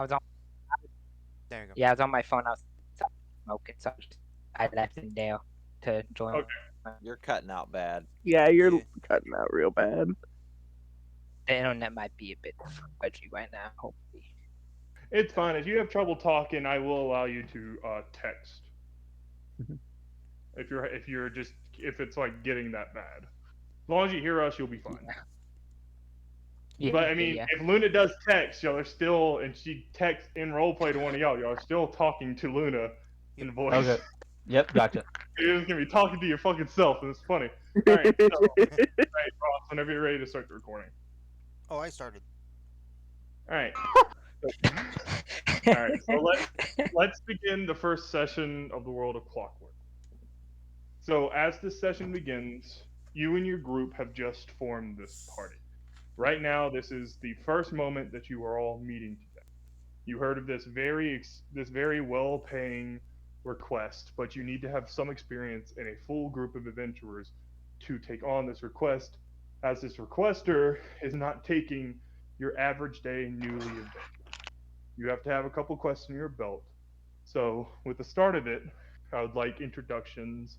was on. There you go. Yeah, I was on my phone. I was smoking, so I left in there to join. Okay. You're cutting out bad. Yeah, you're Yeah. cutting out real bad. The internet might be a bit fudgy right now. Hopefully. It's fine. If you have trouble talking, I will allow you to text. Mm-hmm. If it's like getting that bad. As long as you hear us, you'll be fine. Yeah. But I mean, Yeah. if Luna does text, y'all are still, and she texts in roleplay to one of y'all are still talking to Luna in voice. Okay. Yep, gotcha. You're just gonna be talking to your fucking self, and it's funny. All right, so, right, Ross, whenever you're ready to start the recording. Oh, I started. All right. All right. So let's begin the first session of the world of Clockwork. So as this session begins, you and your group have just formed this party. Right now, this is the first moment that you are all meeting together. You heard of this very well-paying request, but you need to have some experience in a full group of adventurers to take on this request, as this requester is not taking your average day newly adventurer. You have to have a couple quests in your belt. So, with the start of it, I would like introductions.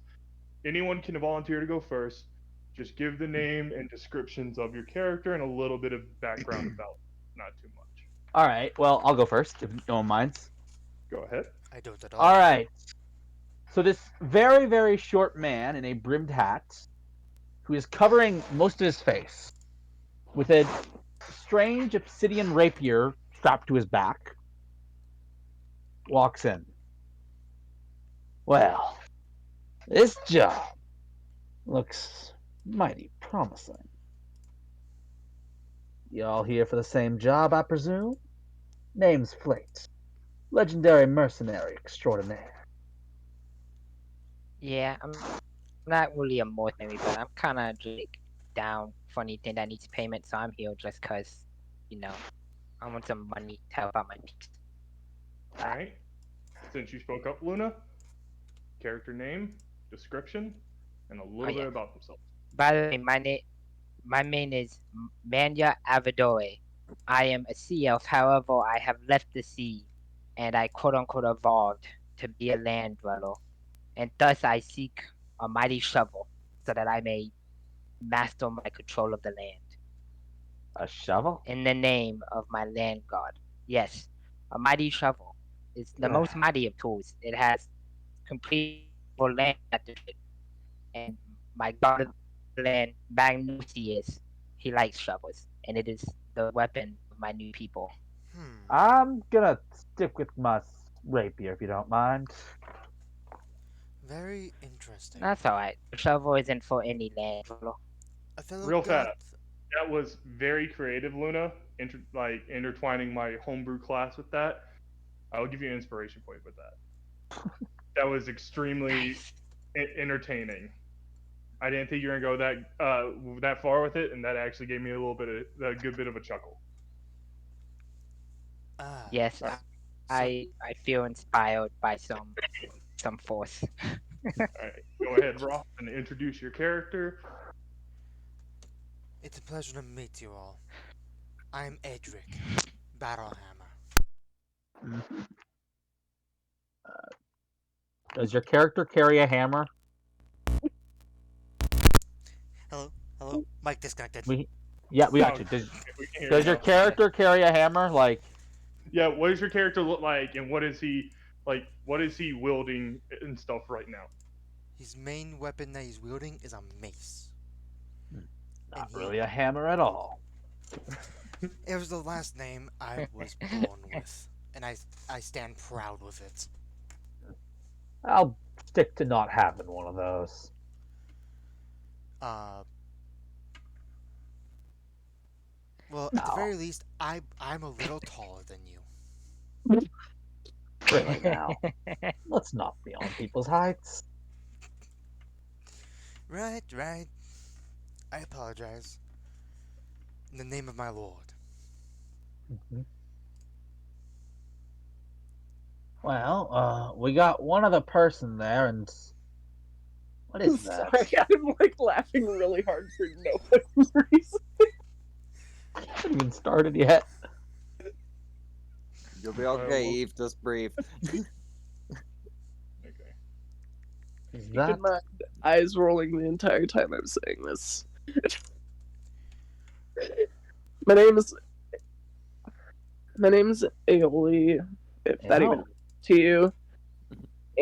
Anyone can volunteer to go first. Just give the name and descriptions of your character and a little bit of background about it. Not too much. All right. Well, I'll go first if no one minds. Go ahead. I don't at all. All right. So this very, very short man in a brimmed hat, who is covering most of his face, with a strange obsidian rapier strapped to his back, walks in. Well, this job looks mighty promising. Y'all here for the same job, I presume? Name's Flate, legendary mercenary extraordinaire. Yeah, I'm not really a mercenary, but I'm kind of like down for anything that needs payment, so I'm here just cause, I want some money to help out my peeps. All right. Since you spoke up, Luna, character name, description, and a little bit about themselves. By the way, my name is Manya Avidore. I am a sea elf. However, I have left the sea, and I quote unquote evolved to be a land dweller, and thus I seek a mighty shovel so that I may master my control of the land. A shovel? In the name of my land god. Yes, a mighty shovel is the most mighty of tools. It has complete land at the tip. And my god of the land, Magnusius, he likes shovels, and it is the weapon of my new people. I'm gonna stick with my rapier if you don't mind. Very interesting. That's alright. The shovel isn't for any land dweller. A fellow Real god. fast. That was very creative, Luna. Intertwining my homebrew class with that. I will give you an inspiration point with that. That was extremely entertaining. I didn't think you were gonna go that far with it, and that actually gave me a good bit of a chuckle. Ah, Yes, I feel inspired by some force. All right, go ahead, Ross, and introduce your character. it's a pleasure to meet you all. I'm Edric, Battlehammer. Does your character carry a hammer? Hello? Mic disconnected. We got you. We can hear Does you your now. character carry a hammer? Like, Yeah, what does your character look like, and what is he wielding and stuff right now? His main weapon that he's wielding is a mace. not he- really a hammer at all. It was the last name I was born with, and I stand proud with it. I'll stick to not having one of those. Well, at the very least, I'm a little taller than you. Really now. Let's not be on people's heights. Right. I apologize. In the name of my lord. Well, we got one other person there, and what is that? Sorry, I'm laughing really hard for no reason. I haven't even started yet. You'll be okay, Eve. Just breathe. Okay. Is Keep that in mind, eyes rolling the entire time I'm saying this. My name is Aoli, if that even Aoli. to you,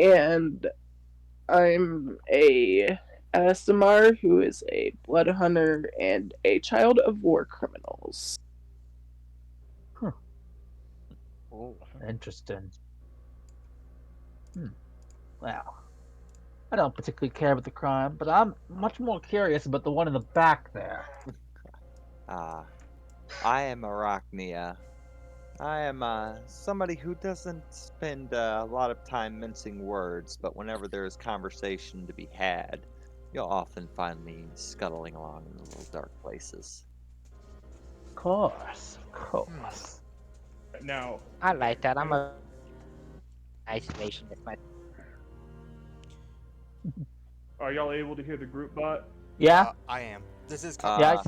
and I'm a ASMR who is a blood hunter and a child of war criminals. Oh, interesting? Well, I don't particularly care about the crime, but I'm much more curious about the one in the back there. ah, I am Arachnia. I am somebody who doesn't spend a lot of time mincing words, but whenever there is conversation to be had, you'll often find me scuttling along in the little dark places. Of Hmm. course. Now, I okay. like that. I'm a isolation with my. Are y'all able to hear the group bot? Yeah, I am. This is cut. yeah. Uh,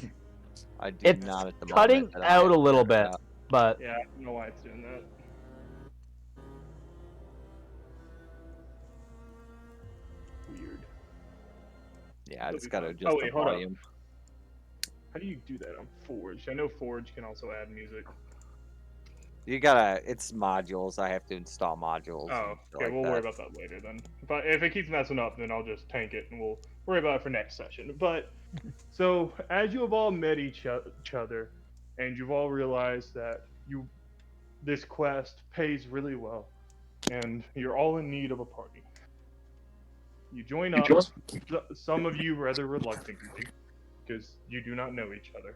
I do It's not at the moment, cutting but I out have a little figured it bit, out. but Yeah, I don't know why it's doing that. Weird. Yeah, I It'll just be got to fine. adjust Oh the wait, hold up. volume. How do you do that on Forge? I know Forge can also add music. You gotta, it's modules. I have to install modules Oh, and shit okay. like We'll worry that. about that later then. If it keeps messing up, then I'll just tank it and we'll worry about it for next session. But so as you have all met each other, and you've all realized that this quest pays really well, and you're all in need of a party. You join up. Some of you rather reluctantly, because you do not know each other.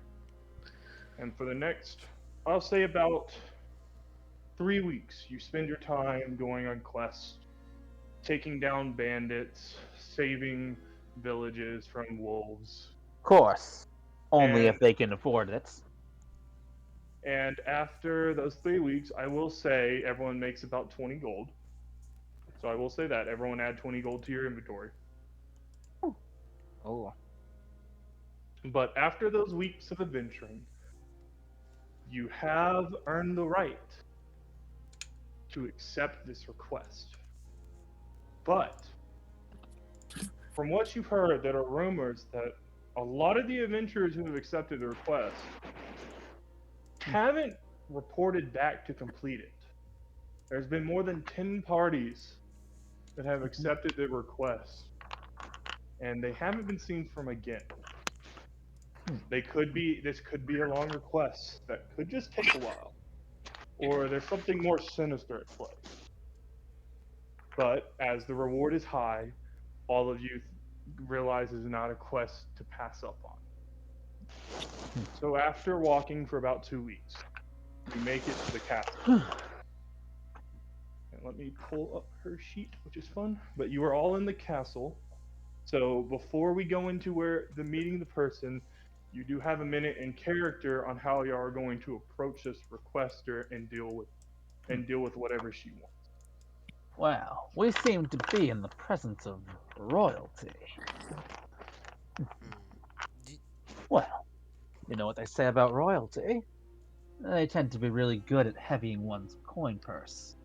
And for the next, I'll say about 3 weeks, you spend your time going on quests, taking down bandits, saving villages from wolves, of course, only and if they can afford it. after those 3 weeks, I will say everyone makes about 20 gold. So I will say that everyone add 20 gold to your inventory. Oh, But after those weeks of adventuring, you have earned the right to accept this request. But from what you've heard, there are rumors that a lot of the adventurers who have accepted the request haven't reported back to complete it. There's been more than 10 parties that have accepted the request, and they haven't been seen from again. This could be a longer quest that could just take a while, or there's something more sinister at play. But as the reward is high, all of you realize it's not a quest to pass up on. So after walking for about 2 weeks, you make it to the castle. And let me pull up her sheet, which is fun. But you are all in the castle. So before we go into where the meeting the person, you do have a minute in character on how you are going to approach this requester and deal with whatever she wants. Well, we seem to be in the presence of royalty. Hmm. D- Well, you know what they say about royalty. They tend to be really good at heavying one's coin purse.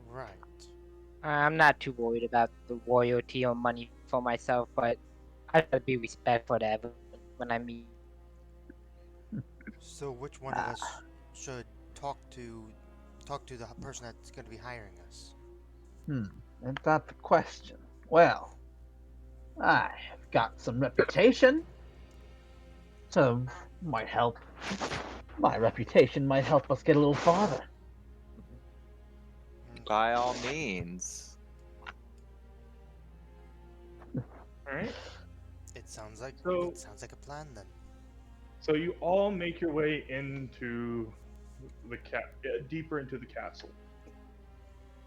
right. I'm not too worried about the royalty or money for myself, but I try to be respectful to everyone when I meet. So which one of Ah, us should talk to the person that's going to be hiring us? Isn't that the question? Well, I've got some reputation, so might help. My reputation might help us get a little farther. By all means. All right. It So sounds like a plan then. so you all make your way into deeper into the castle.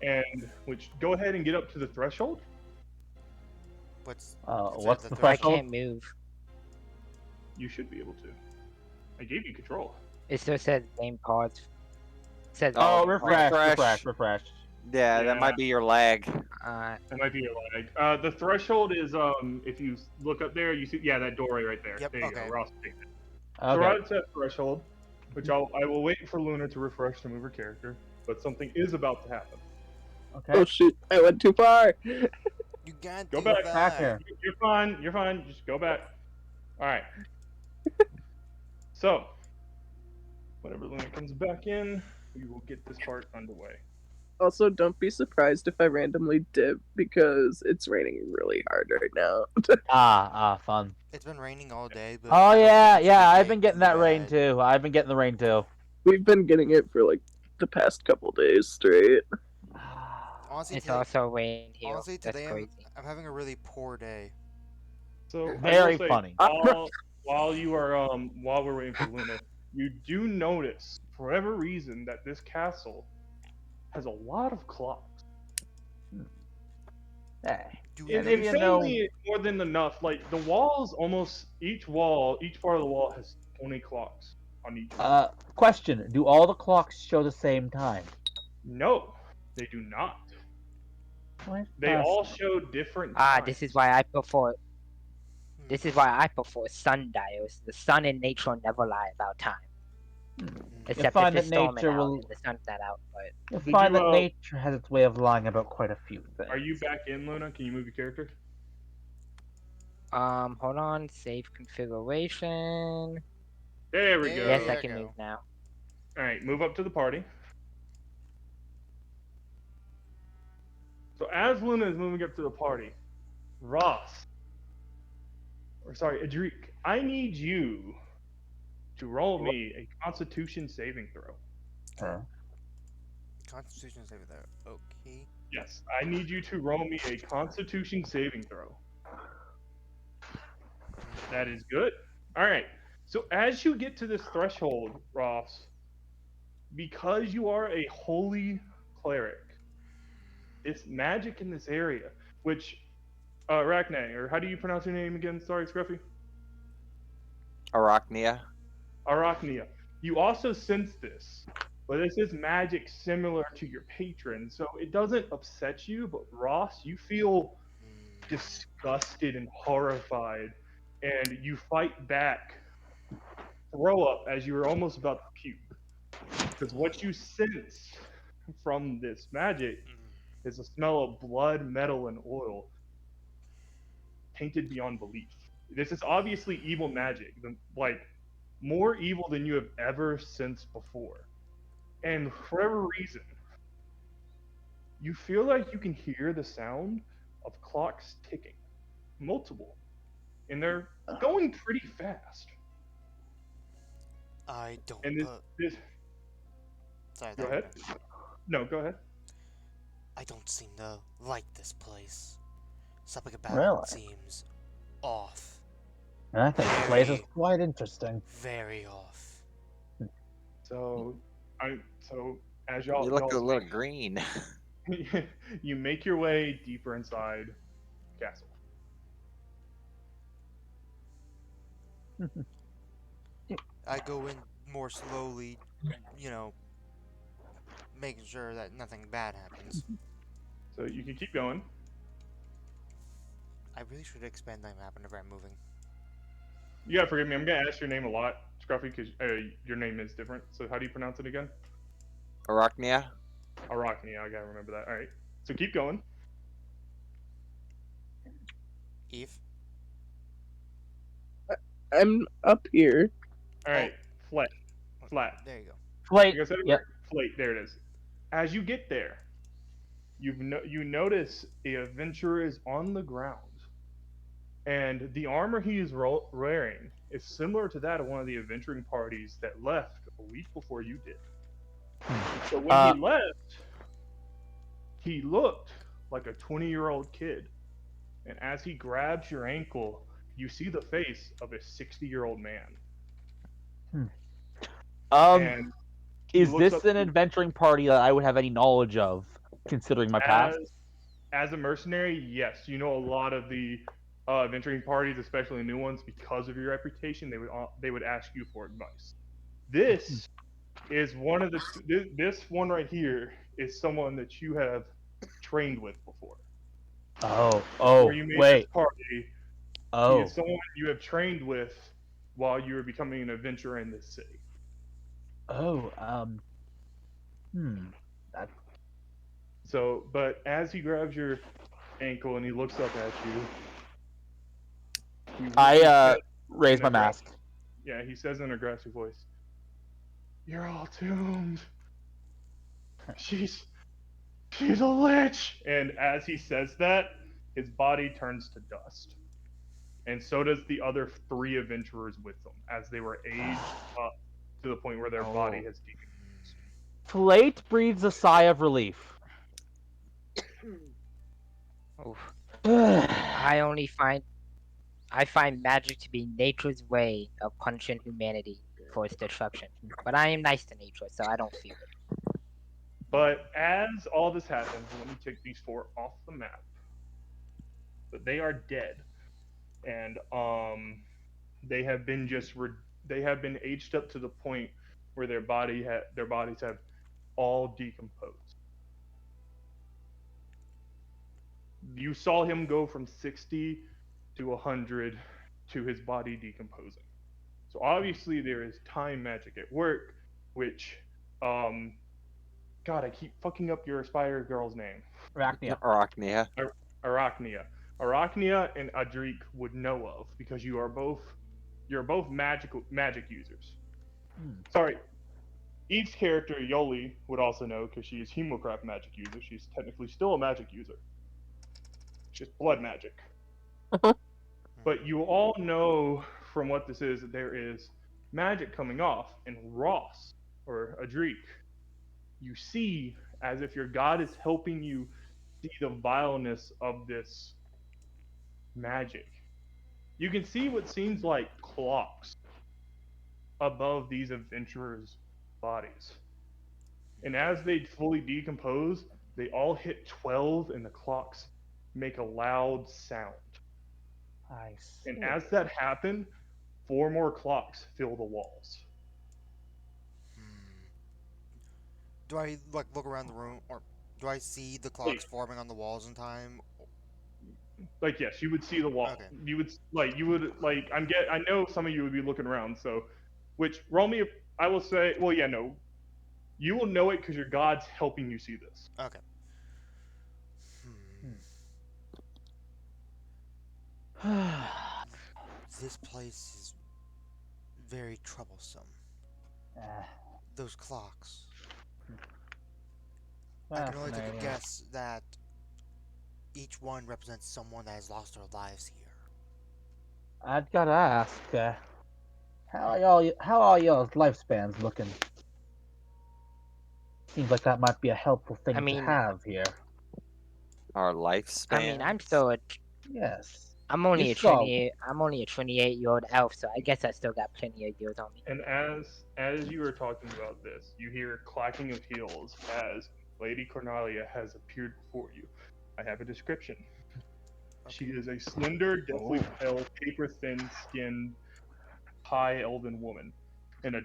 And which go ahead and get up to the threshold. What's inside What's the the I threshold? threshold? can't move. You should be able to. I gave you control. It still says game cards. It says Oh, Oh, game cards. refresh. Yeah, that Yeah, might be your lag. that might be your lag. The threshold is if you look up there, you see that doorway right there. Yep. There you go. Okay. Ross picked it. So Okay. right at that threshold, which I will wait for Luna to refresh to move her character, but something is about to happen. Okay. Oh shoot! I went too far. You got Go too back. Back far. here. You're fine. You're fine. Just go back. All right. So, whenever Luna comes back in, we will get this part underway. Also, don't be surprised if I randomly dip because it's raining really hard right now. Fun. It's been raining all day, but Oh I don't yeah, think it's yeah. gonna I've get been getting too that rain bad. too. I've been getting the rain too. We've been getting it for like the past couple days straight. Honestly, It's today, also raining here. honestly, That's today crazy. I'm having a really poor day. So I will Very say, funny. while we're waiting for Luna, you do notice for whatever reason that this castle has a lot of clocks. Hey, Do and It's if you? you know, insanely more than enough. Like the walls, almost each wall, each part of the wall has 20 clocks on each wall. question: do all the clocks show the same time? No, they do not. What? They all show different Ah, times. this is why I prefer. Hmm. This is why I prefer sundials. The sun and nature never lie about time, You'll except if find that it's storming nature out will. and the sun's not out. But You'll Did find you? that nature has its way of lying about quite a few things. Are you back in, Luna? Can you move your character? hold on, save configuration. There we There Yes, go. I you can go. move now. All right, move up to the party. So as Luna is moving up to the party, Ross, or sorry, Adric, I need you to roll me a Constitution saving throw. Constitution is over there. Okay. Yes, I need you to roll me a Constitution saving throw. That is good. All right. So as you get to this threshold, Ross, because you are a holy cleric, it's magic in this area, which Arachne, or how do you pronounce your name again? Sorry, Scruffy. Arachnia. Arachnia. You also sense this, but this is magic similar to your patron, so it doesn't upset you. But Ross, you feel disgusted and horrified, and you fight back, throw up as you were almost about to puke, because what you sense from this magic is a smell of blood, metal, and oil, tainted beyond belief. This is obviously evil magic, like more evil than you have ever sensed before. And for whatever reason, you feel like you can hear the sound of clocks ticking, multiple, and they're going pretty fast. I don't. And this Sorry. go ahead. No, go ahead. I don't seem to like this place. Something about Really? it seems off. I think the place is quite interesting. Very off. So, as You y'all look a little green. you make your way deeper inside castle. I go in more slowly, you know, making sure that nothing bad happens. So you can keep going. I really should expand my map whenever I'm moving. You gotta forgive me. I'm gonna ask your name a lot, Scruffy, because your name is different. So how do you pronounce it again? Arachnia. Arachne. I gotta remember that. All right. So keep going. Eve? I'm up here. All right. Flat. Flat. There you go. Wait. Like I said, Yep. Flate. There it is. As you get there, you notice a adventurer is on the ground, and the armor he is wearing is similar to that of one of the adventuring parties that left a week before you did. So when he left, he looked like a 20-year-old kid, and as he grabs your ankle, you see the face of a 60-year-old man. And he Is looks this up an to you. adventuring party that I would have any knowledge of, considering my past? As a mercenary, yes, you know a lot of the adventuring parties, especially new ones, because of your reputation. They would ask you for advice. This is one of the this one right here is someone that you have trained with before. Before you made this Wait. party, he is someone you have trained with while you were becoming an adventurer in this city. Oh, hmm. That, So, but as he grabs your ankle and he looks up at you, I he says raise in my a gra- mask. yeah, he says in a grassy voice, "You're all doomed. She's she's a lich." And as he says that, his body turns to dust, and so does the other three adventurers with them, as they were aged up to the point where their body Oh, has decomposed. Flate breathes a sigh of relief. oof. I I only find I find magic to be nature's way of punishing humanity for its destruction. But I am nice to nature, so I don't feel it. But as all this happens, let me take these four off the map. But they are dead, and they have been they have been aged up to the point where their bodies have all decomposed. You saw him go from 60 to 100 to his body decomposing. So obviously there is time magic at work, which um God, I keep fucking up your Spider Girl's name. Arachnia. Arachnia. Arachnia. Arachnia and Adrik would know of because you're both magic users. Hmm. Sorry, each character Yoli would also know because she is Hemocraft magic user. She's technically still a magic user. It's just blood magic. But you all know from what this is that there is magic coming off, and Ross or Adrik, you see as if your god is helping you see the vileness of this magic. You can see what seems like clocks above these adventurers' bodies. And as they fully decompose, they all hit 12 and the clocks make a loud sound. I And see. as that happened, four more clocks fill the walls. Hmm. Do I like look around the room, or do I see the Like, clocks forming on the walls in time? like yes, you would see the wall. Okay. I know some of you would be looking around, so which roll me I will say, well yeah, no. You will know it because your god's helping you see this. Okay. Hmm. Hmm. This place is very troublesome. Eh, Those clocks. I can only take a fascinating. guess that each one represents someone that has lost their lives here. I've got to ask, how are y'all's lifespans looking? Seems like that might be a helpful I thing to mean, have here. Our I'm lifespans. still a Yes. I'm You only a saw. 28-year-old elf, so I guess I still got plenty of years on me. And as you are talking about this, you hear clacking of heels as Lady Cornelia has appeared before you. I have a description. She Okay. is a slender, deathly Oh. pale, paper thin skinned, high elven woman in a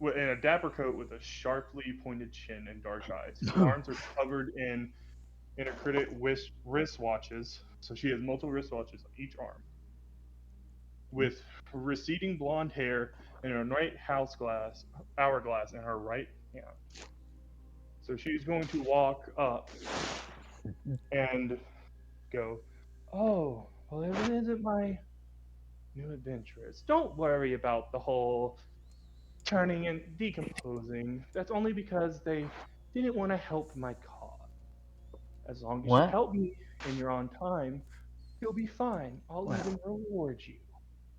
in a dapper coat with a sharply pointed chin and dark eyes. Her arms are covered in intricate wristwatches, so she has multiple wristwatches on each arm, with receding blonde hair and a right hourglass in her right hand. So she's going to walk up and go, "Oh, well, if it isn't my new adventurers, don't worry about the whole turning and decomposing. That's only because they didn't want to help my cause. As long as you What? help me and you're on time, you'll be fine. I'll Well, even reward you."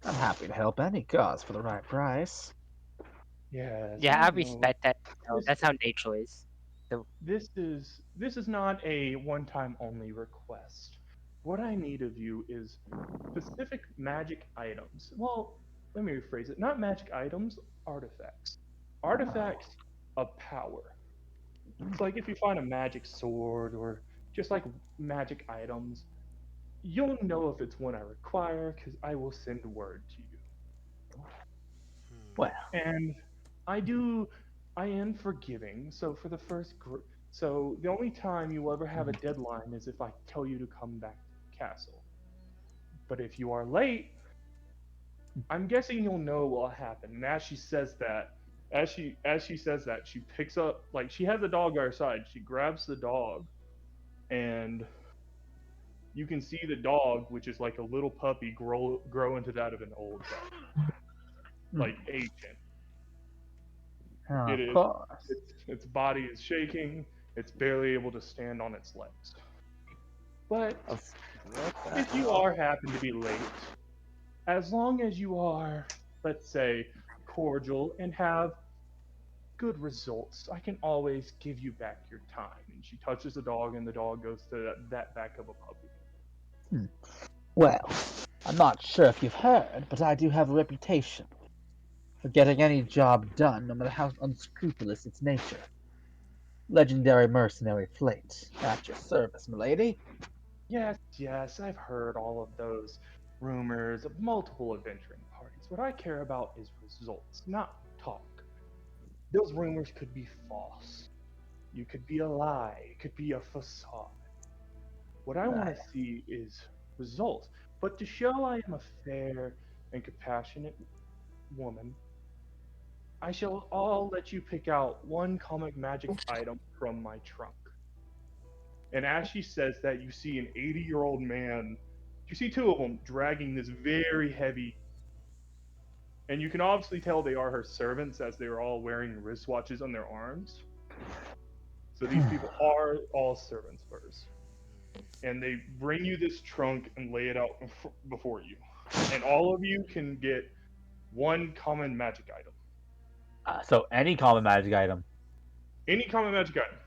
I'm happy to help any cause for the right price. Yes, Yeah, I I know. respect that. This That's how nature is. So, this is not a one-time only request. What I need of you is specific magic items. Well, let me rephrase it. Not magic items, artifacts. Artifacts of power. It's like if you find a magic sword or just like magic items, you'll know if it's one I require because I will send word to you. Well, Hmm. And I do, I am forgiving. So for the so the only time you will ever have a deadline is if I tell you to come back to the castle. But if you are late, I'm guessing you'll know what will happen. And as she says that, As she says that, she picks up, like, she has a dog by her side. She grabs the dog, and you can see the dog, which is like a little puppy, grow into that of an old dog, like ancient. It Of is course. its body is shaking. It's barely able to stand on its legs. But What the if you hell? are happen to be late, as long as you are, let's say, cordial and have good results, I can always give you back your time. And she touches the dog, and the dog goes to that back of a puppy. Hmm. Well, I'm not sure if you've heard, but I do have a reputation for getting any job done, no matter how unscrupulous its nature. Legendary mercenary Flate, at your service, milady. Yes, yes, I've heard all of those rumors of multiple adventuring parties. What I care about is results, not talk. Those rumors could be false. You could be a lie. It could be a facade. What I want to see is results. But to show I am a fair and compassionate woman, I shall all let you pick out one comic magic item from my trunk. And as she says that, you see an 80-year-old man. You see two of them dragging this very heavy, and you can obviously tell they are her servants as they are all wearing wristwatches on their arms. So these people are all servants of hers. And they bring you this trunk and lay it out before you. And all of you can get one common magic item. So any common magic item. Any common magic item.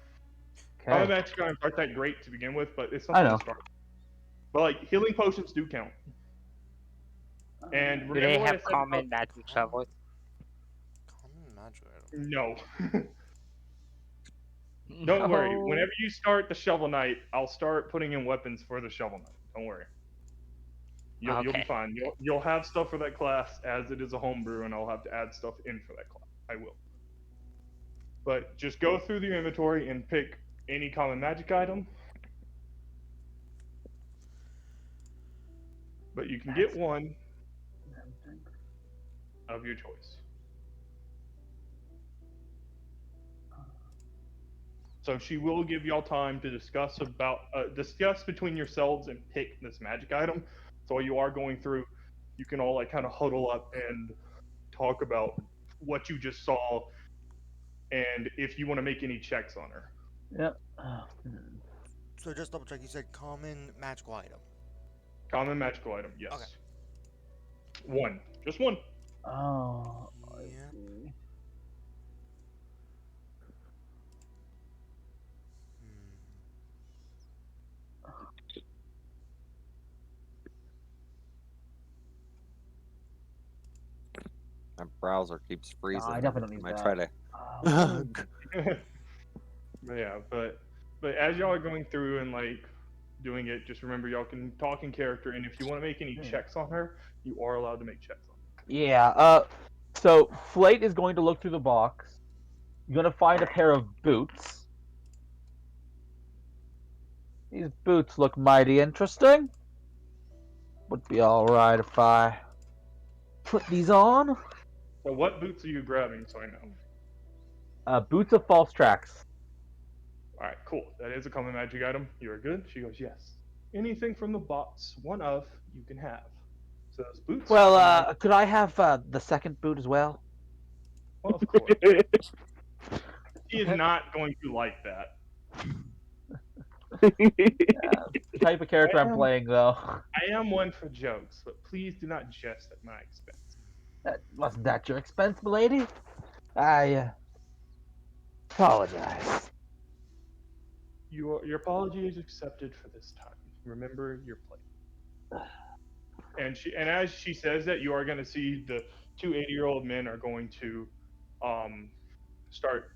Common Okay. magic items aren't that great to begin with, but it's I something to know. start. But like healing potions do count. And Do they remember what I have said about common magic shovels? Common magic item. no. Don't worry. No. Whenever you start the shovel knight, I'll start putting in weapons for the shovel knight. Don't worry. You'll be Okay. fine. You'll have stuff for that class as it is a homebrew, and I'll have to add stuff in for that class. I will. But just go through the inventory and pick any common magic item. But you can get one of your choice. So she will give y'all time to discuss between yourselves and pick this magic item. So while you are going through, you can all like kind of huddle up and talk about what you just saw and if you want to make any checks on her. Yep. So just double check. You said common magical item. Common magical item, yes. Okay. One. Just one. Oh, I Yeah. see. Hmm. My browser keeps freezing I every definitely time need I that. try to. But yeah, but as y'all are going through and like doing it, just remember y'all can talk in character, and if you want to make any checks on her, you are allowed to make checks on her. Yeah. So Flate is going to look through the box. You're gonna find a pair of boots. These boots look mighty interesting. Would be all right if I put these on. So what boots are you grabbing so I know? Boots of false tracks. Alright, cool. That is a common magic item. You are good? She goes, yes. Anything from the box, one of, you can have. So those boots Well, are, could I have the second boot as well? well, of course. He is not going to like that. The type of character I'm playing, though. I am one for jokes, but please do not jest at my expense. Wasn't that your expense, milady? I apologize. Your apology is accepted for this time. Remember your place. And as she says that, you are going to see the two 80-year-old men are going to start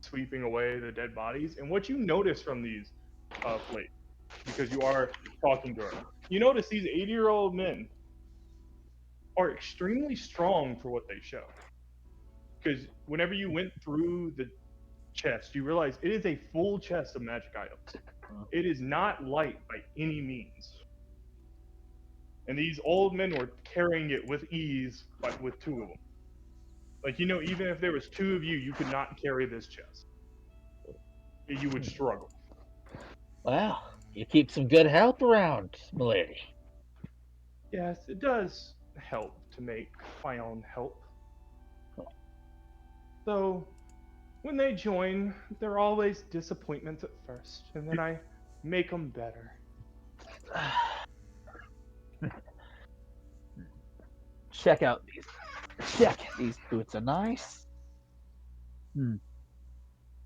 sweeping away the dead bodies. And what you notice from these Flake, because you are talking to her, you notice these 80-year-old men are extremely strong for what they show. Because whenever you went through the chest, you realize it is a full chest of magic items. It is not light by any means. And these old men were carrying it with ease, but with two of them. Like, you know, even if there was two of you, you could not carry this chest. You would struggle. Well, you keep some good help around, milady. Yes, it does help to make my own help. So, when they join, they're always disappointments at first, and then I make them better. Check these boots are nice.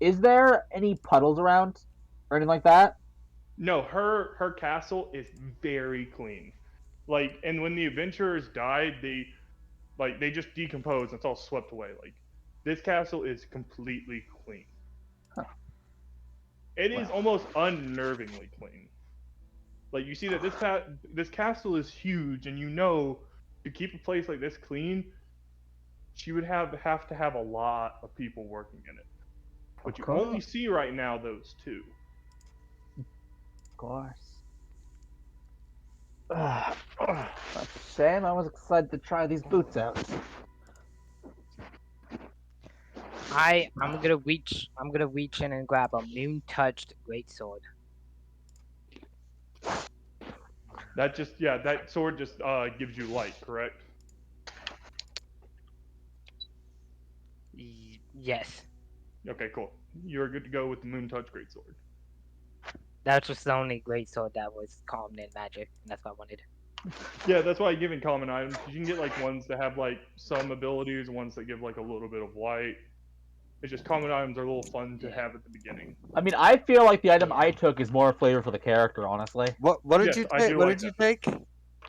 Is there any puddles around or anything like that? No, her castle is very clean. Like, and when the adventurers died, they just decompose and it's all swept away. Like, this castle is completely clean. Huh. It is Wow. almost unnervingly clean. Like, you see that this castle is huge, and you know to keep a place like this clean, she would have to have a lot of people working in it. But Of you course. only see right now those two. Of course. That's a shame. I was excited to try these boots out. I'm gonna reach in and grab a moon-touched greatsword. That sword just gives you light, correct? Yes, Okay, cool. You're good to go with the Moon Touch Greatsword. that was the only greatsword that was common in Magic, and that's what I wanted. Yeah, that's why I give in common items. You can get like ones that have like some abilities, ones that give like a little bit of light. It's just common items are a little fun to have at the beginning. I mean, I feel like the item Yeah. I took is more flavor for the character, honestly. What did Yes, you I take? do What like did you that. take?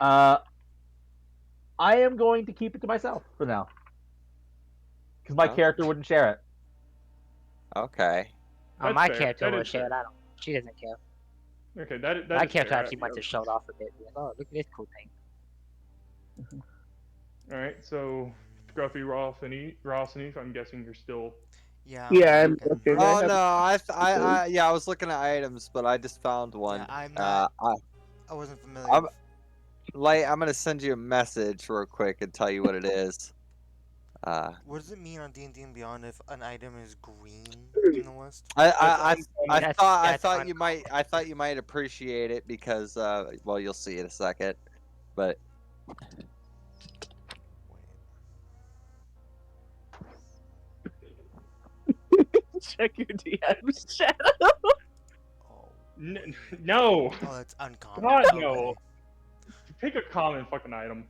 I am going to keep it to myself for now. Because my Oh. character wouldn't share it. Okay. That's My fair. character That will is share it. fair. I don't. She doesn't care. Okay, that My is character fair. actually wants to show it off a bit. Like, oh, look at this cool thing. All right, so Scruffy, Ross, and Eve, I'm guessing you're still. Yeah, Yeah, I'm looking. looking. Oh I no, have. yeah, I was looking at items, but I just found one. Yeah, I'm not. I wasn't familiar. I'm I'm gonna send you a message real quick and tell you what it is. What does it mean on D&D and Beyond if an item is green in the list? I That's thought you might appreciate it because well, you'll see in a second, but Check your DMs chat. Oh, No, oh, that's uncommon. God Okay. no. Pick a common fucking item.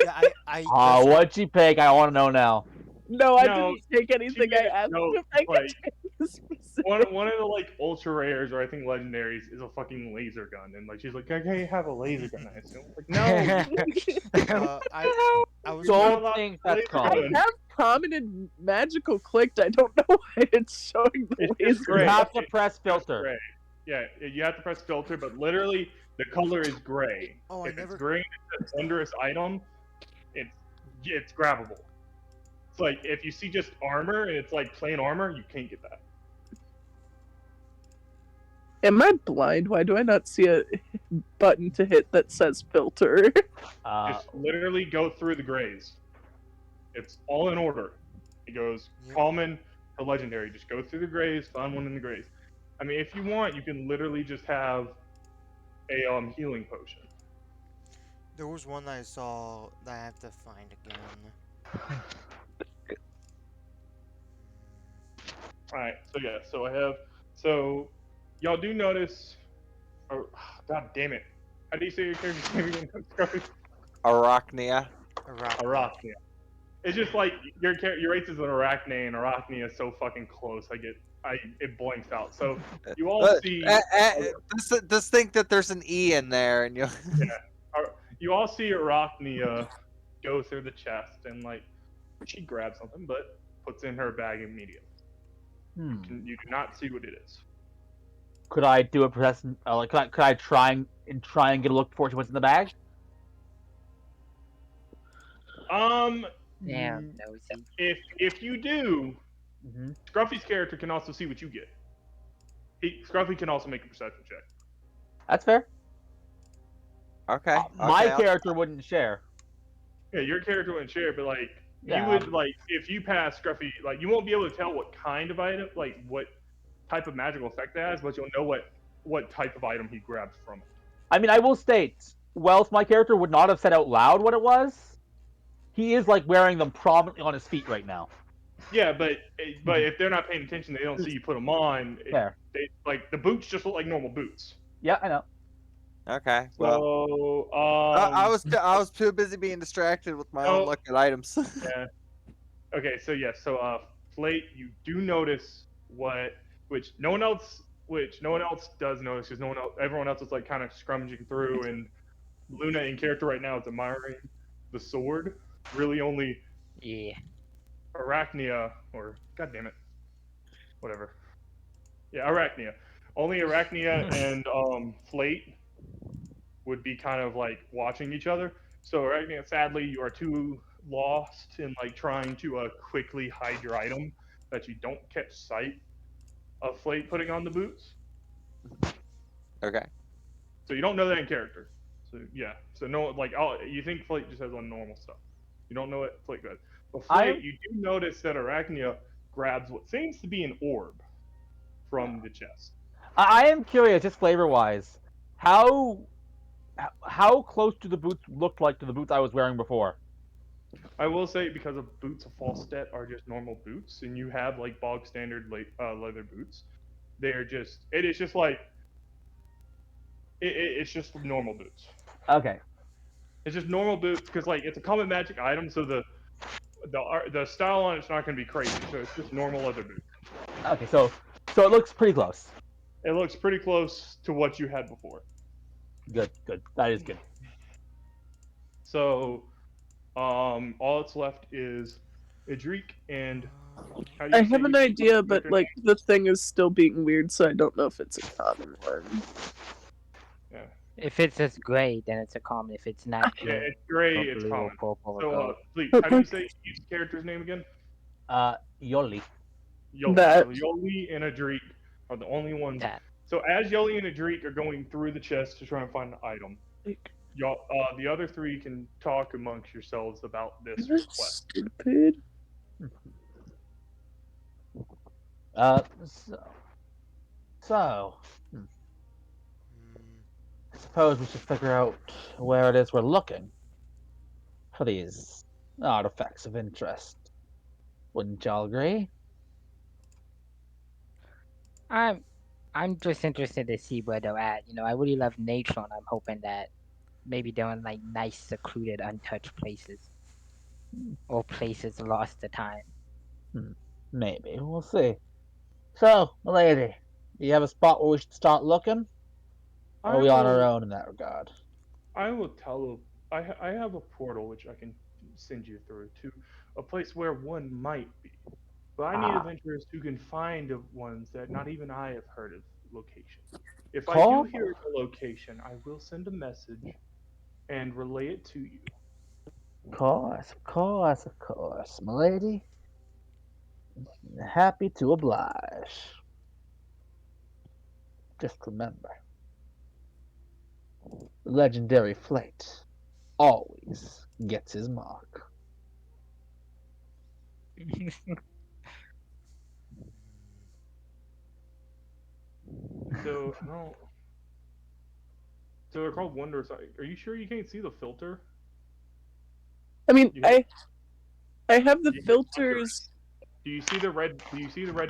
Yeah, listen, What'd she pick? I want to know now. No, I No, didn't take anything. I asked no, if I could like, take the specific. one of the like ultra rares or I think legendaries is a fucking laser gun, and like she's like, "Can you have a laser gun?" I assume. Like, no, I was Don't Don't allow think that's laser I common. gun. have common and magical clicked. I don't know why it's showing the It's just laser. gray. You have to It- press It's filter. gray. Yeah, you have to press filter, but literally the color is gray. Oh, If it's green, it's a wondrous item. It's grabbable. It's like if you see just armor and it's like plain armor, you can't get that. Am I blind? Why do I not see a button to hit that says filter? Just literally go through the grays. It's all in order. It goes Yep. common to legendary. Just go through the grays, find one in the grays. I mean, if you want, you can literally just have a healing potion. There was one that I saw that I have to find again. All right, so yeah, so y'all do notice. Oh, God damn it! How do you say your character's name again? Arachnia. Arachnia. It's just like your race is an Arachne, and Arachnia is so fucking close. It blanks out. So you all see. Just think that there's an E in there, and you. You all see Arachnia go through the chest and like she grabs something, but puts it in her bag immediately. You do not see what it is. Could I do a press? Could I try and get a look before she puts it in the bag? Damn, nosy. If you do, Scruffy's character can also see what you get. Scruffy can also make a perception check. That's fair. Okay. My character wouldn't share. Yeah, your character wouldn't share, but like You would like if you pass Scruffy, like you won't be able to tell what kind of item, like what type of magical effect it has, but you'll know what type of item he grabbed from it. I mean, I will state, whilst my character would not have said out loud what it was, he is like wearing them prominently on his feet right now. Yeah, but if they're not paying attention, they don't see you put them on. Fair. Like the boots just look like normal boots. Yeah, I know. Okay. Well, So I was too busy being distracted with my own look at items. yeah. Okay, so yes, so Flate, you do notice which no one else does notice because everyone else is like kind of scrummaging through, and Luna in character right now is admiring the sword. Really, only Yeah. Arachnia or God damn it, whatever. Yeah, Arachnia. Only Arachnia and Flate would be kind of like watching each other. So Arachnia, sadly, you are too lost in like trying to quickly hide your item that you don't catch sight of Flate putting on the boots. Okay. So you don't know that in character. So yeah. So no, like you think Flate just has on normal stuff. You don't know what Flate does. But Flate, you do notice that Arachnia grabs what seems to be an orb from the chest. I am curious, just flavor-wise, how close do the boots look like to the boots I was wearing before? I will say because of boots of Falstad are just normal boots, and you have like bog standard leather boots. They're just it's just like it's just normal boots. Okay. It's just normal boots because like it's a common magic item, so the style on it's not going to be crazy. So it's just normal leather boots. Okay, so it looks pretty close. It looks pretty close to what you had before. Good. That is good. So, all that's left is Idrik and. I have an idea, but like the thing is still being weird, so I don't know if it's a common one. Yeah. If it's just gray, then it's a common. If it's not Yeah, gray, it's gray. or It's blue or common. purple or So, gold. please, how do you say use the character's name again? Yoli. Yoli. That. So Yoli and Idrik are the only ones. That. So as Yoli and Idrik are going through the chest to try and find the item, y'all, the other three can talk amongst yourselves about this That's request. stupid. So, I suppose we should figure out where it is we're looking for these artifacts of interest. Wouldn't y'all agree? I'm just interested to see where they're at. You know, I really love nature, and I'm hoping that maybe they're in like nice, secluded, untouched places, or places lost to time. Maybe. We'll see. So, milady, do you have a spot where we should start looking? Or are we on our own in that regard? I will I have a portal which I can send you through to a place where one might be. But I need adventurers who can find ones that not even I have heard of location. If I do hear a location, I will send a message and relay it to you. Of course, milady. Happy to oblige. Just remember, the legendary Flate always gets his mark. So, no. So they're called wonders. Are you sure you can't see the filter? I mean, I have the filters. Do you see the red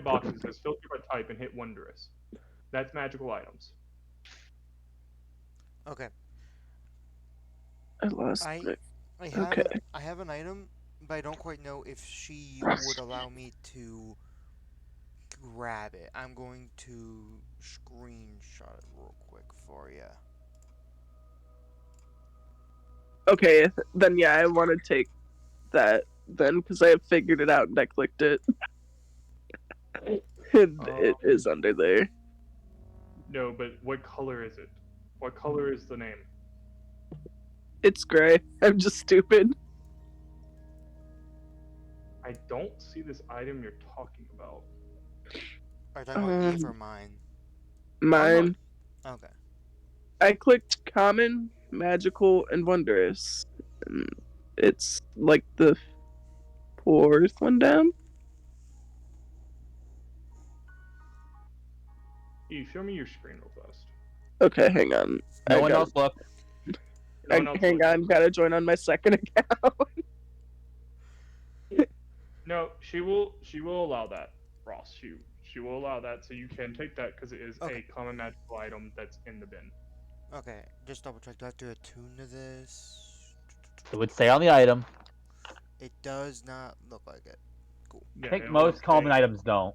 box that says filter by type and hit wondrous? That's magical items. Okay. I lost it. Okay. I have an item, but I don't quite know if she would allow me to grab it. I'm going to screenshot it real quick for you. Okay, then yeah, I want to take that then because I have figured it out and I clicked it. It is under there. No, but what color is it? What color is the name? It's gray. I'm just stupid. I don't see this item you're talking about. Are you talking about Eve or mine? Mine. Okay. I clicked common, magical, and wondrous. And it's like the fourth one down. Eve, show me your screen real fast. Okay, hang on. No I one got. else look. No one else Hang looks. on. Gotta join on my second account. No, she will allow that, Ross. She will allow that, so you can take that because it is Okay. a common magical item that's in the bin. Okay, just double check. Do I have to attune to this? It would say on the item. It does not look like it. Cool. I Yeah, think it'll most common say. items don't.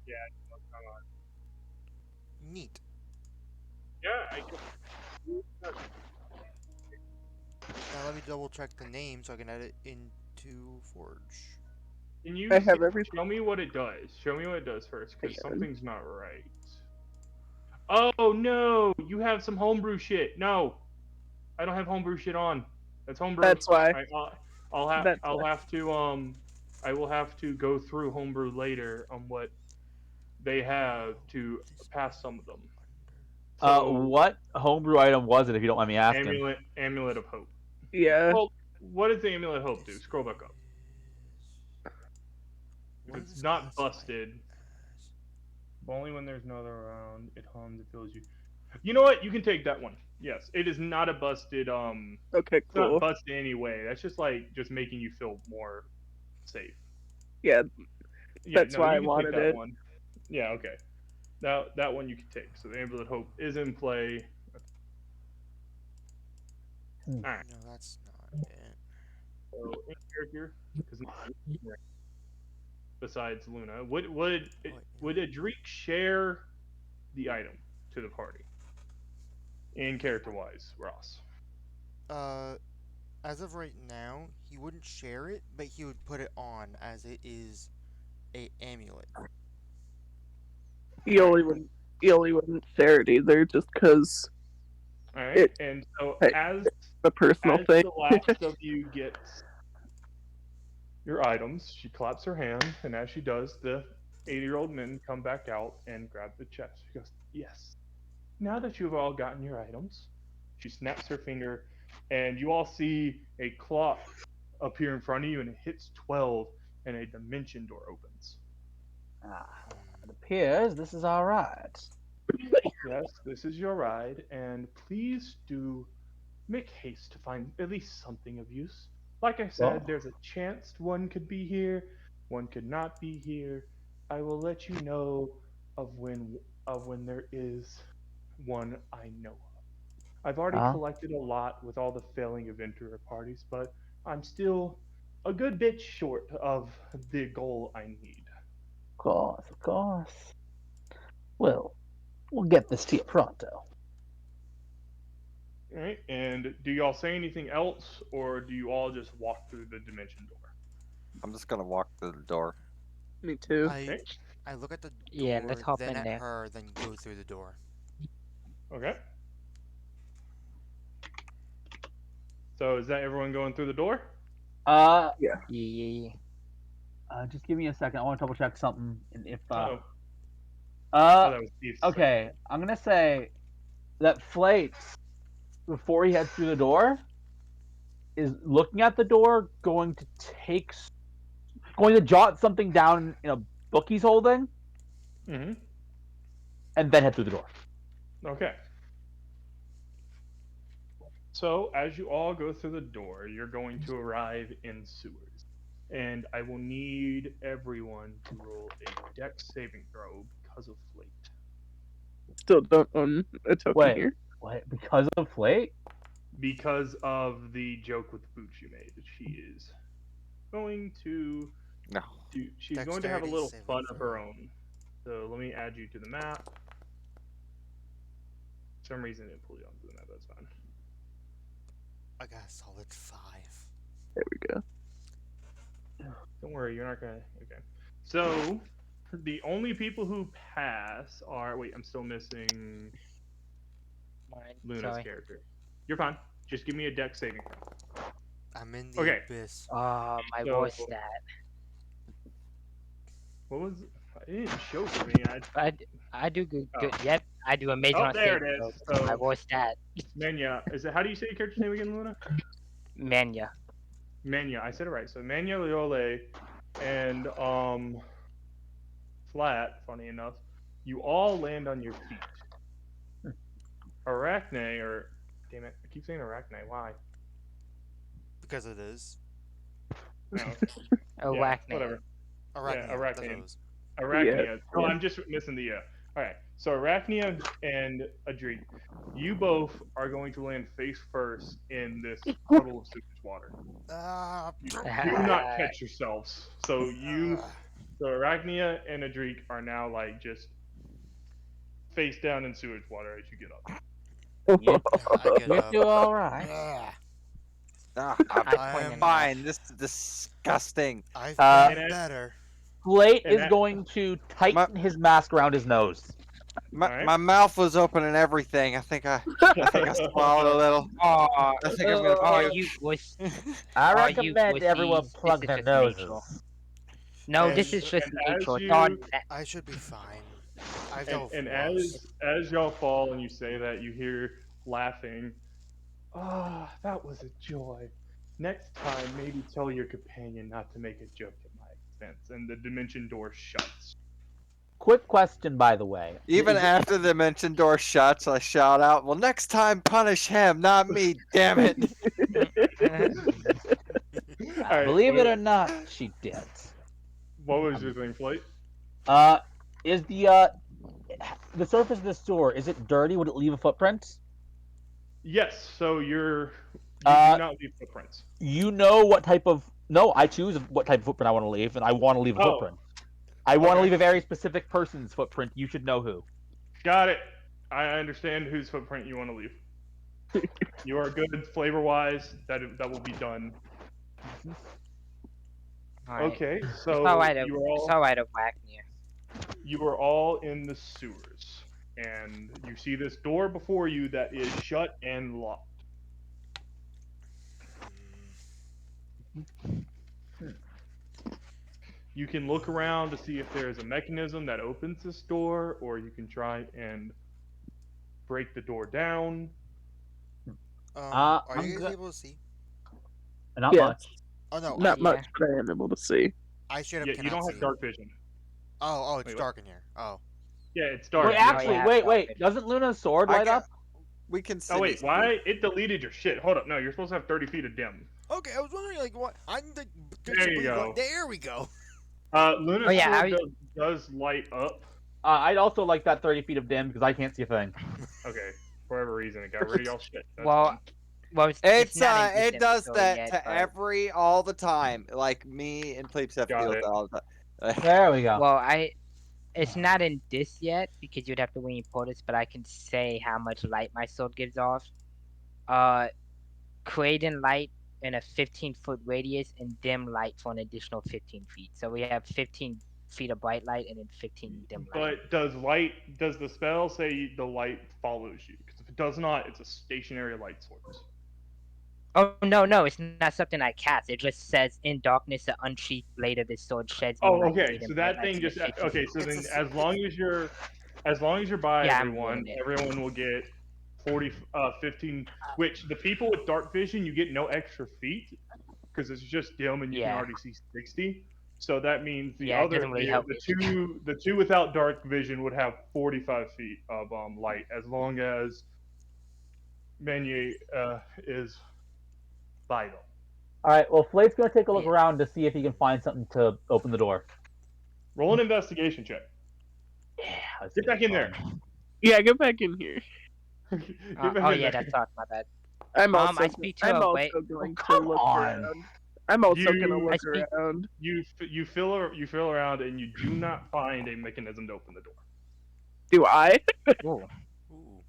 Yeah, it'll come on. Neat. Yeah, I guess. Now let me double check the name so I can add it into Forge. Can you I see, have everything. show me what it does? Show me what it does first, Hang because on. something's not right. Oh no, you have some homebrew shit. No, I don't have homebrew shit on. That's homebrew. That's why. That's I'll why. have to I will have to go through homebrew later on what they have to This pass some of them. under. So What homebrew item was it, if you don't mind me asking? amulet of hope. Yeah. Well, what does the amulet of hope do? This Scroll back up. is- If What is it's this not classified busted, as? only when there's no other around, it hums, it fills you. You know what? You can take that one. Yes, it is not a busted. Okay, It's not cool. busted anyway. That's just like just making you feel more safe. Yeah, Yeah, that's no, why I you can take wanted that it. one. Yeah, okay. That one you can take. So the amulet of hope is in play. All right. No, that's not it. So in character, because besides Luna, Oh, wait, would Adric share the item to the party in character wise, Ross? no. As of right now, he wouldn't share it, but he would put it on as it is a amulet. He All right. only wouldn't. He only wouldn't share it either, just because All right. it's And so a personal thing. the last of you gets your items, she claps her hand, and as she does, the 80-year-old men come back out and grab the chest. She goes, "Yes. Now that you've all gotten your items," she snaps her finger, and you all see a clock appear in front of you, and it hits 12, and a dimension door opens. It appears this is our ride. Yes, this is your ride, and please do make haste to find at least something of use. Like I said, Well, there's a chance one could be here, one could not be here. I will let you know of when there is one I know of. I've already uh, collected a lot with all the failing adventurer parties, but I'm still a good bit short of the goal I need. of course, of course. Well, we'll get this to you pronto. All right, and do y'all say anything else, or do you all just walk through the dimension door? I'm just gonna walk through the door. Me too. I Okay, I look at the Yeah, let's door, hop then in at there. her, then go through the door. okay. So is that everyone going through the door? Uh, Yeah. Yeah. just give me a second. I want to double check something. And if Oh, uh, that was Steve's. okay, I'm gonna say that Flakes, before he heads through the door, is looking at the door, going to jot something down in a book he's holding, Mm-hmm. and then head through the door. Okay. So as you all go through the door, you're going to arrive in sewers, and I will need everyone to roll a Dex saving throw because of Flake. Still don't own a token Wait, here. what? Because of Flake? Because of the joke with the boots you made, she is going to No. she's going to have a Dexterity little saving fun of her throw. own. So let me add you to the map. For some reason it pulled you onto the map. That's fine. I got a solid 5. There we go. Don't worry, you're not gonna. Okay. So the only people who pass are. Wait, I'm still missing Mine. Luna's Sorry. character. You're fine. Just give me a Dex saving throw. I'm in the Okay. abyss. My So voice stat. what was? It didn't show for me. I do good. Oh. Good. Yep. I do amazing Oh, on there saving it throws. is. My So voice stat. Menya, is it? How do you say your character's name again, Luna? Mania. Mania. I said it right. So Mania, Leole, and Flat. Funny enough, you all land on your feet. Arachne, or damn it, I keep saying Arachne. Why? Because it is. Oh, okay. Yeah, Arachne. whatever. Yeah, Arachnia. That's what it Arachne. was. Yeah. Arachnia. Oh, I'm just missing the All right. So Arachnia and Adric, you both are going to land face first in this puddle of sewage water. Ah. You do not catch yourselves. So Arachnia and Adric are now like just face down in sewage water as you get up. You I get you up. do all right. Ah, I'm I I point am. him out. fine. This is disgusting. I've Uh, And been at, better. Slate and is at, going to My tighten his mask around his nose. my, all right. my mouth was open and everything. I think I swallowed a little. Oh, I think I'm gonna oh, puke. you wuss. I Oh, you recommend everyone wussies. This plug is their just natural. noses. No, and this As is just and as natural. It's all you I should be fine. I've and dealt with and worse. as y'all fall and you say that, you hear laughing. Ah, that was a joy. Next time, maybe tell your companion not to make a joke at my expense. And the dimension door shuts. Quick question, by the way. Even after the mention door shuts, I shout out, "Well, next time, punish him, not me. Damn it!" All right, Believe it or not, she did. what was your thing, Flight? Uh, is the surface of the store, is it dirty? Would it leave a footprint? Yes. So you do Uh, not leave footprints. you know what type of no? I choose what type of footprint I want to leave, and I want to leave a Oh, footprint. I want to okay, leave a very specific person's footprint. You should know who. got it. I understand whose footprint you want to leave. You are good flavor wise. That will be done. All right. Okay, It's all so right. It's all right, Arachne. you are all in the sewers, and you see this door before you that is shut and locked. You can look around to see if there is a mechanism that opens this door, or you can try and break the door down. Are I'm you guys good. able to see? Not Yes. much. Oh no, Not Yeah. much, but I am able to see. I straight up Yeah, you cannot don't see. have dark vision. Oh, it's Wait, what? dark in here. Oh, Yeah, it's Wait, dark. Yeah. You Oh have actually, yeah. dark. wait. Doesn't Luna's sword I light got. up? We can Oh city wait, why? It deleted your shit. Hold up. No, you're supposed to have 30 feet of dim. okay. I was wondering like what I'm the. There you go. There we go. Oh Luna's yeah. sword does light up. I'd also like that 30 feet of dim because I can't see a thing. Okay, for whatever reason, it got rid of y'all shit. That's Well, fine. well, it's It's not in this it does inventory that yet, to but all the time. Like me and Plebes have to Got deal with it. that all the time. There we go. well, it's not in this yet because you'd have to re-import this, but I can say how much light my sword gives off. Uh, creating light in a 15-foot radius and dim light for an additional 15 feet. So we have 15 feet of bright light and then 15 dim light. But does the spell say the light follows you? Because if it does not, it's a stationary light source. Oh no, it's not something I cast. It just says in darkness the unsheathed blade of this sword sheds me Oh, like okay. radiant So bright that lights thing in a just 50 okay. feet So It's then, a. as long as you're by Yeah, I'm doing everyone, it. everyone will get 40, 15. Which the people with dark vision, you get no extra feet because it's just dim and you can Yeah. already see 60. So that means Yeah, it doesn't really help me. the two without dark vision would have 45 feet of light as long as Menu is vital. All right. Well, Flate's gonna take a look Yeah. around to see if he can find something to open the door. Roll an investigation check. Yeah. That's Get gonna back be in there. fun. Yeah, get back in here. Get back Oh in yeah, there. that's off my bad. I'm also I speak to I'm a also wait. going to Come look on. around. I'm also You- gonna I look speak- around. You feel around and you do not find a mechanism to open the door. Do I? Ooh. Ooh.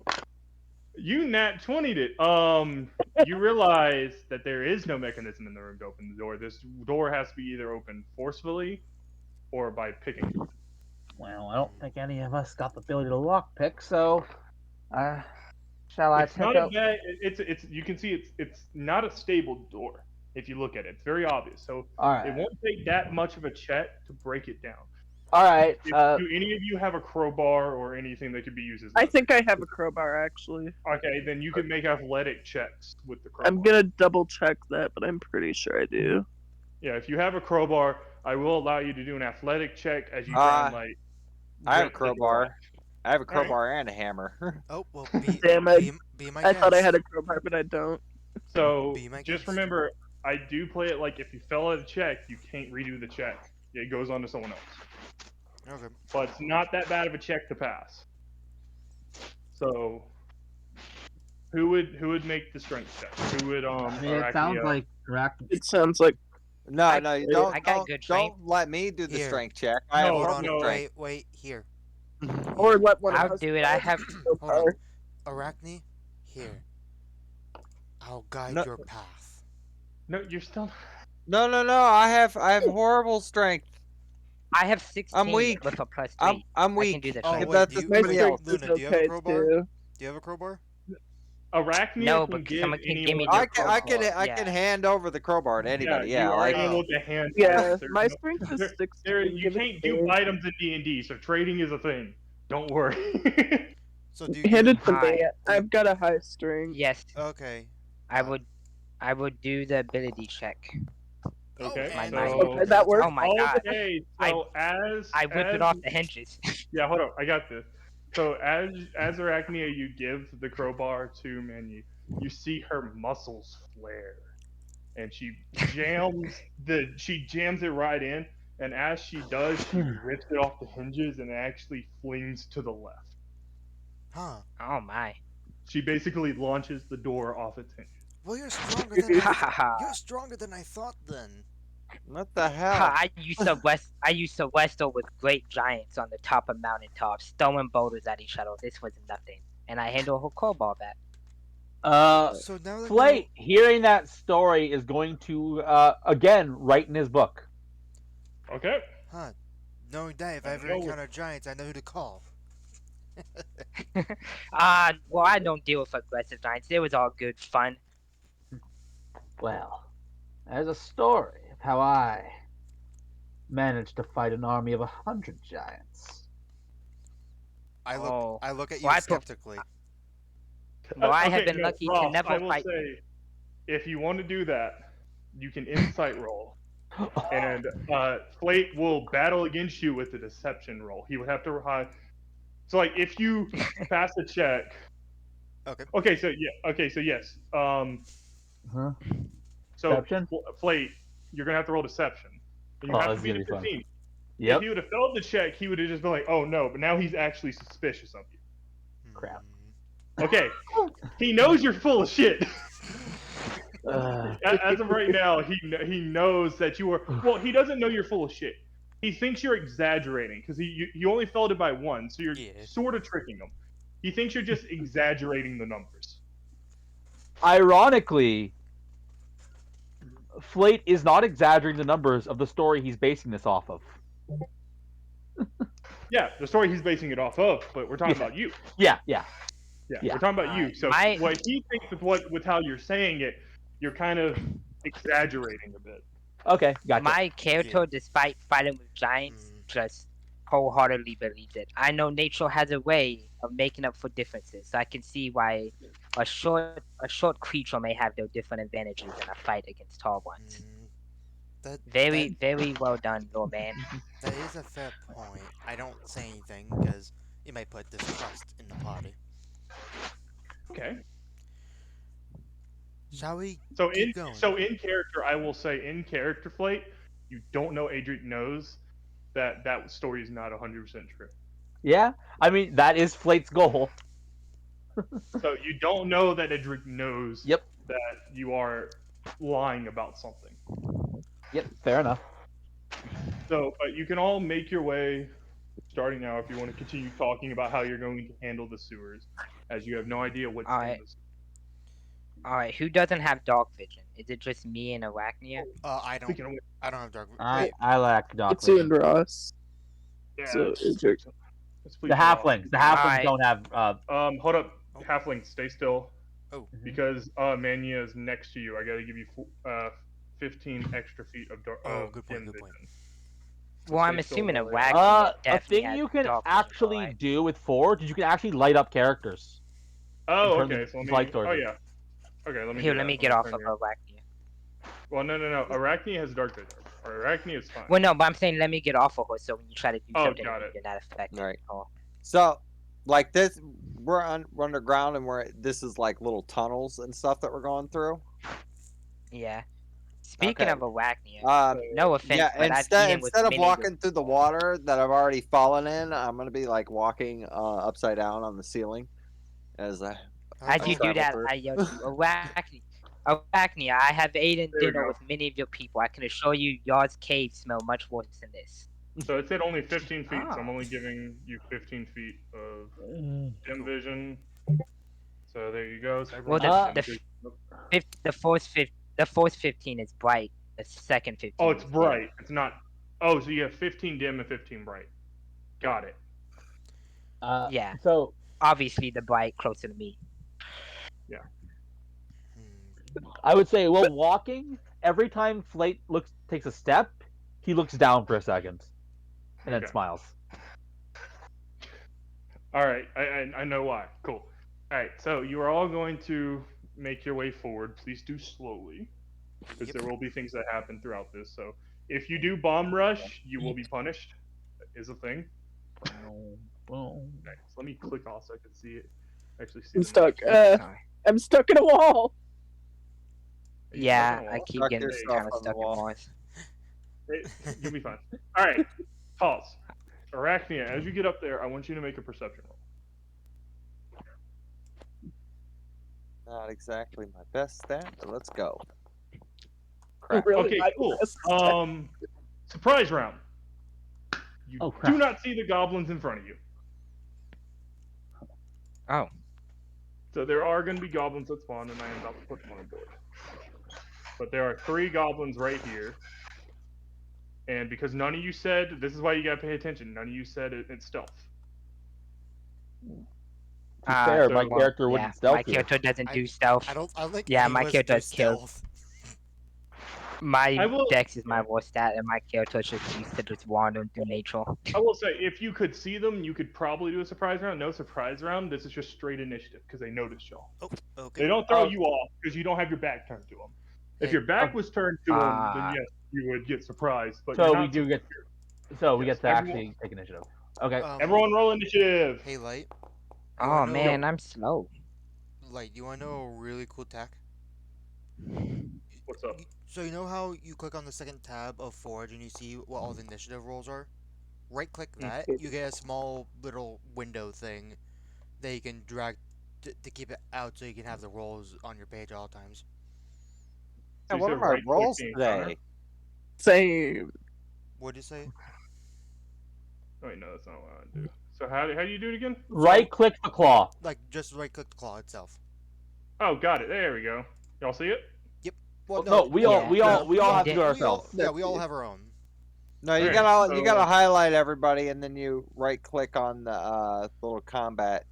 You nat 20'd it. You realize that there is no mechanism in the room to open the door. This door has to be either opened forcefully or by picking it. Well, I don't think any of us got the ability to lockpick, so shall I It's check not a out? bad. It's. You can see it's not a stable door. If you look at it, it's very obvious. So All it right. won't take that much of a check to break it down. All right. Do any of you have a crowbar or anything that could be used as I leverage? think I have a crowbar actually. Okay, then you can make athletic checks with the crowbar. I'm gonna double check that, but I'm pretty sure I do. Yeah, if you have a crowbar, I will allow you to do an athletic check as you try and like I have a rip the door off. crowbar. I have a All right. crowbar and a hammer. Oh well, Damn it! be my I guest. thought I had a crowbar, but I don't. So Be my just guest. remember, I do play it like if you fail at a check, you can't redo the check. It goes on to someone else. Okay. But it's not that bad of a check to pass. So who would make the strength check? Who would I mean, it sounds Arachnia- like It sounds like No, I- no, you I got don't, good don't strength. let me do the Here. strength check. I have No, Hold on. perfect no. strength. Wait. Here. or let one of I'll us do it. I have. go Hold on. far. Arachne, here. I'll guide No. your path. No, you're still. No, no, no. I have horrible strength. I have 16 weak. with a plus I'm 3. I'm I weak. can do the Oh, strength. wait, That's do you- My somebody else. strength is Luna, do you have a okay crowbar? too. Do you have a crowbar? Arachnia No, can but give someone can give me anyone. the I crowbar. can hand over the crowbar to anybody. Yeah, Yeah, you are like able to hand. Yeah, pass. There's my no- strength is there- 16. you Give it can't to do me. items in D&D, so trading is a thing. Don't worry. So do you Hand give it to me. Hi. I've got a high strength. Yes, Okay. I would do the ability check. Okay, and so- Okay, that works. Oh my god. Okay, so as I whip as, it off the hinges. Yeah, hold on, I got this. So as Arachnia, you give the crowbar to Menu. You see her muscles flare, and she jams it right in. And as she does, she rips it off the hinges and actually flings to the left. Huh. Oh my. She basically launches the door off its hinges. Well, you're Ha ha ha. stronger than I thought then. what the hell? Ha, I used to wrestle with great giants on the top of mountaintops, throwing boulders at each other. This was nothing. And I handle her crowbar back. So now that Flate, hearing that story, is going to again write in his book. Okay. Huh. Knowing that, if I ever No. encounter giants, I know who to call. Well, I don't deal with aggressive giants. It was all good fun. Well, there's a story of how I managed to fight an army of 100 giants. Oh. I look at you Well, I put- skeptically. Well, I have Okay, been no, lucky Ross, to never I will fight. say, if you want to do that, you can insight roll, and Flate will battle against you with the deception roll. He would have to hide. So, like, if you pass a check. Okay. Okay. So yeah. Okay. So yes. Huh? So Deception? Flate, you're gonna have to roll deception. And you Oh, have that's to beat gonna a be fun. 15. If Yep. he would have failed the check, he would have just been like, "Oh no!" But now he's actually suspicious of you. Crap. Okay. He knows you're full of shit. Uh, As of right now, he knows that you are. Well, he doesn't know you're full of shit. He thinks you're exaggerating because you only failed it by one, so you're Yeah. sort of tricking him. He thinks you're just exaggerating the numbers. ironically, Flate is not exaggerating the numbers of the story he's basing this off of. Yeah, the story he's basing it off of, but we're talking Yeah. about you. Yeah. Yeah, Yeah. we're talking about you. So My- what he thinks with how you're saying it, you're kind of exaggerating a bit. Okay, gotcha. My character, despite fighting with giants, just wholeheartedly believes it. I know nature has a way of making up for differences, so I can see why a short creature may have their different advantages in a fight against tall ones. Very well done, little man. That is a fair point. I don't say anything because it might put distrust in the party. Okay. Shall we So keep going? in character, I will say in character, Flate, you don't know Adric knows that story is not 100% true. Yeah, I mean that is Flate's goal. So you don't know that Adric knows Yep. that you are lying about something. Yep, fair enough. So, but you can all make your way starting now if you want to continue talking about how you're going to handle the sewers, as you have no idea what's in Alright. the sewers. Alright, who doesn't have dog vision? Is it just me and Arachnia? I We can, don't have dark. I like Doc. It's you and Ross. yeah, So Adric. let's The please go off. halflings. The halflings Alright. don't have. Hold up, Oh. halfling, stay still. Oh. Because Mania is next to you, I gotta give you 15 extra feet of Oh, good point, dim good point. vision. The Well, I'm state's going assuming a really high. Wagner A definitely thing has you can dark vision, though, actually right? do with Forge is you can actually light up characters and Oh, turn them okay. So let into me. light Oh sources. yeah. Okay, let me Here, do let that. me Let get me off turn of your. Arachnia. Well, no. Arachne has dark vision. Arachne is fine. Well, no, but I'm saying let me get off of her so when you try to do Oh, something to got me, it. you're not affected Right. at all. So, like this, we're underground, and this is like little tunnels and stuff that we're going through. Yeah. Speaking Okay. of Arachnia, So, no Yeah. offense, but I've seen him with Instead of many of your walking through the people. water that I've already fallen in, I'm gonna be like walking upside down on the ceiling as I How As you tall? do travel that, through. I yell to you, Arachnia, I have eaten there we dinner go. with many of your people. I can assure you, y'all's caves smell much worse than this. So it said only 15 feet, so I'm Oh. only giving you 15 feet of dim Cool. vision. So there you go. So Well, everyone the gets Uh, dim the vision. the fourth 15 is bright. The second Oh, 15 it's is dim. bright. It's not. Oh, so you have 15 dim and 15 bright. Got it. Yeah, so obviously the bright closer to me. Yeah. Hmm. I would say, while walking, every time Flate takes a step, he looks down for a second and then Okay. smiles. All right. I know why. Cool. All right. So you are all going to make your way forward. Please do slowly, because Yep. there will be things that happen throughout this. So if you do bomb rush, you will be punished. That is a thing. Okay. So let me click off so I can see it. Actually see I'm the stuck. maps. Sorry. I'm stuck in a wall. Are you stuck in Yeah, a I wall? keep Stuck getting There you go. yourself kind of on the stuck in wall. Mars. You'll be fine. All right. Pulse. Arachnia, as you get up there, I want you to make a perception roll. Not exactly my best stat, but let's go. I'm Crap. really Okay, not cool. impressed. Surprise round. You Oh, do crap. not see the goblins in front of you. Oh, So there are going to be goblins that spawn, and I am about to put them on the board. But there are 3 goblins right here. And because none of you said, this is why you got to pay attention. None of you said it's stealth. To be fair, my So well, character yeah, wouldn't my stealth you. character doesn't I do stealth. I don't think Yeah, any of my us character do is killed. stealth. My I will. dex is my Yeah. worst stat, and my character is just used to just wandering through nature. I will say, if you could see them, you could probably do a surprise round. No surprise round. This is just straight initiative because they noticed y'all. Oh, okay. They don't throw Oh, you off because you don't have your back turned to them. If Hey, your back was turned to them, then Ah, yes, you would get surprised. But you're so we not do supposed get, to. so we Yes, get to everyone. actually take initiative. Okay. Everyone, roll initiative. hey, Light. You oh wanna know? Yo, man, I'm slow. Light, you wanna know a really cool tech? what's up? So you know how you click on the second tab of Forge and you see what all the initiative rolls are? Right click Hmm. that, you get a small little window thing that you can drag to keep it out so you can have the rolls on your page at all times. So Yeah, you what said are my right click rolls the encounter. today? Same. What'd you say? Oh wait, no, that's not what I want to do. So how do you do it again? Right click the claw. Like, just right click the claw itself. Oh, got it. There we go. Y'all see it? Yep. Well, Well, no, we no, all Yeah. we all we we all all, have to do it Did- we all, ourselves. yeah, we That's all it. have our own. No, you Alright, gotta so highlight everybody, and then you right click on the little combat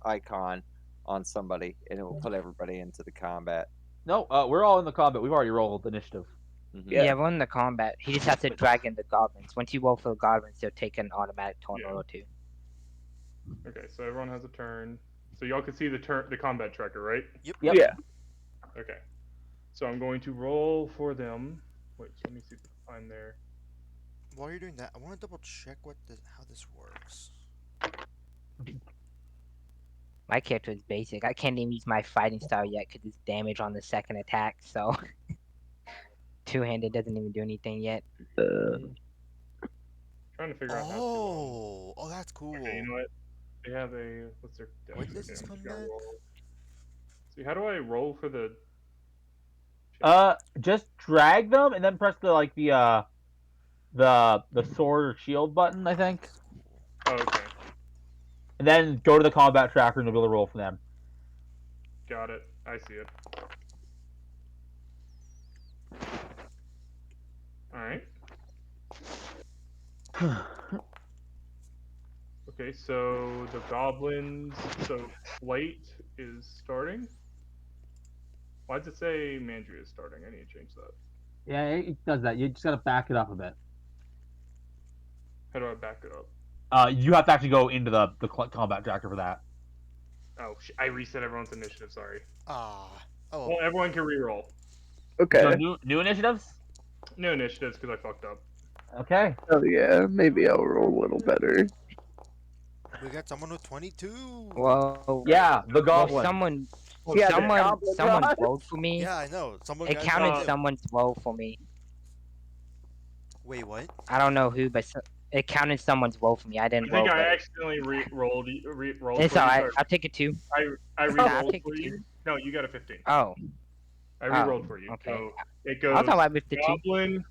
icon on somebody, and it will put everybody into the combat. No, we're all in the combat. We've already rolled initiative. Mhm. Yeah. Yeah, we're in the combat. He just has to drag in the goblins. Once you roll for the goblins, they'll take an automatic turn Yeah. or two. okay, so everyone has a turn. So y'all can see the combat tracker, right? Yep. Yeah. Okay. So I'm going to roll for them. Wait, so let me see if I can find their. While you're doing that, I want to double check how this works. My character is basic. I can't even use my fighting style yet because it's damage on the second attack. So two-handed doesn't even do anything yet. Trying to figure out how to. Oh, that's cool. Okay, you know what? They have a what's their dex When does this again? come Just gotta back? roll. See, how do I roll for the? Just drag them and then press the sword or shield button, I think, That's cool. Oh, okay, and then go to the combat tracker and you'll be able to roll for them. got it. I see it. All right. Okay, so the goblins. So Slate is starting. Why does it say Mandria is starting? I need to change that. Yeah, it does that. You just gotta back it up a bit. How do I back it up? You have to actually go into the combat tracker for that. Oh, I reset everyone's initiative. Sorry. Ah. Oh. Well, everyone can reroll. So Okay. new initiatives. No initiatives because I fucked up. Okay. Oh yeah, maybe I'll roll a little better. We got someone with 22. Well, Yeah, the well, goblin. Yeah, the someone goblin rolled for me. Yeah, I know. Someone It got counted 22. someone's roll for me. Wait, what? I don't know who, but it counted someone's roll for me. I didn't I think roll, I but accidentally rolled rolled it's for you. So alright. I'll take it too. I Nah, I'll re-rolled take for it you. too. No, you got a 15. Oh, I oh, re-rolled for you. okay. So it I was goes alright with the two. Goblin,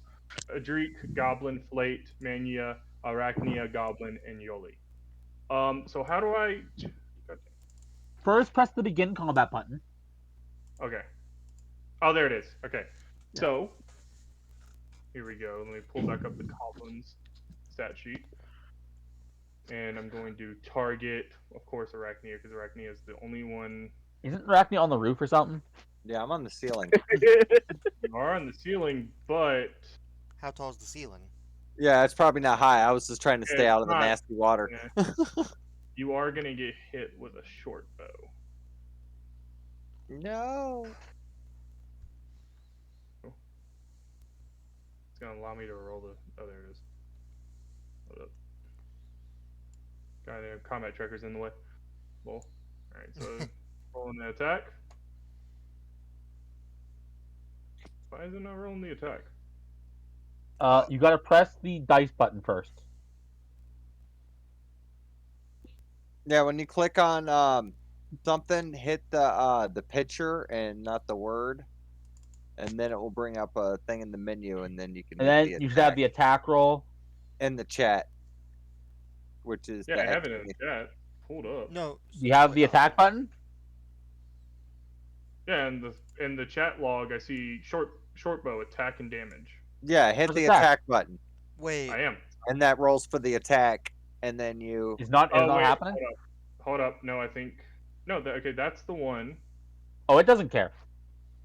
Adric, Goblin, Flate, Mania, Arachnia, Goblin, and Yoli. So how do I? First, press the begin combat button. Okay. Oh, there it is. Okay. So here we go. Let me pull back up the Goblins stat sheet, and I'm going to target, of course, Arachnia because Arachnia is the only one. Isn't Arachne on the roof or something? Yeah, I'm on the ceiling. You are on the ceiling, but How tall is the ceiling? Yeah, it's probably not high. I was just trying to stay it's out of the not. nasty water. Yeah, you are gonna get hit with a short bow. No. It's gonna allow me to roll the. Oh, there it is. Hold up. Goddamn combat tracker's in the way. Well, alright, so rolling the attack. Why is it not rolling the attack? You gotta press the dice button first. Yeah, when you click on something, hit the picture and not the word, and then it will bring up a thing in the menu, and then you can And hit then the you should have attack the attack roll. in the chat, which is Yeah, the I have it in exclamation. the chat. Hold up. No. You have the no. attack button. Yeah, in the chat log, I see short bow attack and damage. Yeah, hit Press the attack. attack button, Wait. I am. and that rolls for the attack, and then you. It's not Oh wait, happening. hold up. No, I think no. Okay, that's the one. Oh, it doesn't care.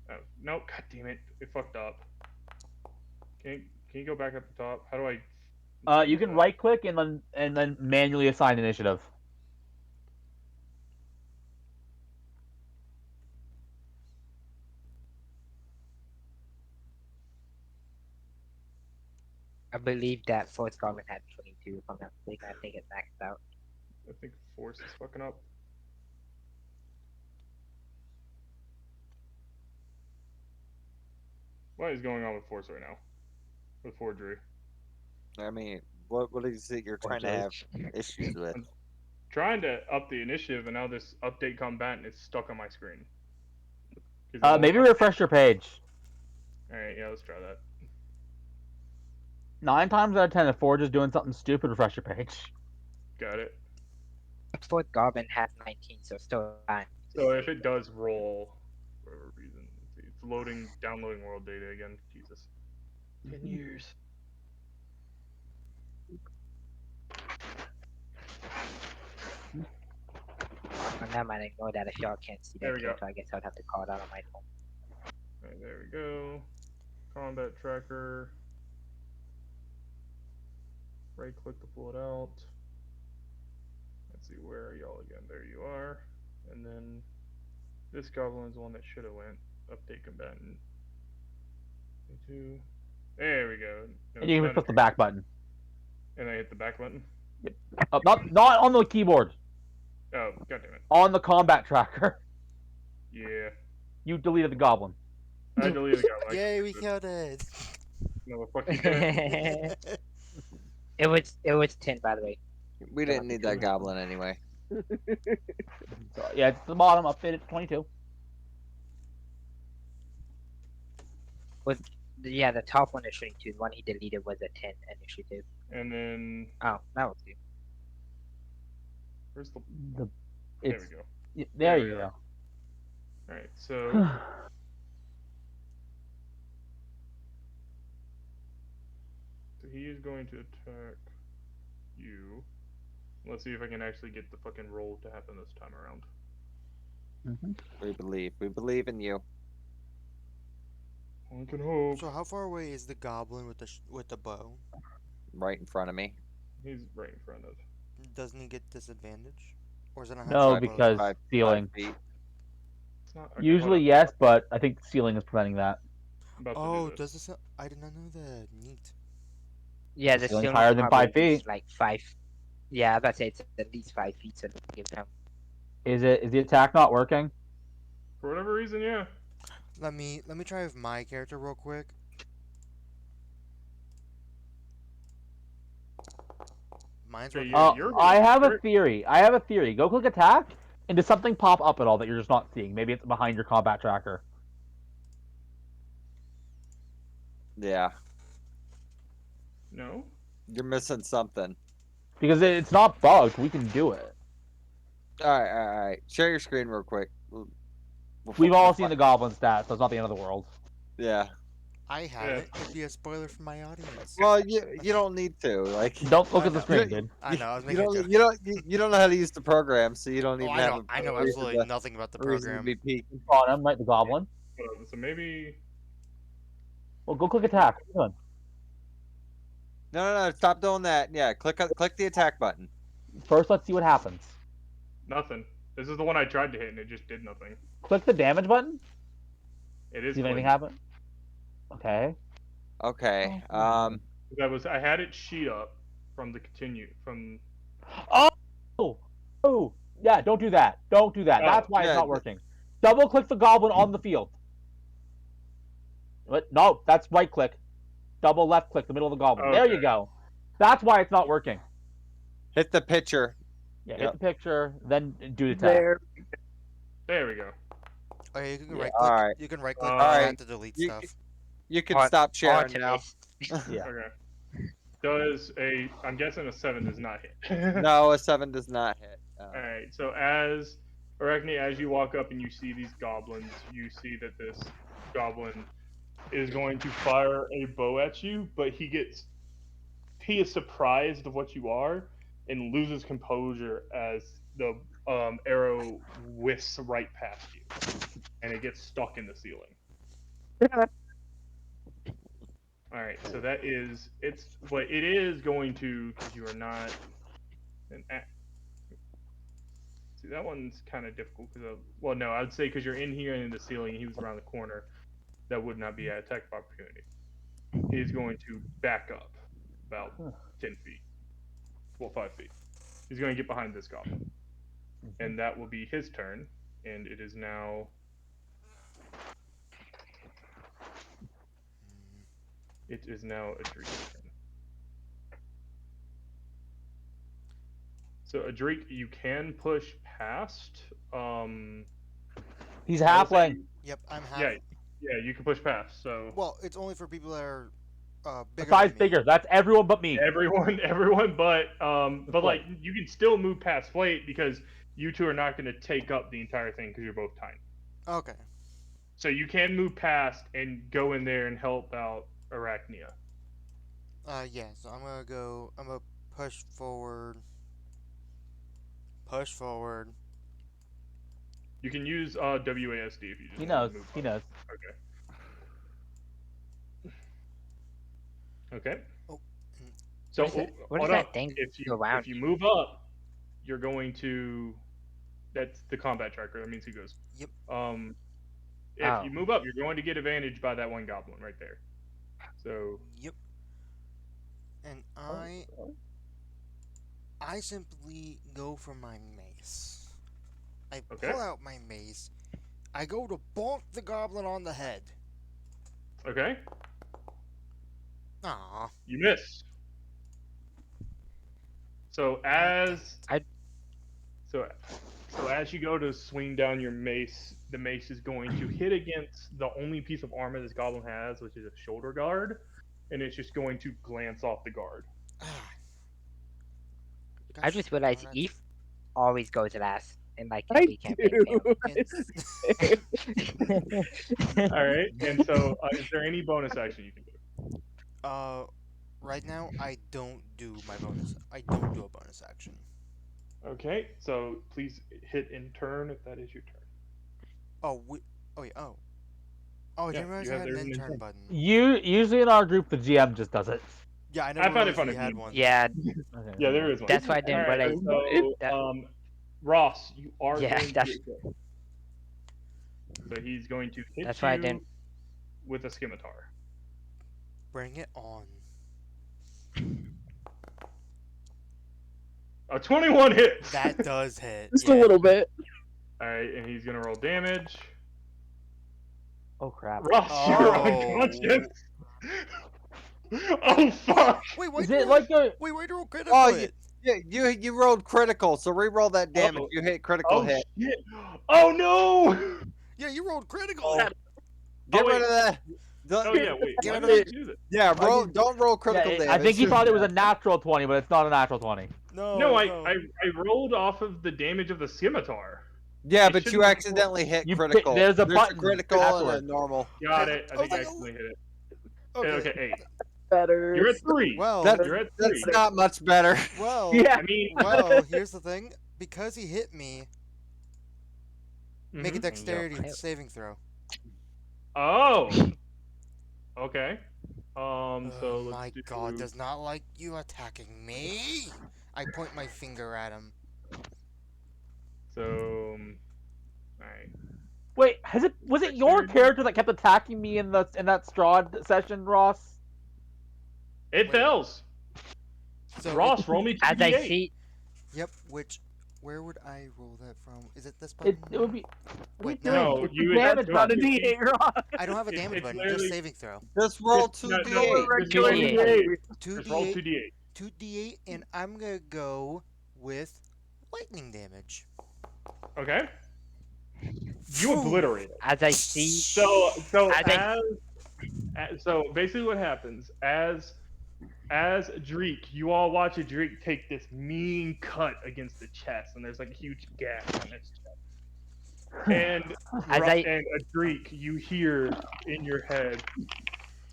Oh, no, god damn it, it fucked up. Can you go back up the top? How do I? You can right click and then manually assign initiative. I believe that fourth goblin had 22. If I'm not mistaken, I think it maxed out. I think force is fucking up. What is going on with force right now? With forgery. I mean, what is it you're trying to have issues with? I'm trying to up the initiative, and now this update combatant is stuck on my screen. Maybe refresh your page. All right, yeah, let's try that. 9 times out of 10, if Forge is doing something stupid, refresh your page. Got it. Fourth goblin had 19, so still fine. So if it does roll, for whatever reason, it's downloading world data again. Jesus. 10 years. I'm not might ignore that if y'all can't see There that we go. so I guess I'd have to call it out on my phone. Alright, there we go. Combat tracker. Right click to pull it out. Let's see, where are y'all again? There you are. And then this goblin is the one that should have went. Update combatant. There we go. No, And you can not press the back button. And I hit the back button. Not on the keyboard. Oh, goddammit. On the combat tracker. Yeah. You deleted the goblin. I deleted the goblin. Yay, we killed it. Motherfucker, you did it. it was 10, by the way. We didn't need that goblin anyway. So, yeah, it's the bottom. Updated to 22. Yeah, the top one is shooting 2. The one he deleted was a 10 initiative. And then Oh, that was good. where's the? There There we go. There we you are. go. All right, so he is going to attack you. Let's see if I can actually get the fucking roll to happen this time around. We believe in you. I can hope. So how far away is the goblin with the bow? Right in front of me. He's right in front of. Doesn't he get disadvantage? Or is it not have No, to Five, close because off? five, five ceiling. feet. It's not okay. Hold Usually up. yes, but I think ceiling is preventing that. I'm about to do Oh, this. does this? I did not know that. Neat. Yeah, The the ceiling's ceiling's higher than probably at 5 feet. least like 5. Yeah, I was about to say it's at least 5 feet, so give him. Is it? Is the attack not working? For whatever reason, yeah. Let me try with my character real quick. Mine's Yeah, working you're, for you're me. I hitting. have a You're, theory. I have a theory. Go click attack, and does something pop up at all that you're just not seeing? Maybe it's behind your combat tracker. Yeah, no. you're missing something. Because it's not bugged. We can do it. All right. Share your screen real quick. We've all seen the goblin stats, so it's not the end of the world. Yeah. I Yeah. haven't. It'd be a spoiler for my audience. Well, you don't need to. Like, Don't look I at the know. you screen, don't dude. I know. I was you making a don't joke. you don't know how to use the program, so you don't Oh, even I have know. I know a reason absolutely to nothing about the reason to program. be peeking. On him, right? The goblin. So maybe. Well, go click attack. What are you doing? No. Stop doing that. Yeah, click the attack button. First, let's see what happens. Nothing. This is the one I tried to hit and it just did nothing. Click the damage button. It is See if anything clicked. happens. Okay. Okay. I had it sheet up from the continue from. Oh! Oh! Yeah, don't do that. Don't do that. Oh, That's why it's Yeah. not working. Double click the goblin on the field. What? No, that's right click. Double left click the middle of the goblin. There you okay. go. That's why it's not working. Hit the picture. Yeah, hit Yep. the picture, then do the attack. There. There we go. Oh, yeah, you can Yeah. right All click. right. You can right click All the right. chat to delete You stuff. you can stop sharing now. Artemis. Yeah. Okay. Does a? I'm guessing a 7 does not hit. No, a 7 does not hit. All right. So as Arachne, as you walk up and you see these goblins, you see that this goblin is going to fire a bow at you, but he is surprised of what you are and loses composure as the arrow whisks right past you, and it gets stuck in the ceiling. All right, so that is it's, but it is going to, because you are not an. See, that one's kind of difficult because well, no, I'd say because you're in here and in the ceiling, he was around the corner. That would not be an attack of opportunity. He's going to back up about 10 feet, well, 5 feet. He's going to get behind this goblin, and that will be his turn. And it is now. It is now Adrik's turn. So Adrik, you can push past. He's I will say- halfling. Yep, I'm half. Yeah, yeah, you can push past. So Well, it's only for people that are bigger Size than me. bigger. That's everyone but me. everyone, but like Flate. you can still move past Flate because you two are not going to take up the entire thing because you're both tiny. Okay. So you can move past and go in there and help out Arachnia. Yeah. So I'm gonna go. I'm gonna push forward. Push forward. You can use WASD if you just He want knows. to move He up. knows. Okay. Oh. So What is hold that up. thing If go around if you move up, you're going to. That's the combat tracker. That means he goes. Yep. If Oh. you move up, you're going to get advantage by that one goblin right there. So Yep. And Oh. I simply go for my mace. I Okay. pull out my mace. I go to bonk the goblin on the head. okay, Aw. you miss. So as I- so so as you go to swing down your mace, the mace is going to hit against the only piece of armor this goblin has, which is a shoulder guard, and it's just going to glance off the guard. Ah. I Gosh just realized darn it. Eve always goes last in like I every campaign. do. All right, and so is there any bonus action you can do? Right now I don't do my bonus. I don't do a bonus action. Okay, so please hit in turn if that is your turn. Oh, oh yeah. Oh, I Yeah, didn't realize you I have had an there's an intern intern. button. Usually in our group, the GM just does it. Yeah, I I never found it realized funny. you had one. Yeah, Okay, Yeah, there is one. that's why I All didn't right, realize. so That, Ross, you are yeah, going to that's get hit. So he's going to hit that's why I you didn't. with a scimitar. Bring it on. A 21 hits. That does hit. Just a Yeah. little bit. All right, and he's gonna roll damage. Oh crap! Ross, you're unconscious. Oh fuck! Wait, Is it like a? wait, why do you roll critical Oh, hit? you rolled critical, so re-roll that damage. Oh, You hit critical oh hit. shit! Oh no! Yeah, you rolled critical. Oh, Get wait. rid of that. Oh yeah, wait. Get Why rid did of I do that? Yeah, I roll. did- Don't roll Yeah, critical damage. I think he thought it was a natural 20, but it's not a natural 20. No, No, no. I rolled off of the damage of the scimitar. Yeah, It but shouldn't you be- accidentally hit You pick- critical. there's a button critical and a afterwards. normal. Got it. I I was think I like, accidentally hit it. Okay. Okay, 8. Better. You're at 3. Well, That's You're at 3. that's not much better. well, Yeah. I mean, well. Here's the thing. Because he hit me, make a mhm. dexterity And you're- saving throw. Oh. Okay. So Oh let's my do. god, does not like you attacking me. I point my finger at him. So. Alright. Wait, was it your character that kept attacking me in that straw session, Ross? It Wait. fails. So Ross, roll me 2d8. As I see, Yep. Where would I roll that from? Is it this button? It would be. Wait, What are no, doing? It's you the would- damage no, button. Not a D8, Ross. I don't have a It's- damage it's button. literally- Just saving throw. Just roll Just- two no, d8. no, just roll regular 2d8. Two Just roll D8. 2d8. 2d8, and I'm gonna go with lightning damage. Okay. You obliterate it. as I see, So I so basically what happens as Dreek, you all watch a Dreek take this mean cut against the chest, and there's like a huge gash on his chest. And As I- and a Dreek, you hear in your head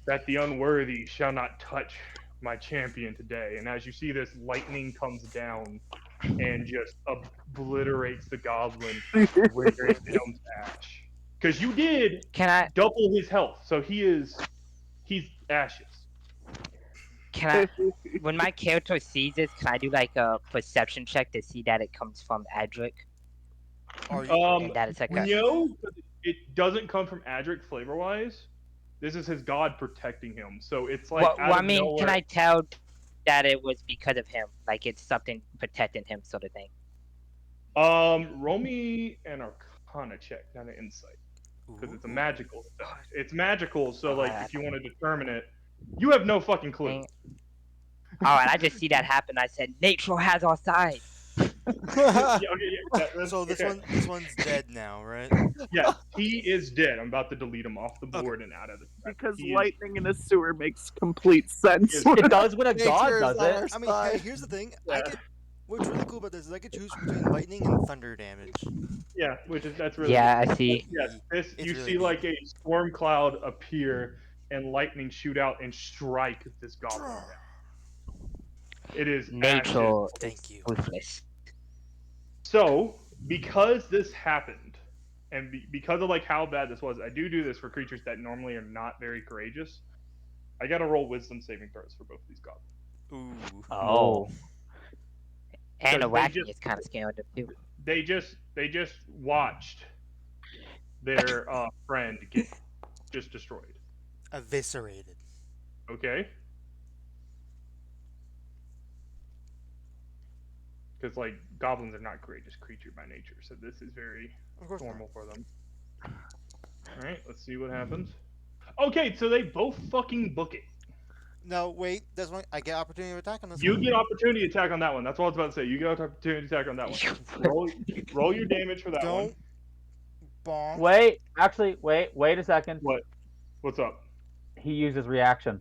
that the unworthy shall not touch my champion today. And as you see this, lightning comes down and just obliterates the goblin with your helm's ash. Because you did can I double his health, so he's ashes. when my character sees this, can I do like a perception check to see that it comes from Adric Are you? and that it's like a No, it doesn't come from Adric flavor wise. This is his god protecting him, so it's like. well, out I of mean, nowhere. can I tell that it was because of him? Like it's something protecting him, sort of thing. Roll me an Arcana check, not an Insight, because it's a Ooh. magical stuff. It's magical, so like Ah. if you want to determine it, you have no fucking clue. Dang. Oh, and I just see that happen. I said, nature has our side. Yeah, okay, yeah, that's, So this okay. one's dead now, right? Yeah, he is dead. I'm about to delete him off the board and out of the. Because He is- lightning in a sewer makes complete sense. Yes. It does when a god Nature's does on it. our I mean, side. hey, here's the thing. I Yeah. could. What's really cool about this is I could choose between lightning and thunder damage. Yeah, that's really. Yeah, I see. Yes, this It's you really see neat. like a storm cloud appear and lightning shoot out and strike this goblin down. It is Nature is Thank you. ruthless. So, because this happened, and because of like how bad this was, I do this for creatures that normally are not very courageous. I gotta roll wisdom saving throws for both these goblins. Ooh. Oh. And Because they Arachne just- is kind of scared of him too. They just watched their friend get just destroyed. Eviscerated. Okay. Because like goblins are not courageous creature by nature, so this is very Of course not. normal for them. All right, let's see what happens. Okay, so they both fucking book it. No, wait. This one, I get opportunity to attack on this You one. get opportunity attack on that one. That's what I was about to say. You get opportunity attack on that one. Roll your damage for that one. Don't bonk. Wait, actually, wait a second. What? What's up? He uses reaction.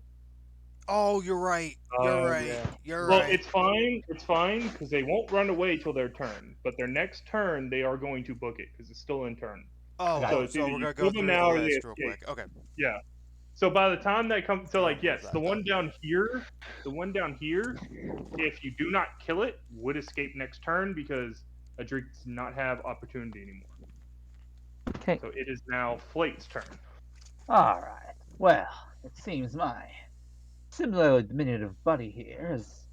Oh, you're right. Oh, You're right. yeah. You're Well, right. it's fine. It's fine because they won't run away till their turn. But their next turn, they are going to book it because it's still in turn. Oh, So so, it's either we're you gonna kill go them through now or the they list real escape. quick. Okay. Yeah. So by the time that comes, so like Oh, yes, that the one thing. down here, if you do not kill it, would escape next turn because Adric does not have opportunity anymore. Okay. So it is now Flate's turn. All right. Well, it seems my Similarly, the diminutive buddy here has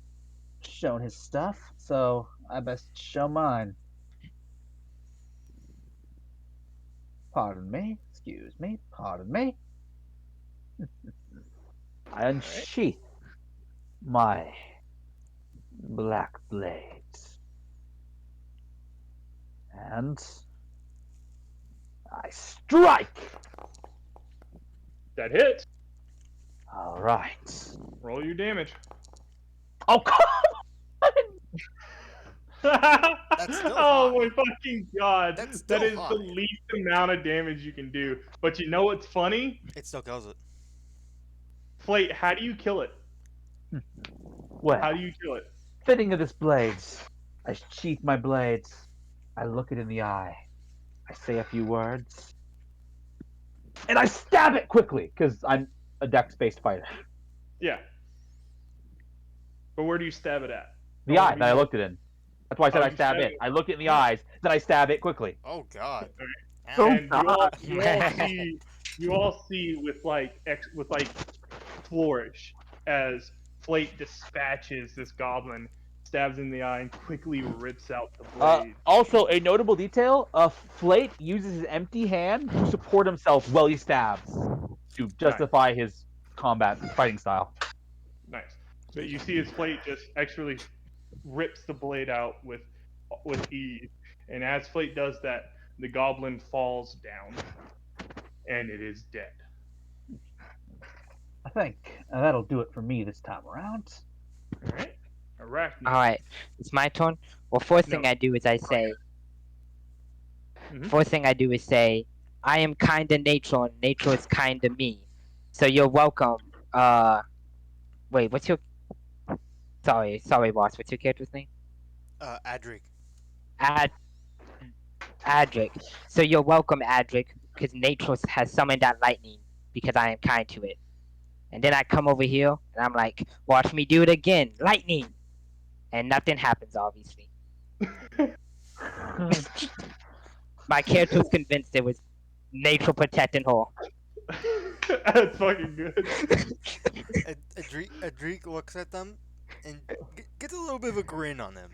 shown his stuff, so I best show mine. Pardon me, excuse me, pardon me. I All right. unsheath my black blades, and I strike. That hits. All right. Roll your damage. Oh, come on! That's still Oh my high. fucking god. That's That still is the high. least amount of damage you can do. But you know what's funny? It still kills it. Flate, how do you kill it? How Well, do you kill it? fitting of this blades, I sheath my blades. I look it in the eye. I say a few words, and I stab it quickly because I'm a dex-based fighter. Yeah. But where do you stab it at? The I eye mean, that I looked it in. That's why I said Oh, I you stab stab it. it. I look it in the eyes, then I stab it quickly. Oh god. Oh, Ow. And God. you all see with like flourish as Flate dispatches this goblin, stabs in the eye, and quickly rips out the blade. Also, a notable detail: Flate uses his empty hand to support himself while he stabs to justify his combat fighting style. Nice. But you see his Flate just actually rips the blade out with ease, and as Flate does that, the goblin falls down, and it is dead. I think that'll do it for me this time around. All right. Arachne. Alright, it's my turn. Well, first thing No. I do is I say, Mhm. first thing I do is say, I am kind to nature and nature is kind to me. So you're welcome. Wait, what's your, sorry, boss, what's your character's name? Adric. Ad, Adric. So you're welcome, Adric, because nature has summoned that lightning because I am kind to it. And then I come over here and I'm like, watch me do it again, lightning, and nothing happens, obviously. My character was convinced it was nature protecting her. That's fucking good. Adric looks at them and gets a little bit of a grin on him.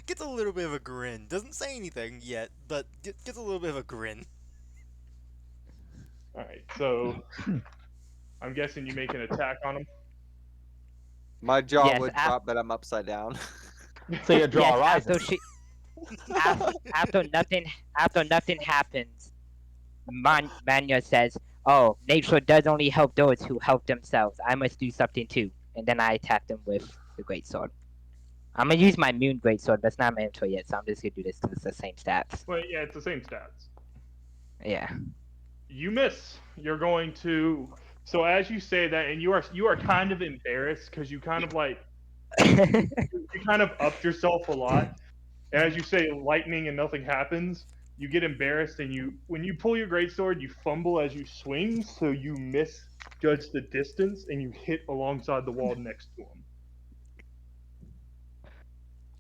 Gets a little bit of a grin. Doesn't say anything yet, but gets a little bit of a grin. All right, so I'm guessing you make an attack on him. My jaw Yes, would drop, but I'm upside down. So your draw Yes, rises. after nothing happens, Manya says, "Oh, nature does only help those who help themselves. I must do something too." And then I attack them with the great sword. I'm gonna use my moon great sword, but it's not mandatory yet, so I'm just gonna do this because it's the same stats. Well, yeah, it's the same stats. Yeah. You miss. You're going to. So as you say that, and you are kind of embarrassed because you kind of like you kind of upped yourself a lot. And as you say lightning and nothing happens, you get embarrassed and when you pull your greatsword, you fumble as you swing, so you misjudge the distance and you hit alongside the wall next to him.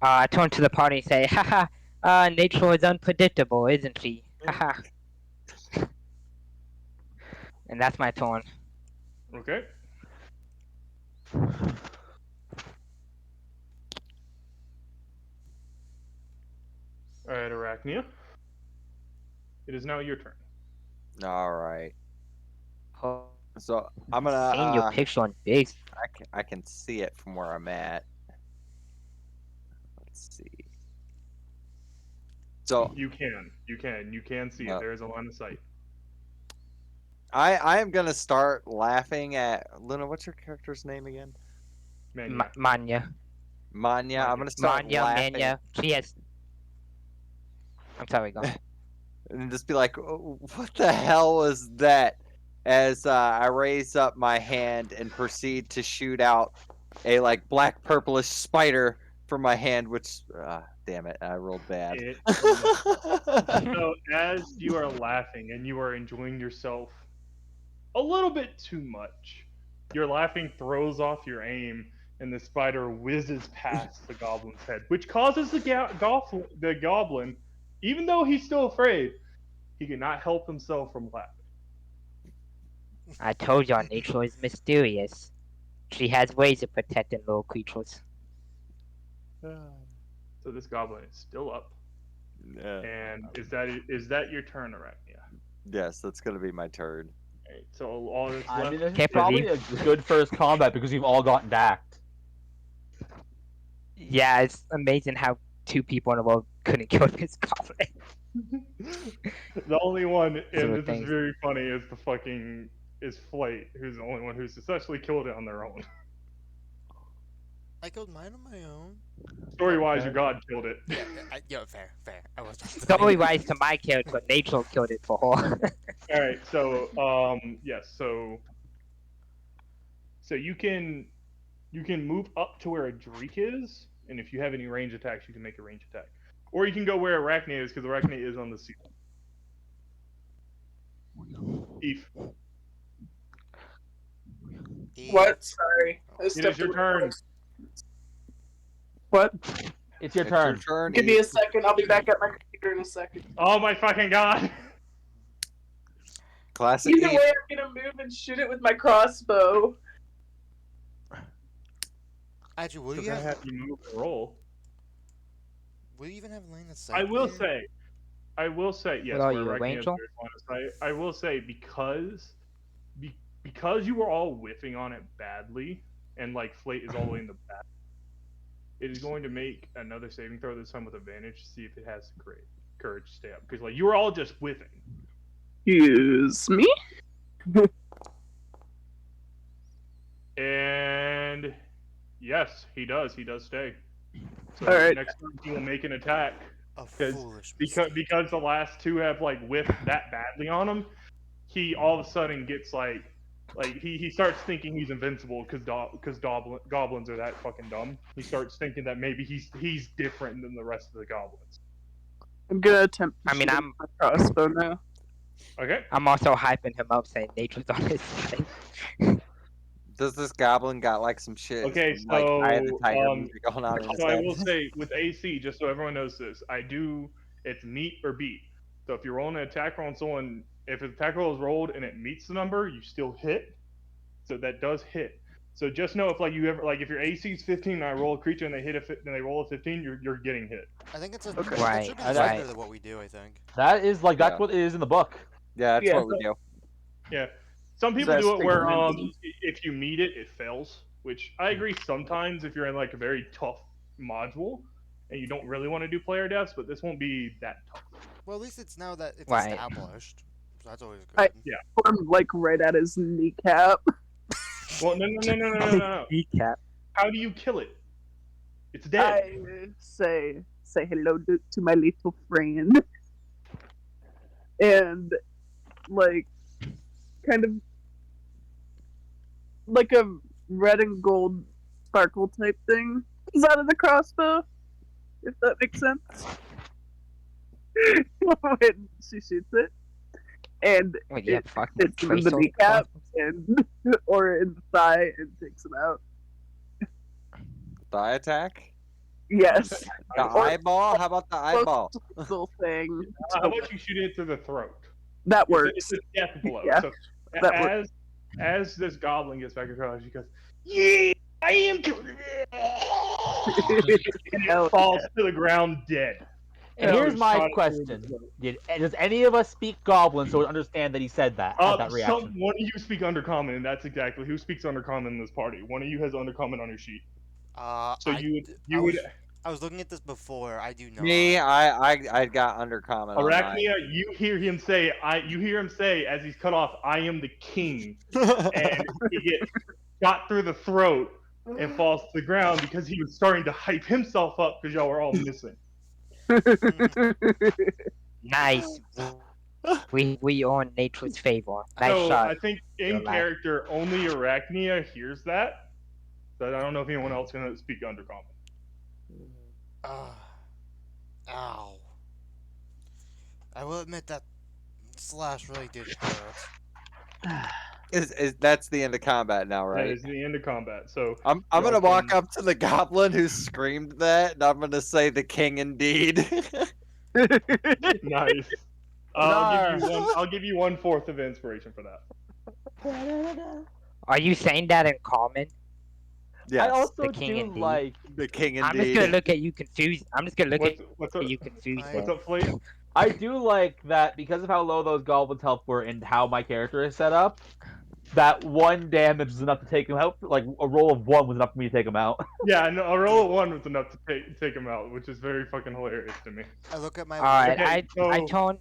I turn to the party and say, "Haha, nature is unpredictable, isn't she? Haha." And that's my turn. Okay. Alright, Arachnia. It is now your turn. All right. Oh, So I'm seeing your gonna. picture on big. I can see it from where I'm at. Let's see. So You can see it. There is a line of sight. I am gonna start laughing at Luna. What's your character's name again? Man, Manya. Manya. I'm gonna start Manya, laughing Manya. She has. I'm sorry, go. and just be like, "Oh, "What the hell was that?" As I raise up my hand and proceed to shoot out a like black purplish spider from my hand, which damn it, I rolled bad. It So as you are laughing and you are enjoying yourself a little bit too much, your laughing throws off your aim, and the spider whizzes past the goblin's head, which causes the goblin, even though he's still afraid, he cannot help himself from laughing. I told y'all nature is mysterious. She has ways of protecting little creatures. So this goblin is still up. Yeah. And is that your turn, Arachnia? Yes, that's gonna be my turn. Alright, so all that's I left. mean, this is Can't probably a good first combat because you've all gotten dacked. Yeah, it's amazing how 2 people in a row couldn't kill this goblin. The only one, and So this is things. very funny, is Flate, who's the only one who's successfully killed it on their own. I killed mine on my own. Story-wise, your god killed it. Yeah, fair. I was just Story-wise to my character, nature killed it for her. All right, so yes, so you can move up to where a Dreek is, and if you have any range attacks, you can make a range attack, or you can go where Arachnia is because Arachnia is on the ceiling. Eve, What? Sorry. I it is stepped your away. turn. What? It's your It's turn. your turn. Give me a second. I'll be back at my computer in a second. Oh my fucking god! Classic Either Eve. way, I'm gonna move and shoot it with my crossbow. Actually, will So you gonna have? have you move and roll. Will you even have line of sight? I will there? say, yes. What are where you, a Arachnia is Rangel? very line of sight. I will say because you were all whiffing on it badly, and like Flate is all the way in the back. It is going to make another saving throw this time with advantage to see if it has the courage to stay up. Because like you were all just whiffing. Excuse me? And yes, he does. He does stay. So All right. next turn he will make an attack. A 'Cause- foolish Because mistake. the last 2 have like whiffed that badly on him, he all of a sudden gets like he starts thinking he's invincible because goblins are that fucking dumb. He starts thinking that maybe he's different than the rest of the goblins. I'm gonna attempt to I mean, shoot it with my crossbow now. Okay. I'm also hyping him up, saying nature's on his side. Does this goblin got like some shit? Okay, like Eye of the so, Tiger music going on in his So I head? will say with AC, just so everyone knows this, it's meet or beat. So if you're rolling an attack roll on someone, if an attack roll is rolled and it meets the number, you still hit. So that does hit. So just know if if your AC is 15 and I roll a creature and they roll a 15, you're getting hit. I think it's a. Okay. That Right, should be right. standard of what we do. I think. That is like that's Yeah. what it is in the book. Yeah, that's Yeah. what we do. Yeah. Some people That's do it where pretty if you meet it, it fails. Which I agree sometimes if you're in like a very tough module and you don't really want to do player deaths, but this won't be that tough. Well, at least it's now that it's Right. established. So that's always I- good. I'm like right at his kneecap. Well, no. Kneecap. How do you kill it? It's dead. I say hello to my little friend, and like kind of like a red and gold sparkle type thing comes out of the crossbow, if that makes sense. When she shoots it, and Wait, you it have fucking hits him in the tracer kneecap crossbows? and or in the thigh and takes him out. Thigh attack? Yes, The Or- eyeball? How about the eyeball? little thing. How about you shoot it through the throat? That It's works. It's a death blow. Yeah, So that works. as this goblin gets back across, she goes, "Yeah, I am killing it," and Hell it falls to the ground dead. And Yeah, here's we my shot it through question: the Does any of us speak Goblin so we understand that he said that at that reaction? One of you speak Undercommon, and that's exactly who speaks Undercommon in this party. One of you has Undercommon on your sheet. So I was looking at this before. I do not. Me, I got undercommon on mine. Arachnia, you hear him say, as he's cut off, "I am the king," and he gets shot through the throat and falls to the ground because he was starting to hype himself up because y'all were all missing. Nice. We on nature's favor. Nice So shot. I think in Your life. character, only Arachnia hears that. But I don't know if anyone else can speak Undercommon. Ow. I will admit that slash really did hurt. That's the end of combat now, That right? is the end of combat. So I'm y'all gonna walk can- up to the goblin who screamed that, and I'm gonna say the king indeed. nice. I'll give you 1/4 of inspiration for that. Are you saying that in common? I Yes, also The king do indeed. like. the king I'm just gonna indeed. look at you confused. I'm just gonna look at What's up? you confused I What's there. up, Flate? I do like that because of how low those goblins' health were and how my character is set up. That one damage is enough to take him out. Like a roll of one was enough for me to take him out. Yeah, no, a roll of one was enough to take him out, which is very fucking hilarious to me. I look at my All right, wound. Okay, I tone.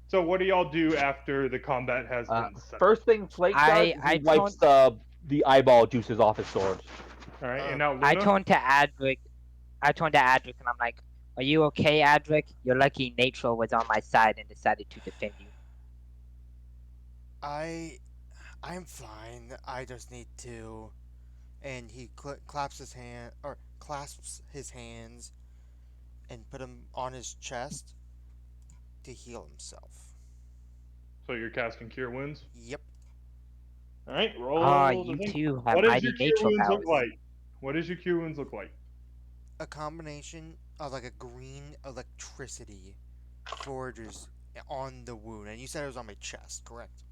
so what do y'all do after the combat has been settled? First thing Flake does is he I wipes tone. the eyeball juices off his sword. All right, and Uh, now I Luna. tone to Adric. I turned to Adric and I'm like, "Are you okay, Adric? You're lucky Nature was on my side and decided to defend you." I I'm fine. I just need to. And he claps his hand or clasps his hands and put them on his chest to heal himself. So you're casting Cure Wounds. Yep. All right, Ah, roll the you thing. too have What does your mighty Cure nature Wounds look powers. like? What does your Cure Wounds look like? A combination of like a green electricity forges on the wound. And you said it was on my chest, correct?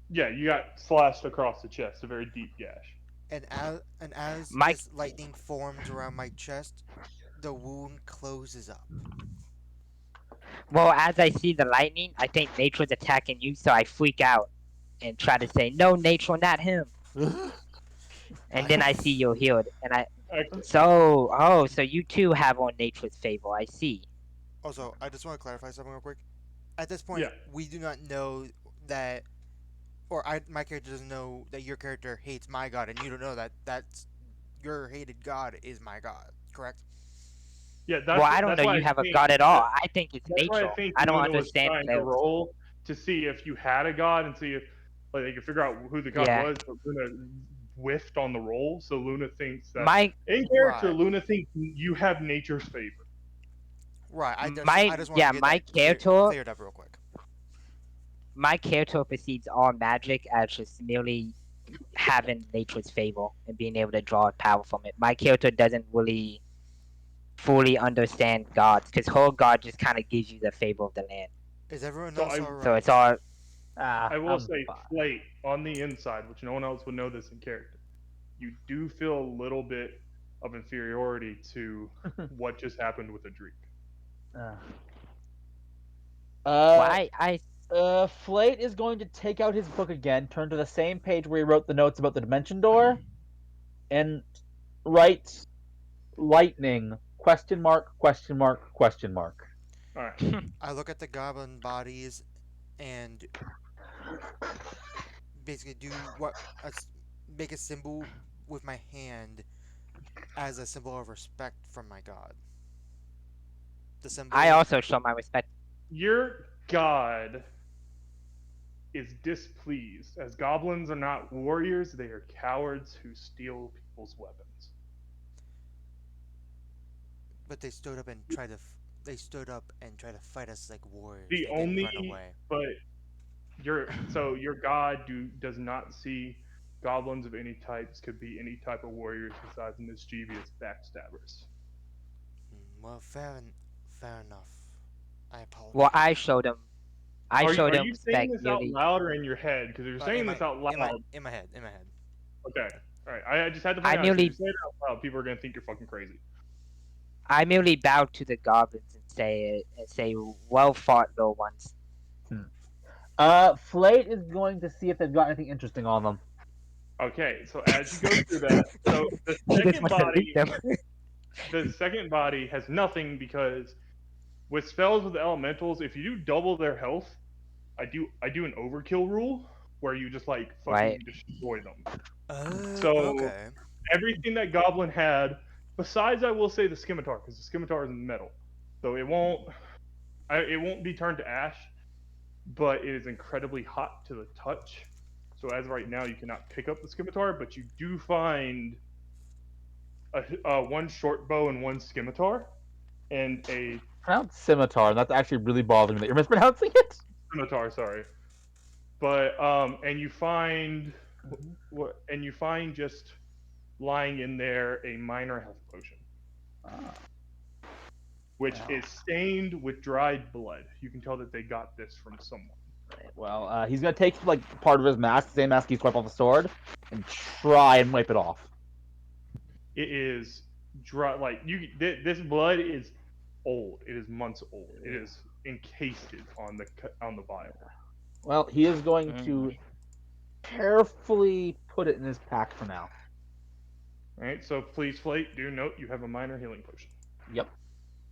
Yeah, you got slashed across the chest, a very deep gash. And as My this lightning forms around my chest, the wound closes up. well, as I see the lightning, I think Nature's attacking you, so I freak out and try to say, "No, Nature, not him." And I then I see you're healed, and I. Okay. So you too have on Nature's favor. I see. Also, I just want to clarify something real quick. At this Yeah. point, we do not know that, or my character doesn't know that your character hates my god, and you don't know that that's your hated god is my god. Correct? Yeah, Well, I don't that's know why I you have a think god at that all. I think it's that's why I Nature. think I don't Luna was understand trying to players. roll to see if you had a god and see if like they could figure out who the god Yeah, was, but Luna whiffed on the roll, so Luna thinks that my in character Right. Luna thinks you have nature's favor. Right. I my just wanted yeah to get my that character cleared up real quick. my character perceives all magic as just merely having nature's favor and being able to draw power from it. My character doesn't really fully understand gods because her god just kind of gives you the favor of the land. Is everyone So else I all So right? it's all I will I'm say fine. Flate on the inside, which no one else would know this in character. You do feel a little bit of inferiority to what just happened with Adric. Uh, well. uh, I Flate is going to take out his book again, turn to the same page where he wrote the notes about the dimension door, and write lightning question mark question mark question mark. All right. I look at the goblin bodies and basically do what make a symbol with my hand as a symbol of respect from my god. The I symbol. also show my respect. Your god is displeased, as goblins are not warriors, they are cowards who steal people's weapons. But they stood up and tried to. They stood up and tried to fight us like warriors. The They didn't only, run away. but your god does not see goblins of any types could be any type of warriors besides mischievous backstabbers. Well, fair enough. I apologize. Well, I showed him. I Are showed him you saying respect this out merely. loud or in your head? Because if you're saying In this my out loud, in my head in my head. okay, all right. I just had to I point out because if you merely say it out loud, people are gonna think you're fucking crazy. I merely bowed to the goblins and say, "Well fought, little ones." Flate is going to see if they've got anything interesting on them. Okay, so as you go through that, so He just wants to loot them. the second body has nothing because with spells with the elementals, if you do double their health, I do an overkill rule where you just like Right. fucking destroy them. Oh, So okay. everything that Goblin had, besides I will say the scimitar, because the scimitar is metal, so it won't be turned to ash, but it is incredibly hot to the touch. So as of right now, you cannot pick up the scimitar, but you do find one short bow and one scimitar, and a Pronounce scimitar, and that's actually really bothering me that you're mispronouncing it. scimitar. Sorry, but and you find just lying in there a minor health potion, Ah, which wow. is stained with dried blood. You can tell that they got this from someone. Well, he's gonna take like part of his mask, the same mask he swiped off the sword, and try and wipe it off. It is dry. Like this blood is old. It is months old. It is encased on the vial. Well, he is going to Mm. carefully put it in his pack for now. All right. So please, Flate, do note you have a minor healing potion Yep.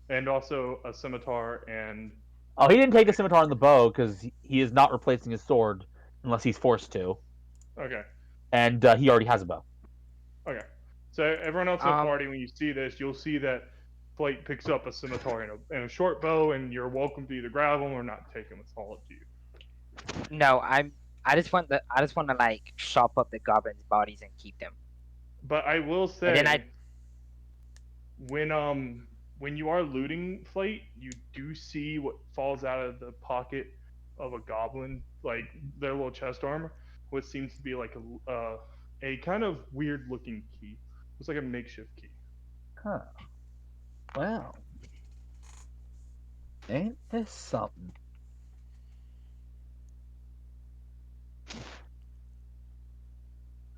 and also a scimitar and Oh, he didn't take the scimitar and the bow because he is not replacing his sword unless he's forced to, okay. and he already has a bow. Okay. So everyone else in the Um, party, when you see this, you'll see that Flate picks up a scimitar and a short bow, and you're welcome to either grab them or not take them. It's all up to you. no, I just want to like chop up the goblins' bodies and keep them. But I will And then I say, when you are looting Flate, you do see what falls out of the pocket of a goblin, like their little chest armor, what seems to be like a kind of weird looking key. It's like a makeshift key. Huh. Well, ain't this something?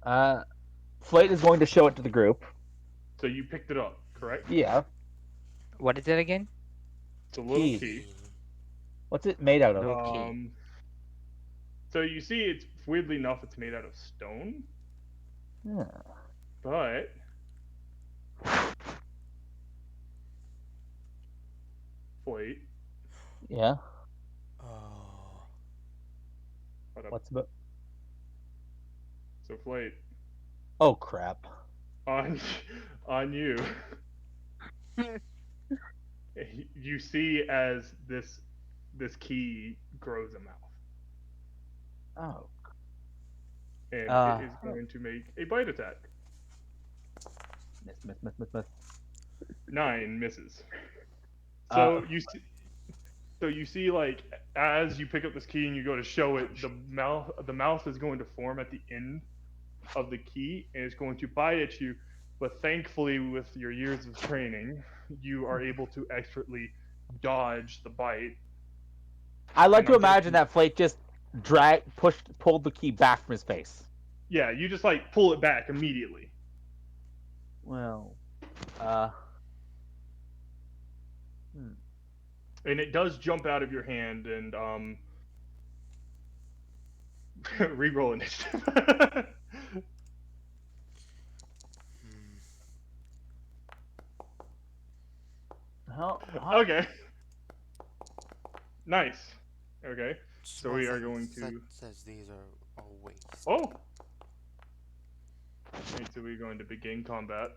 Uh, Flate is going to show it to the group. So you picked it up, correct? Yeah. what is it again? It's a little Key. key. What's it made out of? Little key. Um, so you see, it's weirdly enough, it's made out of stone, Yeah. but wait, Yeah. Oh. hold up. What's about? So Flate, Oh crap. on on you, you see as this key grows a mouth, Oh. and it Uh. is going to make a bite attack. Miss. 9 misses. Uh. So you see, like as you pick up this key and you go to show it, the mouth is going to form at the end of the key and it's going to bite at you. But thankfully, with your years of training, you are able to expertly dodge the bite. I like And to I'm imagine guessing, that Flake just pulled the key back from his face. yeah, you just like pull it back immediately. Well. Uh. And it does jump out of your hand and re-roll initiative. Hmm. How? Okay. Nice. Okay. Just So one we are thing going that to. says these are a waste. Oh. Right, so we're going to begin combat.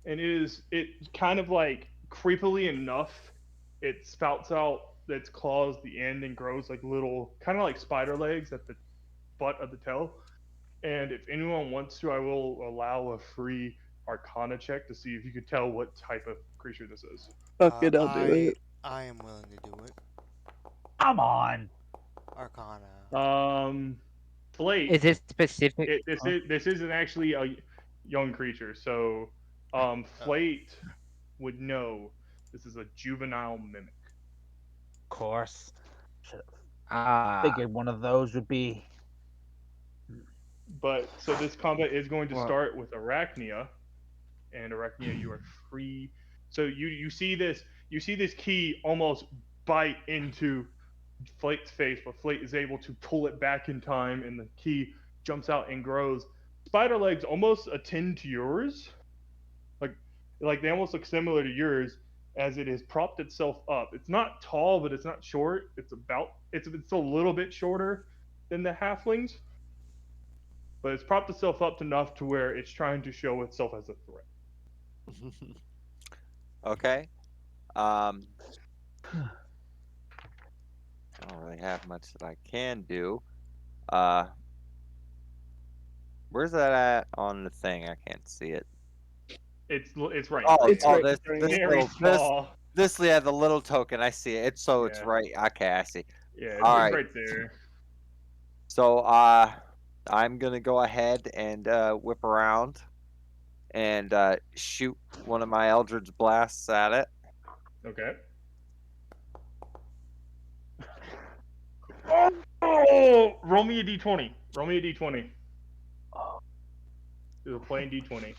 And it kind of like creepily enough, it spouts out its claws at the end and grows like little kind of like spider legs at the butt of the tail. And if anyone wants to, I will allow a free Arcana check to see if you could tell what type of creature this is. Fuck it, I'll do it. I am willing to do it. Come on. Arcana. Flate. Is it specific? This isn't actually a young creature, so Flate would know this is a juvenile mimic. Of course. Should have Ah, figured one of those would be. But so this combat is going to well, start with Arachnia, and Arachnia, you are free. So you see this key almost bite into Flate's face, but Flate is able to pull it back in time, and the key jumps out and grows. Spider legs almost attend to yours, like they almost look similar to yours, as it has propped itself up. It's not tall, but it's not short. It's a little bit shorter than the halflings, but it's propped itself up enough to where it's trying to show itself as a threat. Okay. I don't really have much that I can do. Uh, where's that at on the thing? I can't see it. It's right. Oh, It's oh, right this in front of this you. Very little this small. this yeah, the little token. I see it. It's Yeah, right. Okay, I see. yeah, All it's right. right there. So I'm gonna go ahead and whip around and shoot one of my Eldritch blasts at it. Okay. Oh, roll me a d20. Roll me a d20. Oh. It's a plain d20.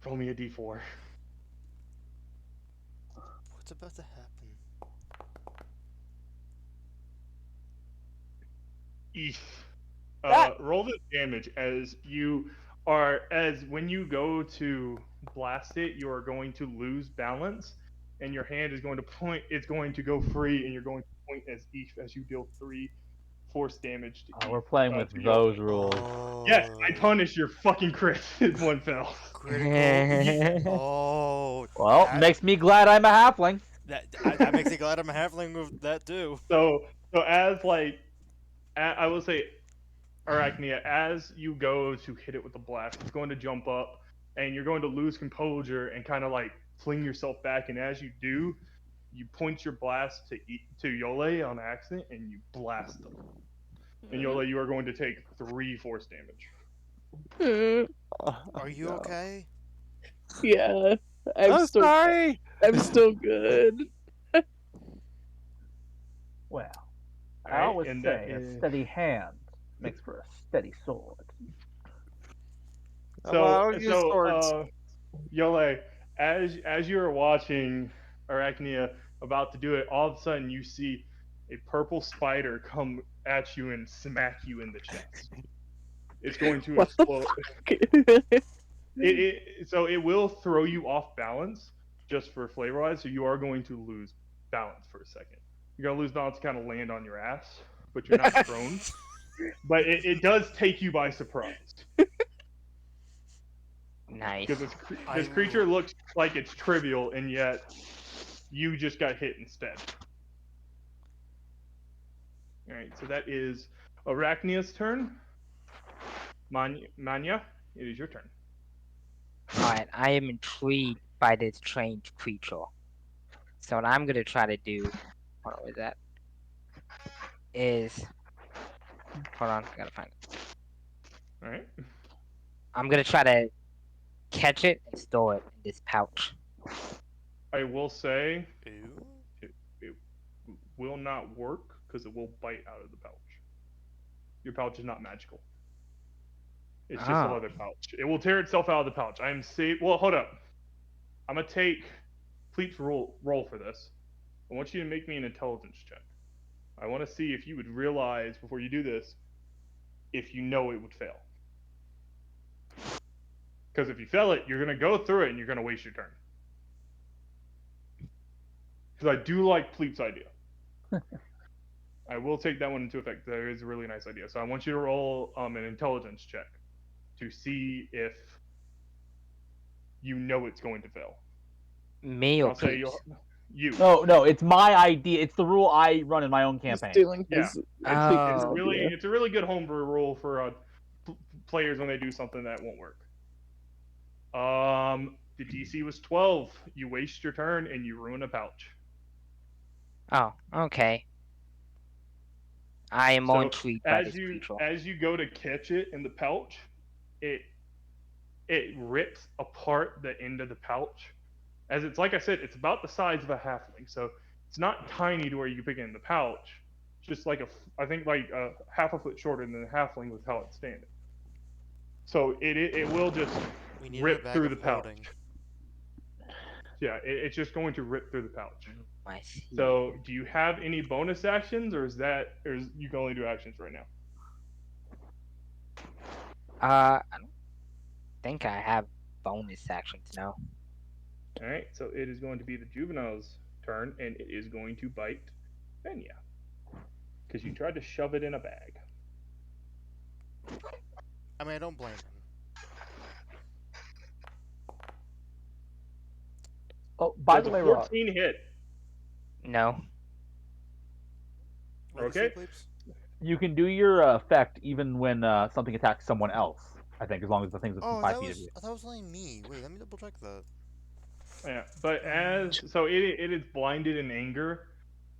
Roll me a d4. What's about to happen? Eef. That Roll the damage as when you go to blast it, you are going to lose balance, and your hand is going to point. It's going to go free, and you're going to point as Eef as you deal 3 force damage to we're Eef playing with to Yole. those rules. Yes, I Oh, punish your fucking crit if one fails. critical. Oh, Well, that makes me glad I'm a halfling. that makes me glad I'm a halfling with that too. So as like I will say Arachnia, as you go to hit it with the blast, it's going to jump up, and you're going to lose composure and kind of like fling yourself back. And as you do, you point your blast to Yole on accident, and you blast them. And Yole, you are going to take 3 force damage. Oh, Are you no. okay? Yeah, I'm I'm still sorry. I'm still good. Well, All I right, always and that say a is steady hand makes for a steady sword. Well, I'll use so. swords. Yole, as you are watching Arachnia about to do it, all of a sudden you see a purple spider come at you and smack you in the chest. It's going to What the explode. fuck? So it will throw you off balance just for flavor wise. So you are going to lose balance for a second. You're gonna lose balance, kind of land on your ass, but you're not prone. But it does take you by surprise because Nice. I this creature looks like it's trivial, and yet you just got hit instead. All right, so that is Arachnia's turn. Manya, it is your turn. Alright, I am intrigued by this strange creature. So what I'm gonna try to do, hold on, what is that? Is, hold on, I gotta find it. All right. I'm gonna try to catch it and store it in this pouch. I will say Ooh. it will not work because it will bite out of the pouch. Your pouch is not magical. It's just a Oh, leather pouch. It will tear itself out of the pouch. I am safe. Well, hold up. I'm gonna take Pleat's roll for this. I want you to make me an intelligence check. I want to see if you would realize before you do this if you know it would fail. Because if you fail it, you're gonna go through it and you're gonna waste your turn. Because I do like Pleat's idea. I will take that one into effect. That is a really nice idea. So I want you to roll an intelligence check to see if you know it's going to fail. me or I'll say Pleeps? you. No, it's my idea. It's the rule I run in my own He's campaign. stealing Yeah, his it's Cleek's Oh, idea. it's a really good homebrew rule for players when they do something that won't work. The DC was 12. You waste your turn and you ruin a pouch. oh, okay. I am more So intrigued by this creature. as you go to catch it in the pouch, it rips apart the end of the pouch. As it's like I said, it's about the size of a halfling, so it's not tiny to where you can pick it in the pouch. It's just like I think like a half a foot shorter than a halfling with how it's standing. So it will just We needed a rip bag through of the pouch. holding. Yeah, it's just going to rip through the pouch. I see. So, do you have any bonus actions, or you can only do actions right now? I don't think I have bonus actions, no. All right, so it is going to be the juvenile's turn, and it is going to bite Benya because you tried to shove it in a bag. I mean, I don't blame him. Oh, by Does the a way, 14 hit? No. What do you say, Okay. Bleeps? you can do your effect even when something attacks someone else. I think as long as the thing's within Oh, 5 feet of you. that was only me. Wait, let me double check that. Yeah, but it is blinded in anger,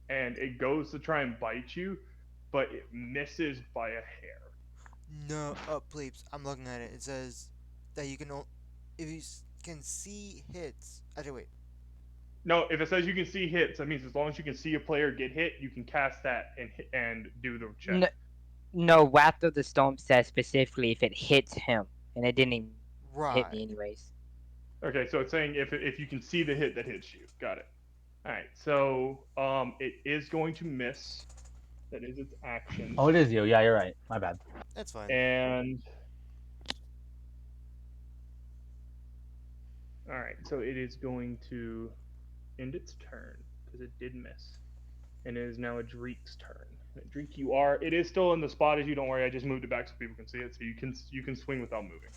and it goes to try and bite you, but it misses by a hair. No, Bleeps, I'm looking at it. It says that you can if you can see hits. Actually, wait. No, if it says you can see hits, that means as long as you can see a player get hit, you can cast that and do the check. No, Wrath of the Storm says specifically if it hits him, and it didn't even hit me Right. anyways. Okay, so it's saying if you can see the hit that hits you. Got it. All right. So it is going to miss. That is its action. Oh, it is you. Yeah, you're right. My bad. That's fine. And all right, so it is going to end its turn because it did miss, and it is now a Dreek's turn. Dreek, you are. It is still in the spot as you. Don't worry, I just moved it back so people can see it, so you can swing without moving.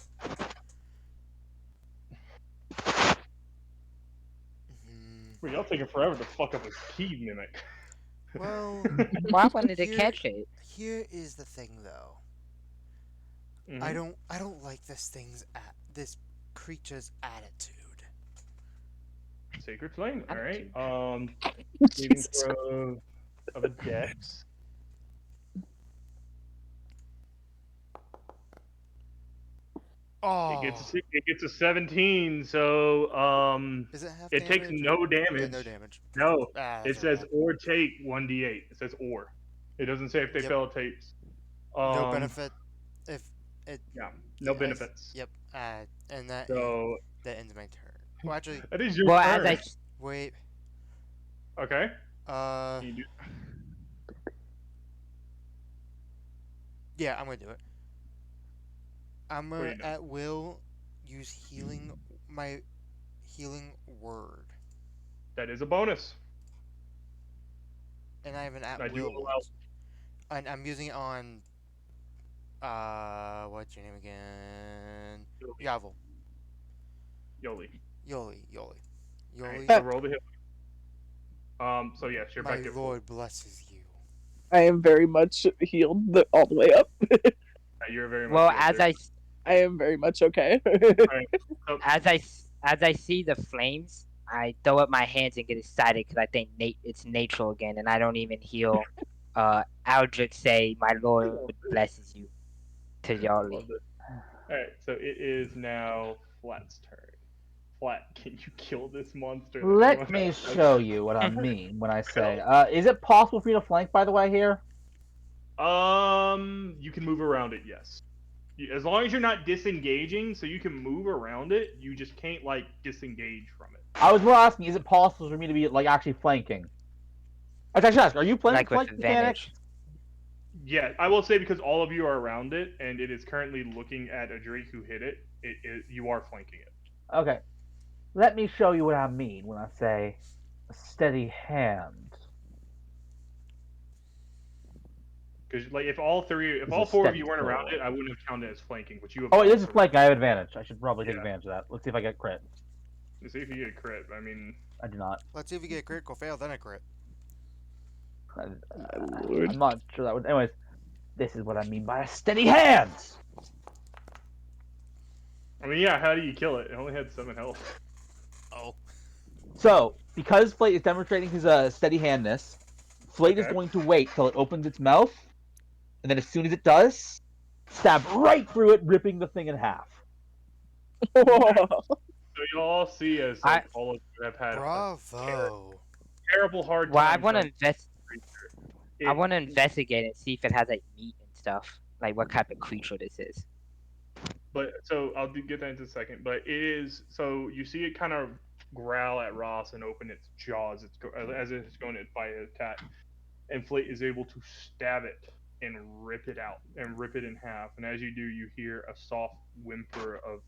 Hmm. Wait, y'all taking forever to fuck up a key mimic. Well, Well, I wanted to here catch it. here is the thing though. Hmm. I don't like this creature's attitude. Sacred flame. All right. Attitude. Saving Jesus. throw of a dex. Oh, It gets a 17, so is it half it takes damage or? no Yeah, no damage. damage. No, Ah, it that's what I says had. or take 1d8. It says or. It doesn't say if they Yep. fail it takes. No Um, benefit if it. yeah, no Yeah. benefits. Yep. And So that ends my turn. Well, actually, that is your Well, turn. wait. Okay. Uh, Can you do? yeah, I'm gonna do it. I'm What are gonna you doing? at will use my healing word, That is a bonus. and I have an I at do will one, allow and I'm using it on what's your name again? Yoli. Yavel. Yoli. Yoli. All right. Yoli. So roll the hit. So yes, you're My back at full. lord blesses you. I am very much healed all the way up. You're very much well, healed there. I am very much okay. All right. So as I see the flames, I throw up my hands and get excited because I think it's natural again, and I don't even heal. Aldrich say, "My Lord blesses you," to Yali. love this. All right. So it is now Flat's turn. Flat, can you kill this monster that everyone Let me else show you what I mean when I has? say. Is it possible for you to flank, by the way, here? You can move around it. Yes. As long as you're not disengaging, so you can move around it. You just can't like disengage from it. I was more asking, is it possible for me to be like actually flanking? I should ask, are you playing Like with flank mechanics? advantage. Yeah, I will say because all of you are around it, and it is currently looking at a Drake who hit it. You are flanking it. Okay. Let me show you what I mean when I say a steady hand. Because like if all This all is four of steady you weren't around it, kill. I wouldn't have counted it as flanking. But you have Oh wait, all this is surrounded. flank. I have advantage. I should probably take Yeah. advantage of that. Let's see if I get crit. Let's see if you get a crit. I mean, I do not. Let's see if we get a critical fail, then a crit. My lord. I'm not sure that would. Anyways, this is what I mean by a steady hand. yeah. How do you kill it? It only had 7 health. Oh. So, because Flate is demonstrating his steady handness, Flate is Okay. going to wait till it opens its mouth, and then as soon as it does, stab right through it, ripping the thing in half. So you all see as I like all of you have had a Bravo. terrible hard well, time trying to I it. want to investigate and see if it has like meat and stuff. Like what type of creature this is. But so get that into a second. But it is so you see it kind of growl at Ross and open its jaws. As it's going to fight an attack, and Flate is able to stab it and rip it out and rip it in half. And as you do, you hear a soft whimper of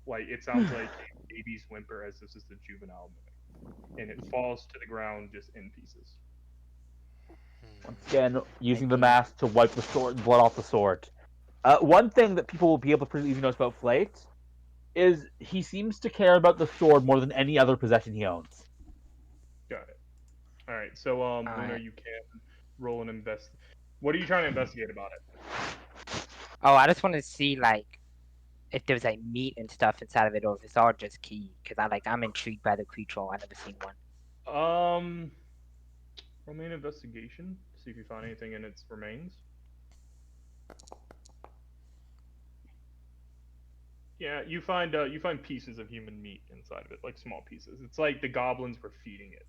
like it sounds like a baby's whimper as this is the juvenile mimic, and it falls to the ground just in pieces. Once Hmm. again, using the Indeed. mask to wipe the sword, blood off the sword. One thing that people will be able to pretty easily notice about Flate is he seems to care about the sword more than any other possession he owns. Got it. All right. So Luna, Alright. you can roll an invest. What are you trying to investigate about it? Oh, I just want to see like if there's like meat and stuff inside of it, or if it's all just key. Because I'm intrigued by the creature. I never seen one. Um, roll me an investigation. See if you find anything in its remains. Yeah, you find pieces of human meat inside of it, like small pieces. It's like the goblins were feeding it.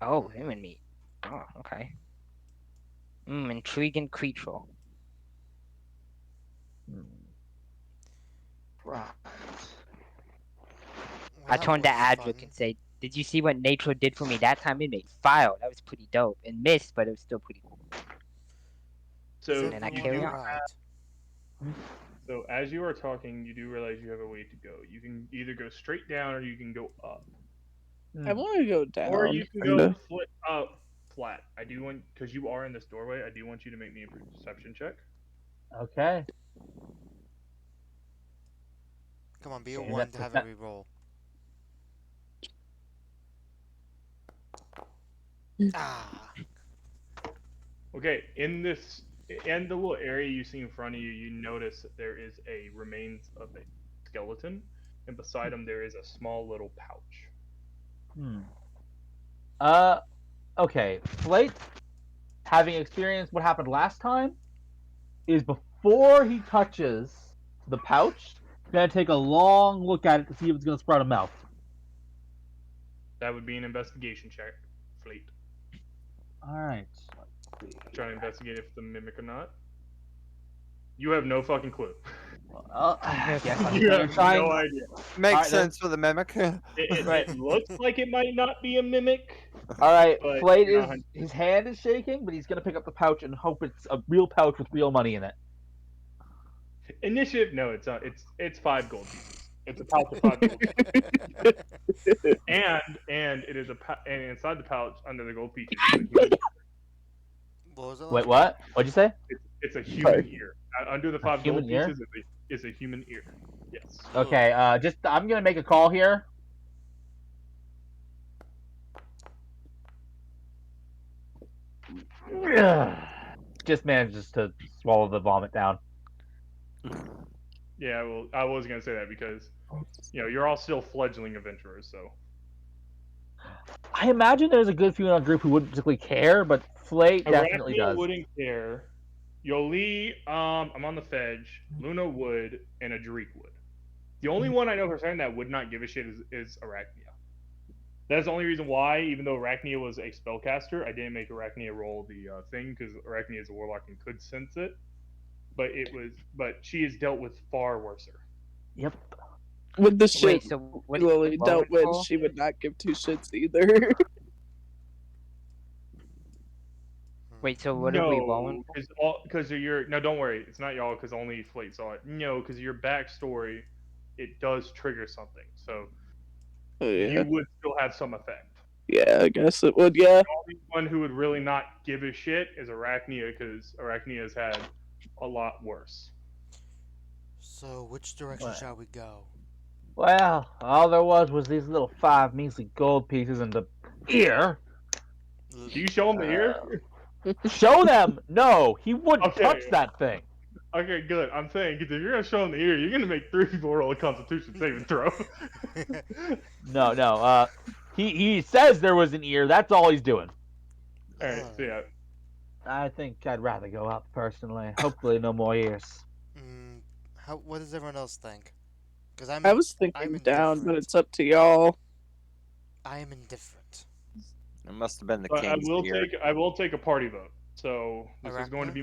Oh, human meat. Oh, okay. Intriguing creature. Hmm. Right. Well, I that turned to was Adric fun. and say, "Did you see what nature did for me that time? It made fire. That was pretty dope. And missed, but it was still pretty cool." Is So And then I you everyone carry do. on. alright? So as you are talking, you do realize you have a way to go. You can either go straight down or you can go up, I want to go or down, you can go kinda. flat. I do want because you are in this doorway. I do want you to make me a perception check. Okay. Come on, be a Okay, 1 to have a reroll. Ah! Okay, in this in the little area you see in front of you, you notice that there is a remains of a skeleton, and beside him there is a small little pouch. Hmm. Uh. Okay. Flake, having experienced what happened last time, is before he touches the pouch, gonna take a long look at it to see if it's gonna sprout a mouth. That would be an investigation check, Fleet. All right. Let's see. Trying to investigate if it's a mimic or not. You have no fucking clue. I guess I'm just You gonna have try no and. idea. Makes Alright, then. sense for the mimic. Right. It looks like it might not be a mimic, All right. but Flate you're is not 100%. his hand is shaking, but he's gonna pick up the pouch and hope it's a real pouch with real money in it. Initiative? No, it's not. It's 5 gold pieces. It's a pouch of 5 gold pieces, and it is and inside the pouch under the gold pieces is a human. What was that Wait, last part? what? What'd you say? It's a human Sorry. ear. Under the A 5 gold human ear? pieces is a human ear. Yes. Okay. Just I'm gonna make a call here. Just manages to swallow the vomit down. Yeah. Well, I was gonna say that because you're all still fledgling adventurers, so. I imagine there's a good few in our group who wouldn't particularly care, but Flate definitely Arachnia does. wouldn't care. Yoli, I'm on the Fedge. Luna would, and a Adrik would. The only one I know for certain that would not give a shit is Arachnia. That's the only reason why, even though Arachnia was a spellcaster, I didn't make Arachnia roll the thing because Arachnia is a warlock and could sense it. But she has dealt with far worser. Yep. With the shit Wait, so what are Lily you dealt rolling with, for? she would not give two shits either. Wait, so what are we rolling No, for? because of your no. Don't worry, it's not y'all because only Flate saw it. No, because your backstory, it does trigger something, so Oh, yeah. you would still have some effect. Yeah, I guess it would, yeah. The only one who would really not give a shit is Arachnia because Arachnia has had a lot worse. So, which direction What? shall we go? Well, all there was these little 5 measly gold pieces and the ear. Do you show him the ear? Show them! No, he wouldn't Okay. touch that thing. Okay, good. I'm saying because if you're gonna show him the ear, you're gonna make 3 people roll a Constitution saving throw. No. He says there was an ear. That's all he's doing. All right. So yeah. I think I'd rather go up personally. Hopefully, no more ears. What does everyone else think? Because I was I'm thinking down, but indifferent. it's up to y'all. I am indifferent. It must have been the But king's ear. I will take a party vote. So this is going to be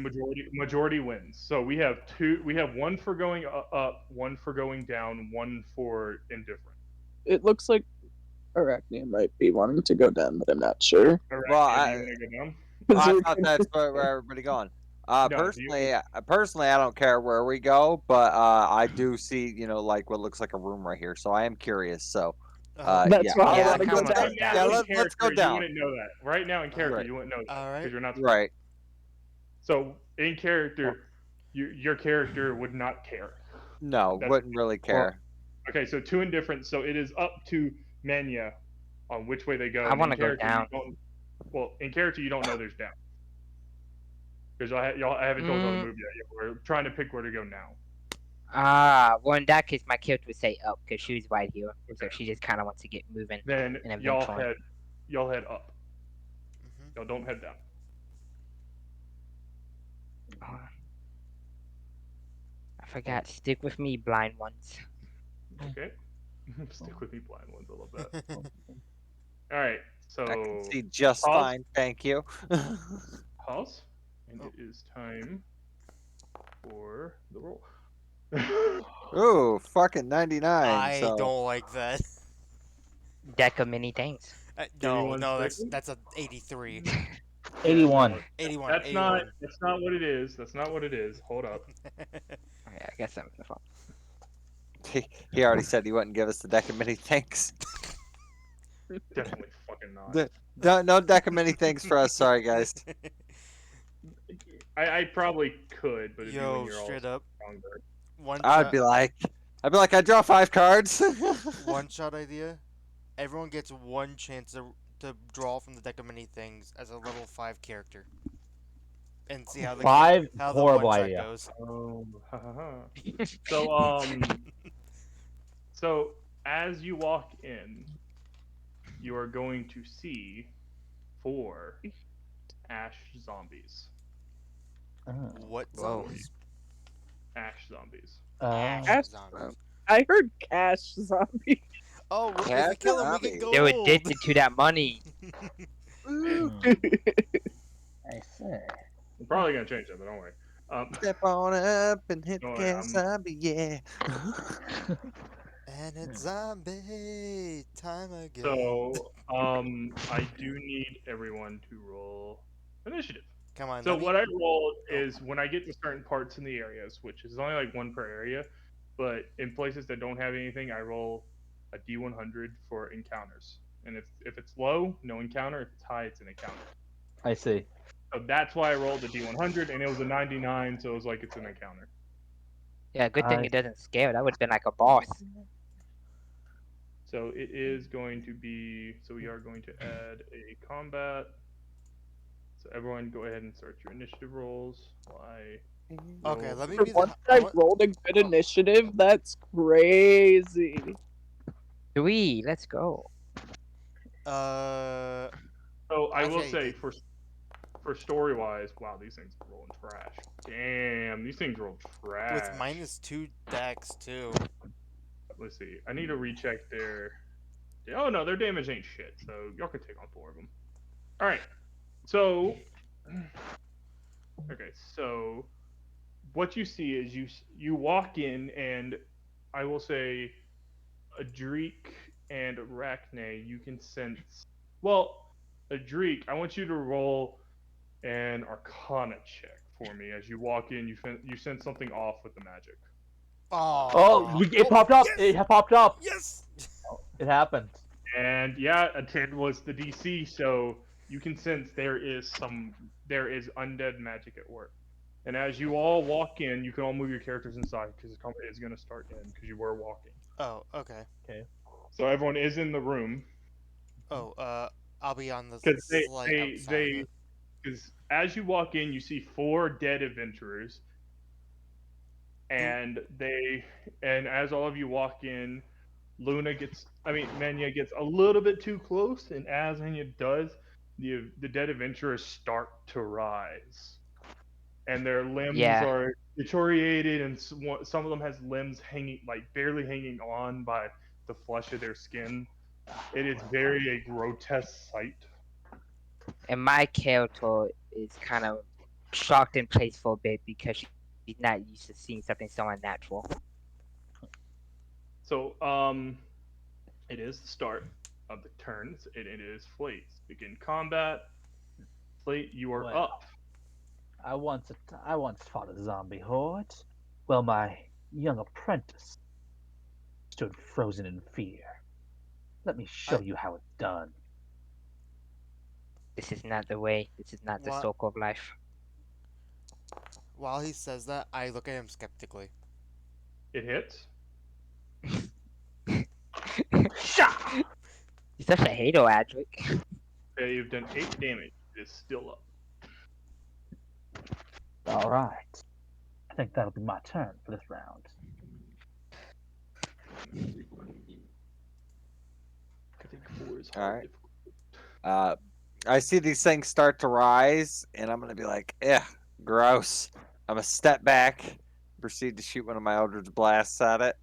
majority wins. So we have 2. We have 1 for going up, 1 for going down, 1 for indifferent. It looks like Arachnia might be wanting to go down, but I'm not sure. Well, do you want to go down? I thought that's where everybody going. No, Personally, I don't care where we go, but I do see, like what looks like a room right here. So I am curious. So, That's yeah, why I Yeah, want to go kinda down. wanna Right go now, down. let's go You down. wouldn't know that. Right now in character, Right. you wouldn't know that All right. because you're not. Right. So in character, your character would not care. No, wouldn't really care. Okay, so 2 indifferent. So it is up to Mania on which way they go. I and in wanna go character, down. Well, in character, you don't know there's down because I haven't told y'all to move yet. We're trying to pick where to go now. Well, in that case, my character would say up because she was right here, so Okay. she just kind of wants to get moving. Then And y'all eventually. head up. Y'all don't head down. Oh, I forgot. Stick with me, blind ones. Okay. Stick with me, blind ones. I love that. All right. So I can see just pause. fine. Thank you. Pause, and it is time for the roll. Ooh, fucking 99. I so don't like that. Deck of many things. Give me No, one no, second. that's a 83. Yeah, 81. no, 81, that's not 81. that's not what it is. That's not what it is. Hold up. Okay, I guess I'm the fault. He already said he wouldn't give us the deck of many things. Definitely fucking not. No deck of many things for us. Sorry, guys. I probably could, but it'd be when Yo, you're all straight up, stronger. one I'd shot, be like, I draw 5 cards. one shot idea. Everyone gets one chance to draw from the deck of many things as a level 5 character, and see how Five, how the one horrible shot idea. goes. Oh, ha ha ha. So so as you walk in, you are going to see 4 ash zombies. Oh. What Whoa. zombies? Ash zombies. Ash Cash, zombies. I heard cash zombie. Oh, if Cat we kill him, we get zombies. They were gold. addicted to that money. Ooh, I see. I'm probably gonna change that, but don't worry. step on up and hit the Don't worry, gas, zombie, yeah. And it's zombie time again. So I do need everyone to roll initiative. Come on, So let me. what I roll Oh. is when I get to certain parts in the areas, which is only like 1 per area, but in places that don't have anything, I roll a D100 for encounters. And if it's low, no encounter. If it's high, it's an encounter. I see. So that's why I rolled the D100, and it was a 99, so it was like it's an encounter. Yeah, good thing I it doesn't scale. That would have been like a boss. So it is going to be. So we are going to add a combat. So everyone, go ahead and start your initiative rolls. While I Okay, roll let me For be the. once I I've want, rolled a good initiative, that's crazy. 3, let's go. uh, So I will actually, I say did. for story wise, wow, these things are rolling trash. Damn, these things roll trash. With -2 dex too. Let's see. I need to recheck their. Oh no, their damage ain't shit. So y'all can take on 4 of them. All right. So okay. So what you see is you walk in, and I will say, Adreek and Arachne, you can sense. Well, Adreek, I want you to roll an Arcana check for me as you walk in. You sense something off with the magic. Oh, It popped up. Yes, It popped up. yes. It happened. And yeah, a 10 was the DC, so you can sense there is undead magic at work. And as you all walk in, you can all move your characters inside because the combat is going to start in because you were walking. Oh, okay. So everyone is in the room Oh, I'll be on the because slight outside of it. because as you walk in, you see 4 dead adventurers, and as all of you walk in, Menya gets a little bit too close, and as Menya does, the dead adventurers start to rise, and their limbs Yeah. are deteriorated, and some of them has limbs hanging, like barely hanging on by the flesh of their skin. It is very a grotesque sight. And my character is kind of shocked in place for a bit because she's not used to seeing something so unnatural. So, it is the start of the turns, and it is Flate's. Begin combat. Flate, you are Well. up. I once fought a zombie horde. Well, my young apprentice stood frozen in fear. Let me show I- you how it's done. This is not the way. This is not the What? circle of life. While he says that, I look at him skeptically. It hits. You're such a hater, Adric. Okay, you've done 8 damage. It is still up. All right. I think that'll be my turn for this round. I think 4 is All hard. right. Difficult. I see these things start to rise, and I'm gonna be like, "Eh, gross." I'm gonna step back, proceed to shoot one of my Eldritch blasts at it.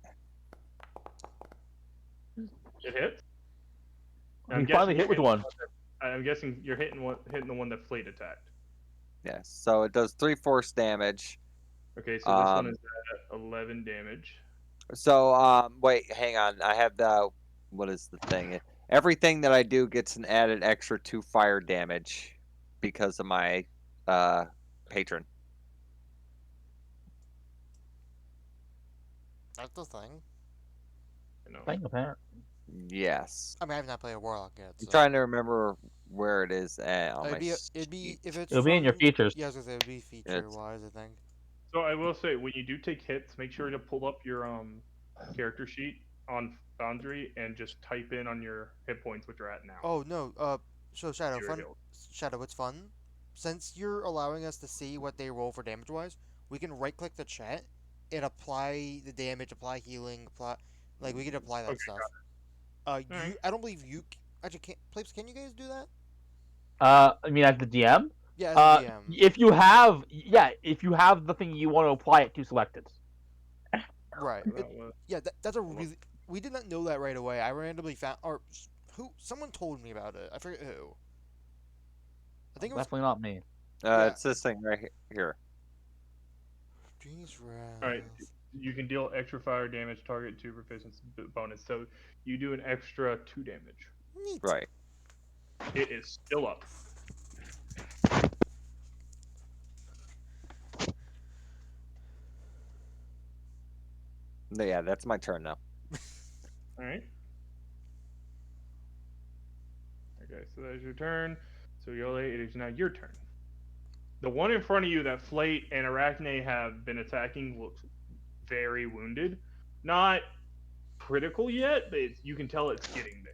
It hits. He finally hit with one. I'm guessing you're hitting the one that Flate attacked. Yes, so it does 3 force damage. Okay, so this one is at 11 damage. So wait, hang on. I have the what is the thing? Everything that I do gets an added extra 2 fire damage because of my uh, patron. That's the thing. You know. Thing apparent. Yes. I mean, I've not played a warlock yet, I'm so trying to remember where it is on my it'd be sheet. if it's It'll be in your from. features. Yeah, I was gonna say it'd be feature It's wise. I think. So I will say, when you do take hits, make sure to pull up your character sheet on Foundry and just type in on your hit points what you're at now. Oh no. So Shadow, Zero fun. health. Shadow, it's fun. Since you're allowing us to see what they roll for damage wise, we can right click the chat and apply the damage, apply healing, apply like we can apply that Okay, stuff. all right. I don't believe you actually can't. Plapes, can you guys do that? I mean, as the DM, Yeah, as a DM. if you have, yeah, if you have the thing you want to apply it to selected. Right. That was Yeah, that's a really. We did not know that right away. I randomly found, or who? Someone told me about it. I forget who. I think it was. Definitely not me. Yeah. it's this thing right here. Genius all right. Wrath. You can deal extra fire damage target 2 proficiency bonus. So you do an extra 2 damage. Neat. Right. It is still up. Yeah, that's my turn now. All right. Okay, so that's your turn. So Yole, it is now your turn. The one in front of you that Flate and Arachne have been attacking looks very wounded. Not critical yet, but you can tell it's getting there.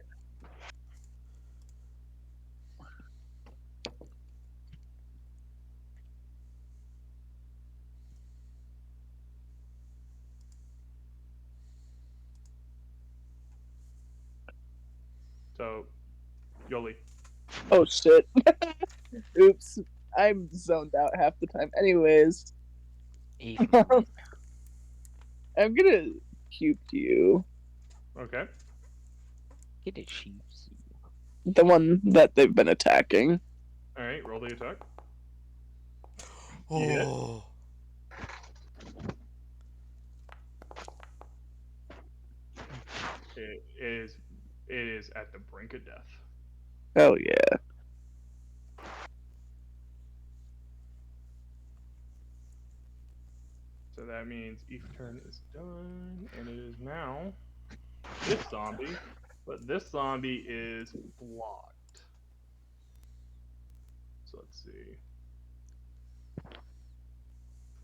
So, Yoli. Oh shit. Oops. I'm zoned out half the time. Anyways, Evening. I'm gonna cube you. Okay. Get it, sheeps. The one that they've been attacking. All right, roll the attack. Oh. It is at the brink of death. Oh yeah. So that means each turn is done, and it is now this zombie, but this zombie is blocked. So let's see.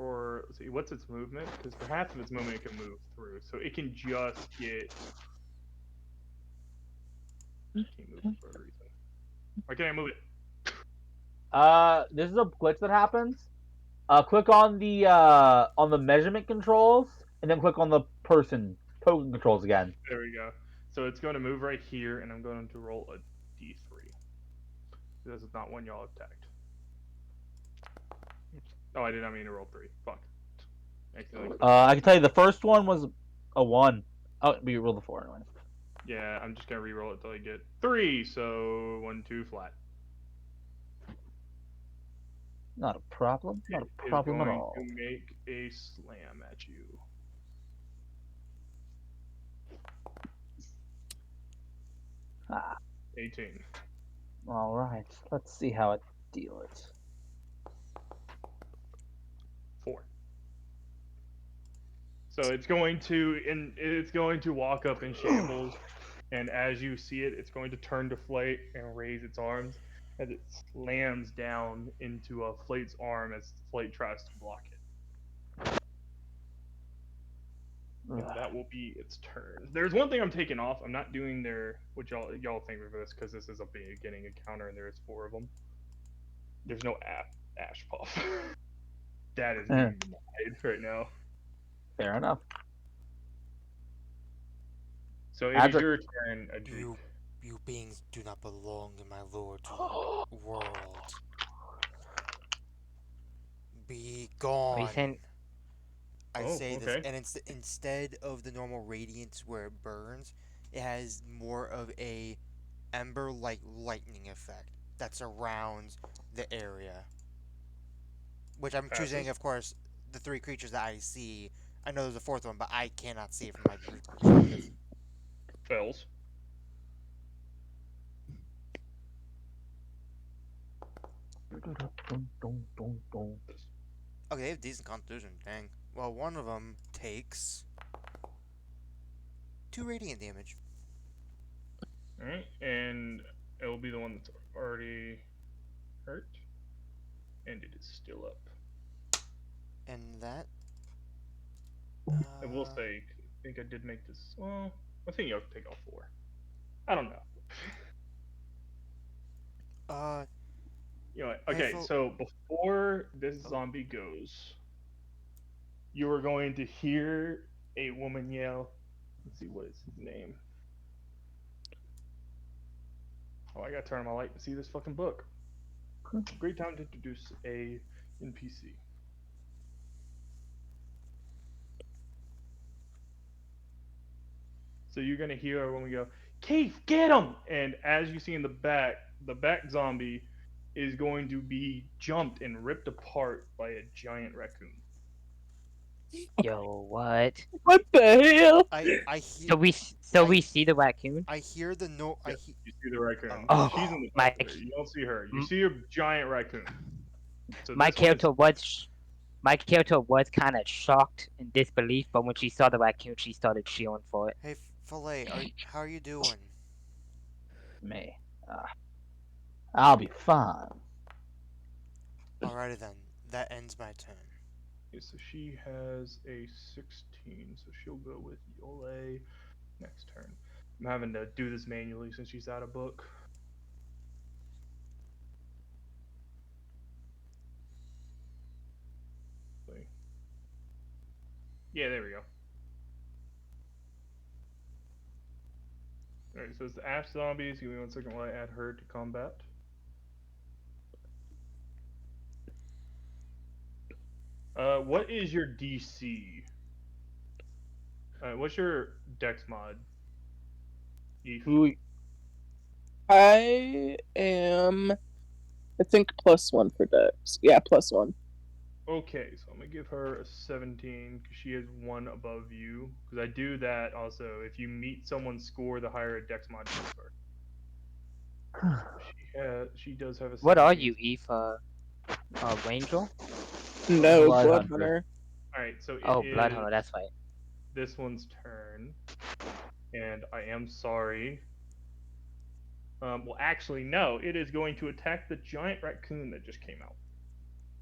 Let's see, what's its movement? Because for half of its movement, it can move through, so it can just get. Can't move for a reason. Why can't I move it? This is a glitch that happens. Click on the measurement controls, and then click on the token controls again. There we go. So it's going to move right here, and I'm going to roll a d3. This is not one y'all attacked. Oh, I did not mean to roll 3. Fuck. Accidentally. I can tell you the first one was a 1. Oh, but you rolled a 4 anyway. Yeah, I'm just gonna re-roll it till I get 3. So 1, 2, flat. Not a problem. Not It a is problem at going all. to make a slam at you. Ah, 18. all right. Let's see how it deal it. 4. So it's going to walk up in shambles, and as you see it, it's going to turn to Flate and raise its arms as it slams down into a Flate's arm as Flate tries to block it. And that will be its turn. There's one thing I'm taking off. I'm not doing what y'all think of this, because this is a beginning encounter and there's 4 of them. There's no ash puff. That is being denied right now. Fair enough. So it is Adric. your turn, Adric. You beings do not belong in my lord's world. Be What are gone. you saying? I Oh, say this, okay. and instead of the normal radiance where it burns, it has more of a ember-like lightning effect that surrounds the area. Which I'm choosing, Passes. of course, the 3 creatures that I see. I know there's a 4th one, but I cannot see it from my perspective. Fails. Okay, they have decent constitution. Dang. Well, one of them takes 2 radiant damage, All right, and it will be the one that's already hurt, and it is still up. and that. I will Uh, say, I think I did make this. Well, I think you have to take all four. I don't know. uh, You know what? hey, Okay, so before this zombie goes, you are going to hear a woman yell. Let's see, what is his name? Oh, I gotta turn on my light to see this fucking book. Great time to introduce a NPC. So you're gonna hear a woman go, "Keith, get him!" And as you see in the back zombie is going to be jumped and ripped apart by a giant raccoon. Yo, what? What the hell? I hear So we see the raccoon. I hear the no. I Yep, hear. you see the raccoon. Oh, She's in Oh, the back my there. You don't see her. You m- see a giant raccoon. So my this one is character was my character was kind of shocked in disbelief, but when she saw the raccoon, she started cheering for it. hey, Filet, how are you doing? Me. I'll be fine. Alrighty then. That ends my turn. okay, so she has a 16, so she'll go with Yole next turn. I'm having to do this manually since she's out of book. Yeah, there we go. Alright, so it's the Ash Zombies. Give me 1 second while I add her to combat. What is your DC? What's your Dex mod? Eve. Who? I am, I think, +1 for Dex. Yeah, +1. Okay, so I'm gonna give her a 17 because she is one above you. Because I do that also. If you meet someone's score, the higher a Dex mod you give her. She does have a What are 17. you, Eve? Rangel? No, Blood Blood Hunter. Hunter. All right, so it Oh, Blood is Hunter. That's right. this one's turn, and I am sorry. Well, actually, no. It is going to attack the giant raccoon that just came out.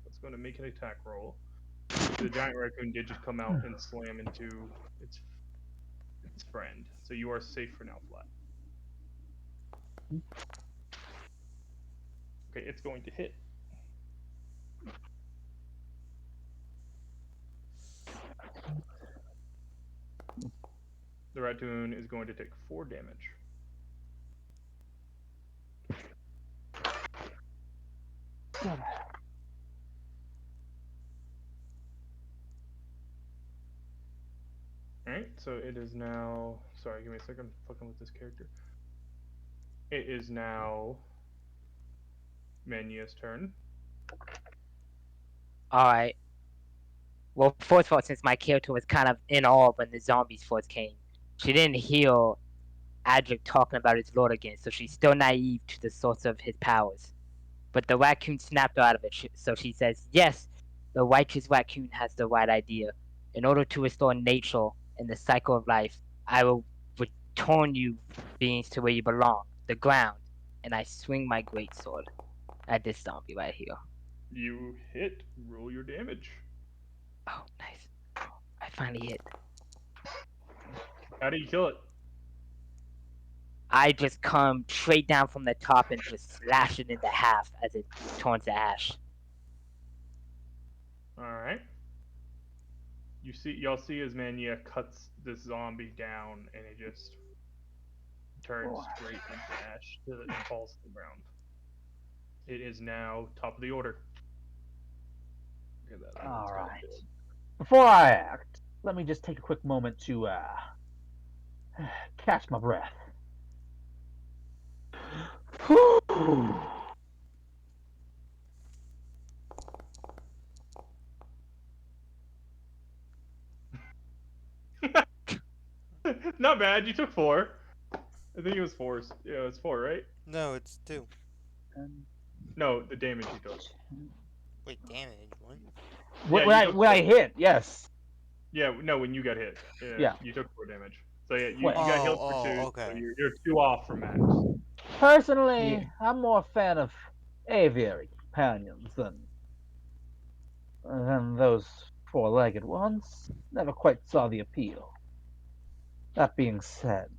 It's going to make an attack roll. The giant raccoon did just come out and slam into its friend, so you are safe for now, Flat. Okay, it's going to hit. The raccoon is going to take 4 damage. Alright, so it is now. Sorry, give me a second. I'm fucking with this character. It is now Mania's turn. Alright. Well, first of all, since my character was kind of in awe when the zombies first came, she didn't hear Adric talking about his lord again, so she's still naive to the source of his powers. But the raccoon snapped her out of it, so she says, "Yes, the righteous raccoon has the right idea. In order to restore nature and the cycle of life, I will return you beings to where you belong, the ground." And I swing my great sword at this zombie right here. You hit. Roll your damage. Oh, nice. I finally hit. How do you kill it? I just come straight down from the top and just slash it into half as it turns to ash. Alright. Y'all see as Mania cuts this zombie down and it just turns straight into ash and falls to the ground. It is now top of the order. Look at that. All right. Before I act, let me just take a quick moment to catch my breath. Not bad. You took 4. I think it was 4. Yeah, it was 4, right? No, it's 2. No, the damage you took. Wait, damage. What? Yeah, When you I took when I hit, yes. Yeah, no, when you got hit, Yeah. you took 4 damage. So yeah, you Wait. got Oh, healed for oh, 2, so okay. you're 2 off from max. Personally, Yeah. I'm more a fan of aviary companions than those four-legged ones. Never quite saw the appeal. That being said,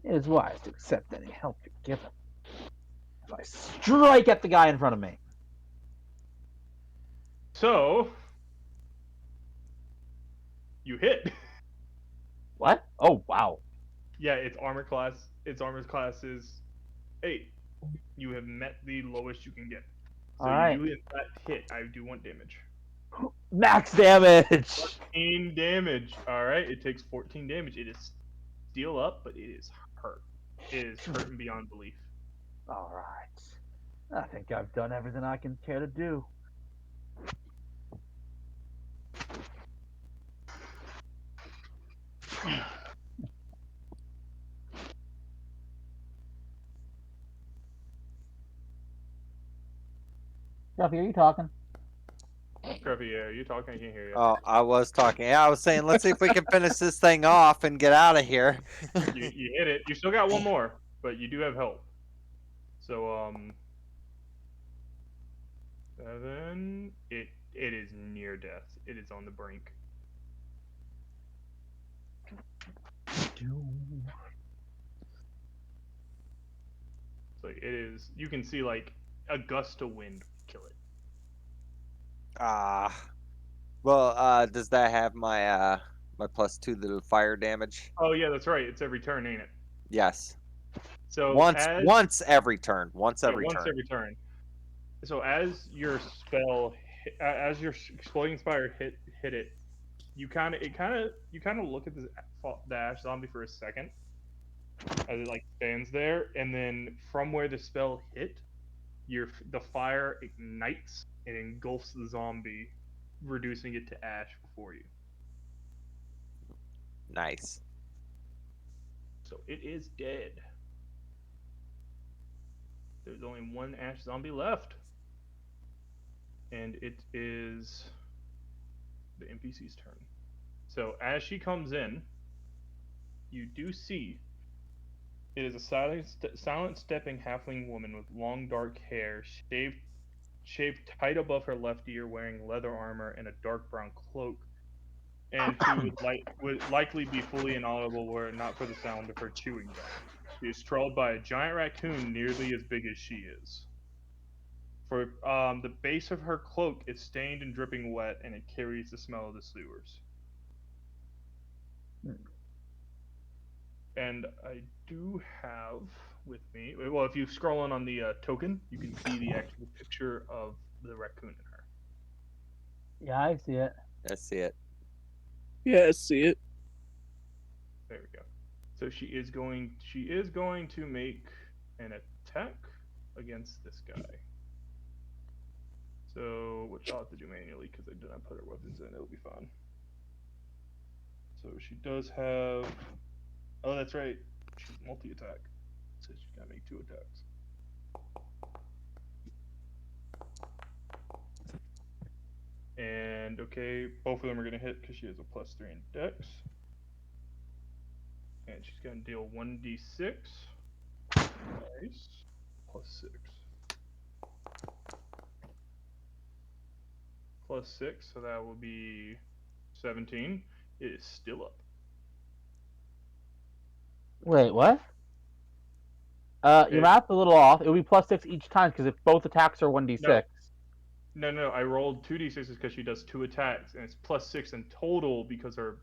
it is wise to accept any help you're given. If I strike at the guy in front of me. So you hit. What? Oh wow. Yeah, its armor class. Its armor class is 8. You have met the lowest you can get. So All you right. do in fact hit. I do 1 damage. Max damage. 14 damage. All right, it takes 14 damage. It is still up, but it is hurt. It is hurting beyond belief. All right. I think I've done everything I can care to do. Duffy, are you talking? Scruffy, yeah, you talking? I can't hear you. Oh, I was talking. Yeah, I was saying, let's see if we can finish this thing off and get out of here. You hit it. You still got one more, but you do have help. So 7. It is near death. It is on the brink. So it is. You can see like a gust of wind kill it. Ah. Well, does that have my my +2 little fire damage? Oh yeah, that's right. It's every turn, ain't it? Yes. So Once every turn. Once yeah, every once turn. every turn. So as your spell, as your exploding spire hit it, you kind of look at the ash zombie for a second as it like stands there, and then from where the spell hit, the fire ignites and engulfs the zombie, reducing it to ash before you. Nice. So it is dead. There's only one ash zombie left, and it is the NPC's turn. So as she comes in, you do see it is a silent stepping halfling woman with long dark hair, shaved tight above her left ear, wearing leather armor and a dark brown cloak, and who would likely be fully inaudible were it not for the sound of her chewing gum. She is trailed by a giant raccoon nearly as big as she is. For the base of her cloak is stained and dripping wet, and it carries the smell of the sewers. And I do have with me. Well, if you scroll on the token, you can see the actual picture of the raccoon in her. Yeah, I see it. I see it. Yeah, I see it. There we go. So she is going to make an attack against this guy. So, which I'll have to do manually because I did not put her weapons in. It'll be fine. So she does have. Oh, that's right. She's multi-attack. So she's gotta make 2 attacks. And okay, both of them are gonna hit because she has a +3 in Dex. And she's gonna deal 1d6. Nice. +6. +6, so that will be 17. It is still up. Wait, what? Your It, math's a little off. It would be +6 each time because if both attacks are 1d6. no. I rolled 2d6s because she does 2 attacks, and it's +6 in total because her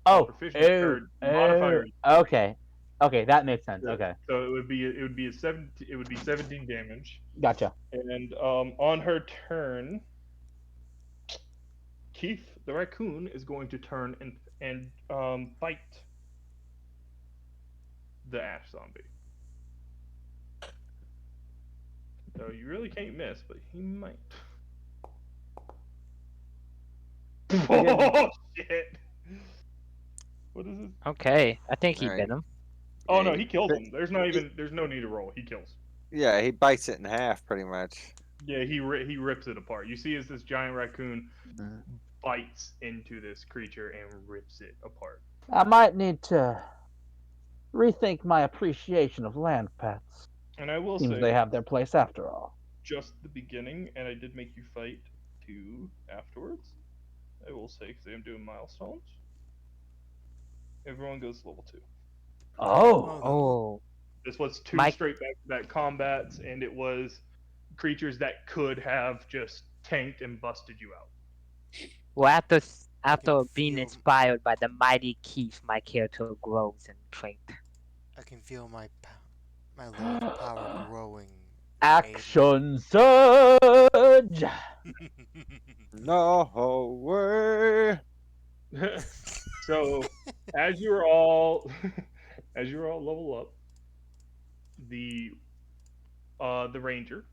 Oh, proficiency her modifier is 3. okay, okay, that makes sense. Yeah. Okay, So it would be 17 damage. gotcha. And on her turn, Keith the raccoon is going to turn and bite the ash zombie. So you really can't miss, but he might. Oh shit! What is this? Okay, I think he All right. bit him. Oh no, Yeah, he kills him. There's no need to roll. He kills. Yeah, he bites it in half pretty much. Yeah, he rips it apart. You see, as this giant raccoon Mm. bites into this creature and rips it apart. I might need to rethink my appreciation of land pets. And I will Seems they say, have their place after all. just the beginning, and I did make you fight two afterwards. I will say, because I'm doing milestones. Everyone goes level 2. Oh, Oh, cool. Oh, This was two Mike. straight back-to-back combats, and it was creatures that could have just tanked and busted you out. Well, I can after being feel inspired by the mighty Keith, my character grows in strength. I can feel my love of power growing for Aiden. action surge! No way. So, as you're all as you're all level up, the the ranger,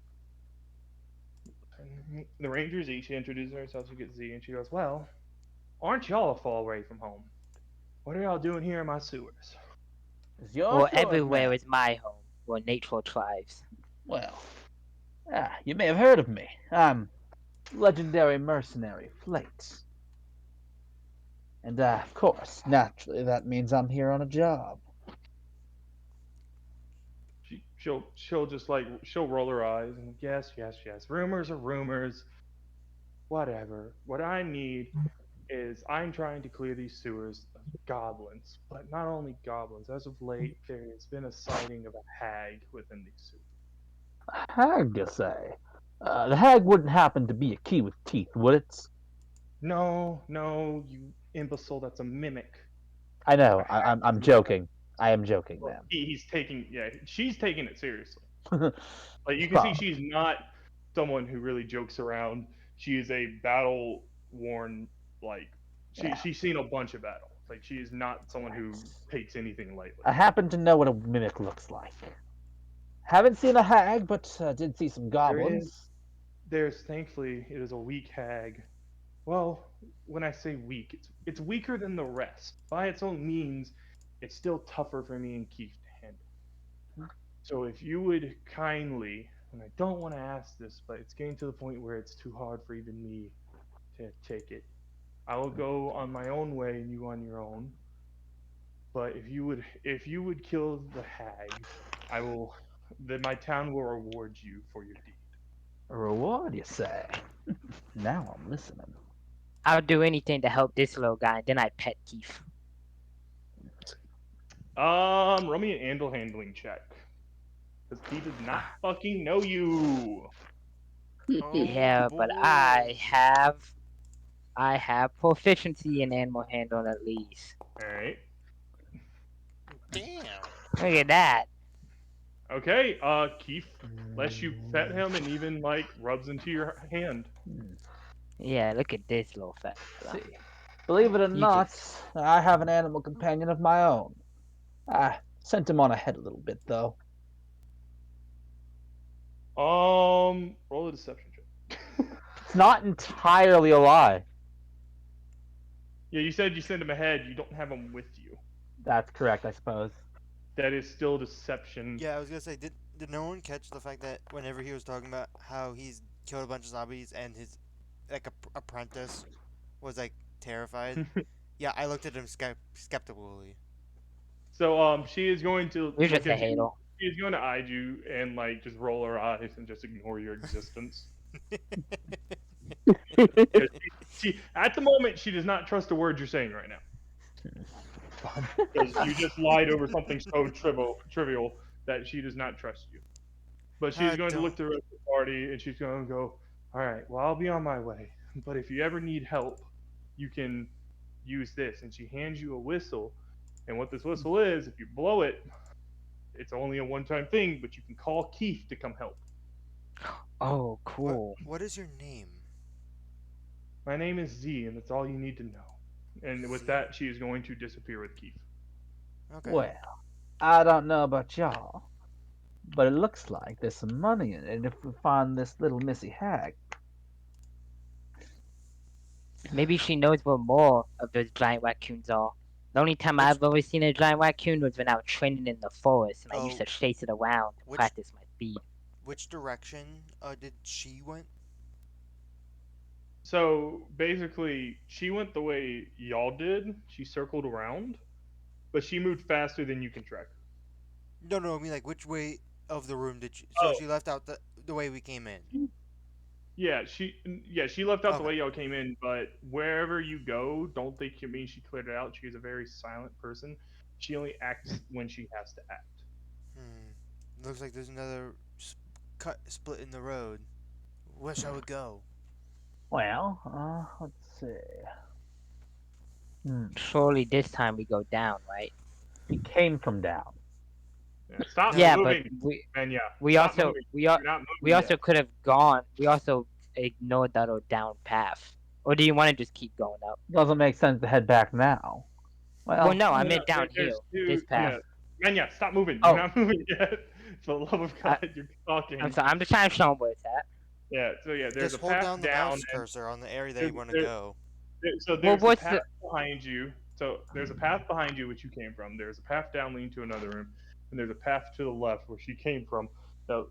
the ranger Z, she introduces herself. She gets Z, and she goes, "Well, aren't y'all far away from home? What are y'all doing here in my sewers?" Is yours Well, yours, everywhere man? is my home, where nature thrives. Well, you may have heard of me. I'm legendary mercenary Flate. And, of course, naturally, that means I'm here on a job. She'll just like she'll roll her eyes and yes, yes, yes. Rumors are rumors. Whatever. What I need is I'm trying to clear these sewers of goblins, but not only goblins. As of late, there has been a sighting of a hag within these sewers. Hag, you say? The hag wouldn't happen to be a key with teeth, would it? No, no, you imbecile. That's a mimic. I A know. hag is I'm not. joking. I am joking, Well, man. he's taking. Yeah, she's taking it seriously. Well, Like you can see, she's not someone who really jokes around. She is a battle worn. Like yeah. she's seen a bunch of battle. Like she is not someone who takes anything lightly. I happen to know what a mimic looks like. Haven't seen a hag, but did see some There is, goblins. there's thankfully it is a weak hag. Well, when I say weak, it's weaker than the rest. By its own means, it's still tougher for me and Keith to handle. So if you would kindly, and I don't want to ask this, but it's getting to the point where it's too hard for even me to take it. I will go on my own way and you on your own. But if you would kill the hag, I will then my town will reward you for your deed. A reward, you say? Now I'm listening. I'll do anything to help this little guy, and then I pet Keith. Roll me an handle handling check. Because he does not fucking know you. Oh Yeah, but boy. I have proficiency in animal handling at least. Alright. Damn. Look at that. Okay, Keith lets you pet him and even like rubs into your hand. Yeah, look at this little fella. See, believe it or You not, just I have an animal companion of my own. I sent him on ahead a little bit, though. Roll a deception check. It's not entirely a lie. Yeah, you said you send him ahead, you don't have him with you. That's correct, I suppose. That is still deception. Yeah, I was gonna say, did no one catch the fact that whenever he was talking about how he's killed a bunch of zombies and his like apprentice was like terrified? Yeah, I looked at him skeptically. So she is going to you're look just a at you. hater. She is going to eye you and like just roll her eyes and just ignore your existence. 'Cause she at the moment she does not trust the words you're saying right now. Because you just lied over something so trivial that she does not trust you. But she's going to look Don't. to the rest of the party and she's going to go, all right, well, I'll be on my way. But if you ever need help, you can use this. And she hands you a whistle. And what this whistle is, if you blow it, it's only a one-time thing, but you can call Keith to come help. Oh, What cool. what is your name? My name is Z, and that's all you need to know. And with Z? that, she is going to disappear with Keith. Okay. Well, I don't know about y'all, but it looks like there's some money in it if we find this little missy hag. Maybe she knows where more of those giant raccoons are. The only time Which I've ever seen a giant raccoon was when I was training in the forest and I used oh to chase it around to which practice my speed. Which direction did she went? So basically, she went the way y'all did. She circled around, but she moved faster than you can track her. No, no, I mean like which way of the room did she? So Oh, she left out the way we came in. yeah, she left out the Okay. way y'all came in, but wherever you go, don't think you mean she cleared it out. She's a very silent person. She only acts when she has to act. Looks like there's another cut split in the road. Where shall we go? Well, let's see. Surely this time we go down, right? He came from down. Yeah, stop No. Yeah, but moving, man. Yeah, we stop also moving. we are You're not we moving also yet. could have gone. We also ignored that old down path. Or do you want to just keep going up? Doesn't make sense to head back now. Well, Well, no, I No, no, meant there's downhill. two. This path. Yeah, man. Yeah, stop moving. You're oh, not moving yet. For the love of I, God, you're talking. I'm sorry. I'm just trying to show him where it's at. Yeah. So yeah, there's Just a hold path down the down, mouse and cursor on the area that there, you want to there, go. so Well, there's a what's path the? behind you. So there's a path behind you which you came from. There's a path down leading to another room, and there's a path to the left where she came from. That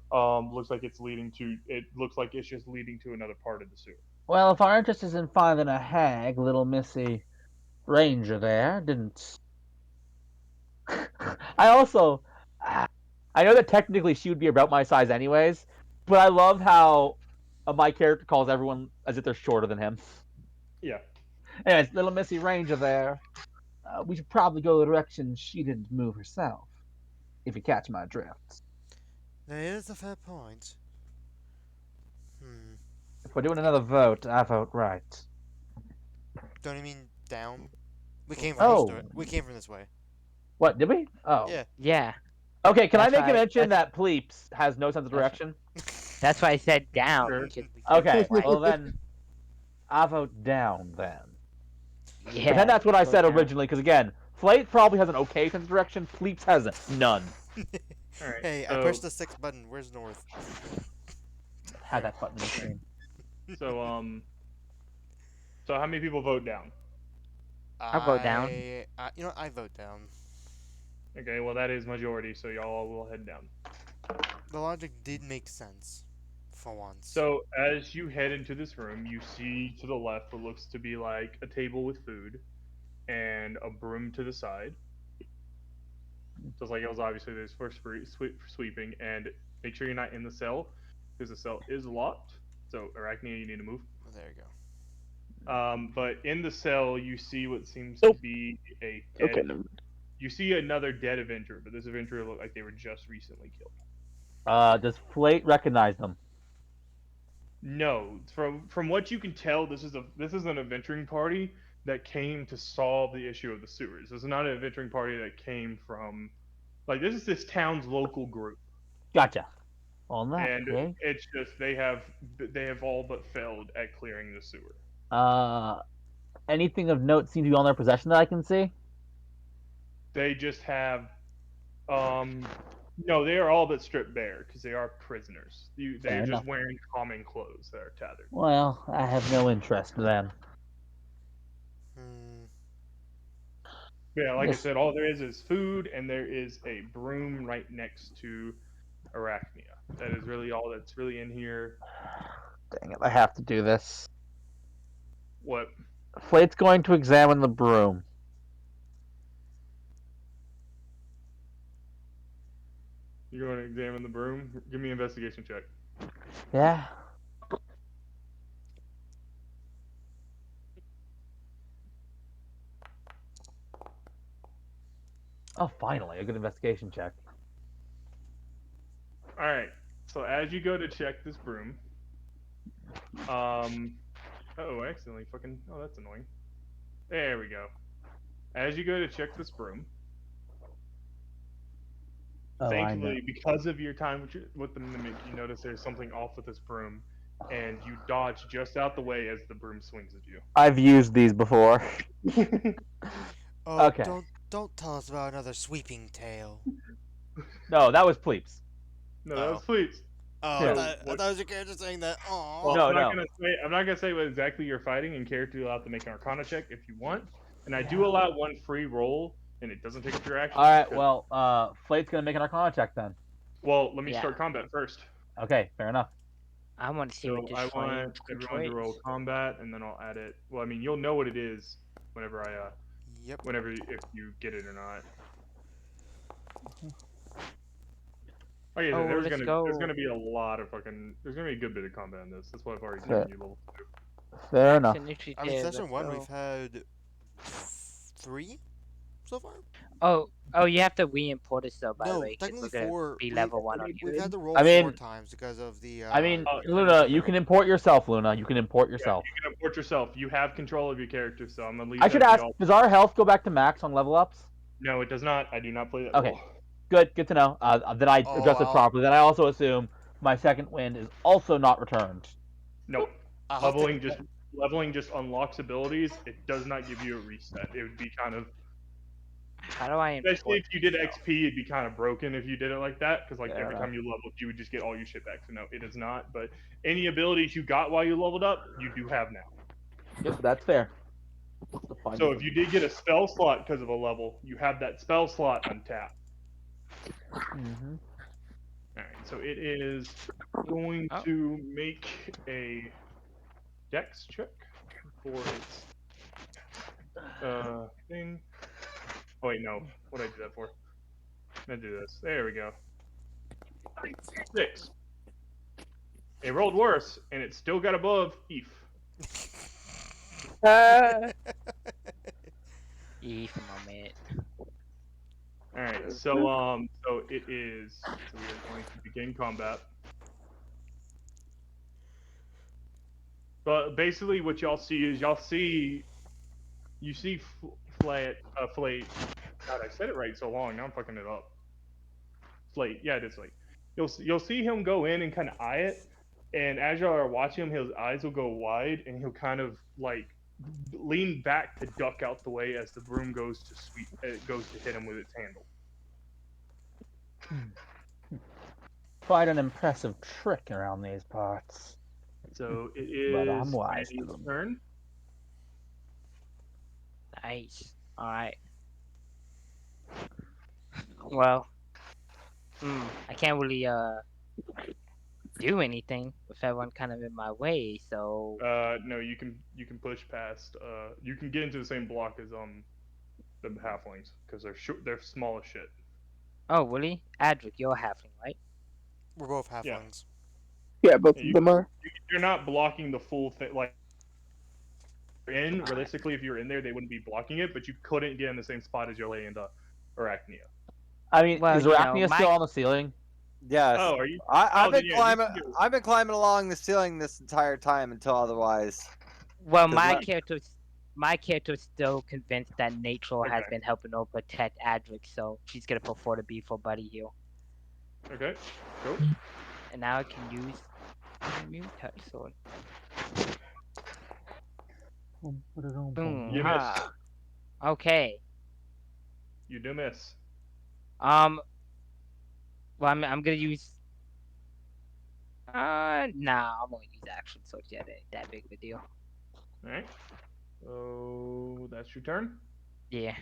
looks like it's leading to. It looks like it's just leading to another part of the sewer. well, if our interest is in finding a hag, little Missy Ranger there didn't. I also, I know that technically she would be about my size anyways, but I love how my character calls everyone as if they're shorter than him. Yeah. Anyways, little Missy Ranger there. We should probably go the direction she didn't move herself, if you catch my drift. That is a fair point. Hmm. If we're doing another vote, I vote right. Don't you mean down? We came from Oh, We came from this way. what did we? Oh, Yeah. Yeah, okay. Can I that's make a why. mention that Pleeps has no sense of That's direction? that's why I said down Sure. because we came Okay, from well right. then, I vote down then. Yeah, Pretend that's what I go said down. originally, because again, Flate probably has an okay sense of direction. Pleeps has none. All right. Hey, I So pushed the 6 button. Where's north? Had that button in the screen. so so how many people vote down? I'll go down. I vote down. Okay, well that is majority, so y'all will head down. The logic did make sense, for once. So as you head into this room, you see to the left what looks to be like a table with food and a broom to the side. Just like it was obviously there's for sweeping, and make sure you're not in the cell because the cell is locked. So Arachnia, you need to move. There you go. But in the cell, you see what seems Oh. to be a Okay, dead. never mind. You see another dead Avenger, but this Avenger looked like they were just recently killed. Does Flate recognize them? No, from what you can tell, this is an adventuring party that came to solve the issue of the sewers. This is not an adventuring party that came from, like, this is this town's local group, Gotcha. Well, in that and case, it's just they have all but failed at clearing the sewer. anything of note seem to be on their possession that I can see? They just have, no, they are all but stripped bare because they are prisoners. They're Fair just enough. wearing common clothes that are tethered. Well, I have no interest then. Hmm. Yeah, like I Yes. said, all there is food, and there is a broom right next to Arachnia. That is really all that's really in here. Dang it, I have to do this. What? Flate's going to examine the broom. You're going to examine the broom? Give me an investigation check. Yeah. Oh, finally, a good investigation check. All right. So as you go to check this broom, I accidentally fucking. Oh, that's annoying. There we go. As you go to check this broom, Oh, I know. thankfully, because of your time with the mimic, you notice there's something off with this broom, and you dodge just out the way as the broom swings at you. I've used these before. Oh, Okay. don't tell us about another sweeping tale. No, that was Pleeps. No, that Oh. was please. Oh, Yeah. I thought it was your character saying that. Oh. Well, No, I'm not no. gonna say. I'm not gonna say what exactly you're fighting, and character you'll have to make an Arcana check if you want. And I do allow one free roll, and it doesn't take up your action. All right, because- well, Flate's gonna make an Arcana check then. Well, let me Yeah, start combat first. Okay, fair enough. I want to see what So this I flame want control everyone to roll is. combat, and then I'll add it. Well, I mean, you'll know what it is whenever Yep. if you get it or not. Oh yeah, Oh, let's there's go. gonna be a lot of fucking there's gonna be a good bit of combat in this. That's why I've already Fair, given you level fair Max enough. I mean, initiative. session Let's one we've go. had three so far. Oh, you have to re-import us though, by the No, way, because technically we're gonna four. be We level one on we've you. had to roll I four mean, times because of the I mean, Luna, you original. can import yourself, Luna. You can import Yeah, yourself. you can import yourself. You have control of your character, so I'm gonna leave I should that to ask, y'all. does our health go back to max on level ups? No, it does not. I do not play that Okay, role. good to know. That I Oh, addressed it properly. Then I also assume my second wind is also not returned. Nope. I'll have to. Leveling just unlocks abilities. It does not give you a reset. It would be kind of How do I especially import if you did myself? XP, it'd be kind of broken if you did it like that because like Fair every enough. time you leveled, you would just get all your shit back. So no, it is not. But any abilities you got while you leveled up, you do have now. Yep, that's fair. So if you did get a spell slot because of a level, you have that spell slot untapped. Mm-hmm. All right, so it is going Oh, to make a dex check for its thing. Oh wait, no. What did I do that for? I'm gonna do this. There we go. 6. It rolled worse, and it still got above Eve. Ah, Eve moment. All right, so it is. So we are going to begin combat. But basically, what y'all see is you see Flate. God, I said it right so long. Now I'm fucking it up. Slate. Yeah, it is Slate. You'll see him go in and kind of eye it, and as y'all are watching him, his eyes will go wide, and he'll kind of like lean back to duck out the way as the broom goes to goes to hit him with its handle. Quite an impressive trick around these parts. So it But I'm is wise to Mandy's them. turn. Nice. All right. Well, I can't really do anything with everyone kind of in my way. So, No, you can push past. You can get into the same block as the halflings because they're small as shit. oh, really? Adric, you're a halfling, right? We're both Yeah, halflings. yeah, both yeah of them are. you're not blocking the full thing. Like All right. realistically, if you were in there, they wouldn't be blocking it, but you couldn't get in the same spot as Yole and Arachnia. I mean, Well, is Arachnia still on the ceiling? Yes. Oh, are you? I've Oh, then been yeah, you climbing. can do. I've been climbing along the ceiling this entire time until otherwise. well, Cause my my, character's my character's still convinced that Nature has Okay, been helping her protect Adric, so she's gonna prefer to be for Buddy here. okay, cool. And now I can use my immune touch sword. Boom, You miss. ha. Okay. You do miss. Um. Well, I'm gonna use. Nah, I'm gonna use action sword. Yeah, that ain't that big of a deal. All right. So that's your turn. Yeah.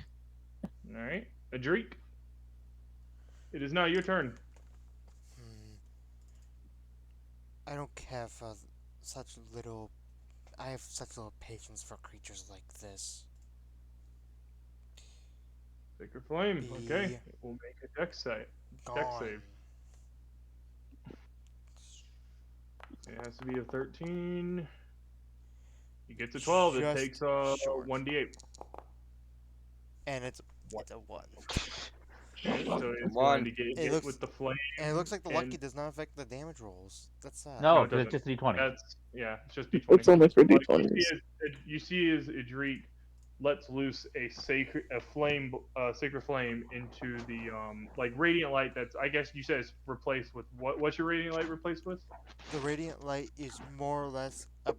All right, Adric. It is now your turn. Hmm. I don't have such little. I have such little patience for creatures like this. Sacred Flame. Okay, Be it will make a dex save. Dex gone. save. It has to be a 13. He gets a 12. It Just takes short. 1d8. And What? it's a one. Okay, so it's going one. to get It hit looks with the flame, and it looks like the and lucky does not affect the damage rolls. That's sad. no, No, it because doesn't. it's just a d20. That's yeah, it's just d20. It's only for But d20s. you see as Idrik lets loose a sacred flame into the like radiant light. That's I guess you said it's replaced with what? What's your radiant light replaced with? The radiant light is more or less a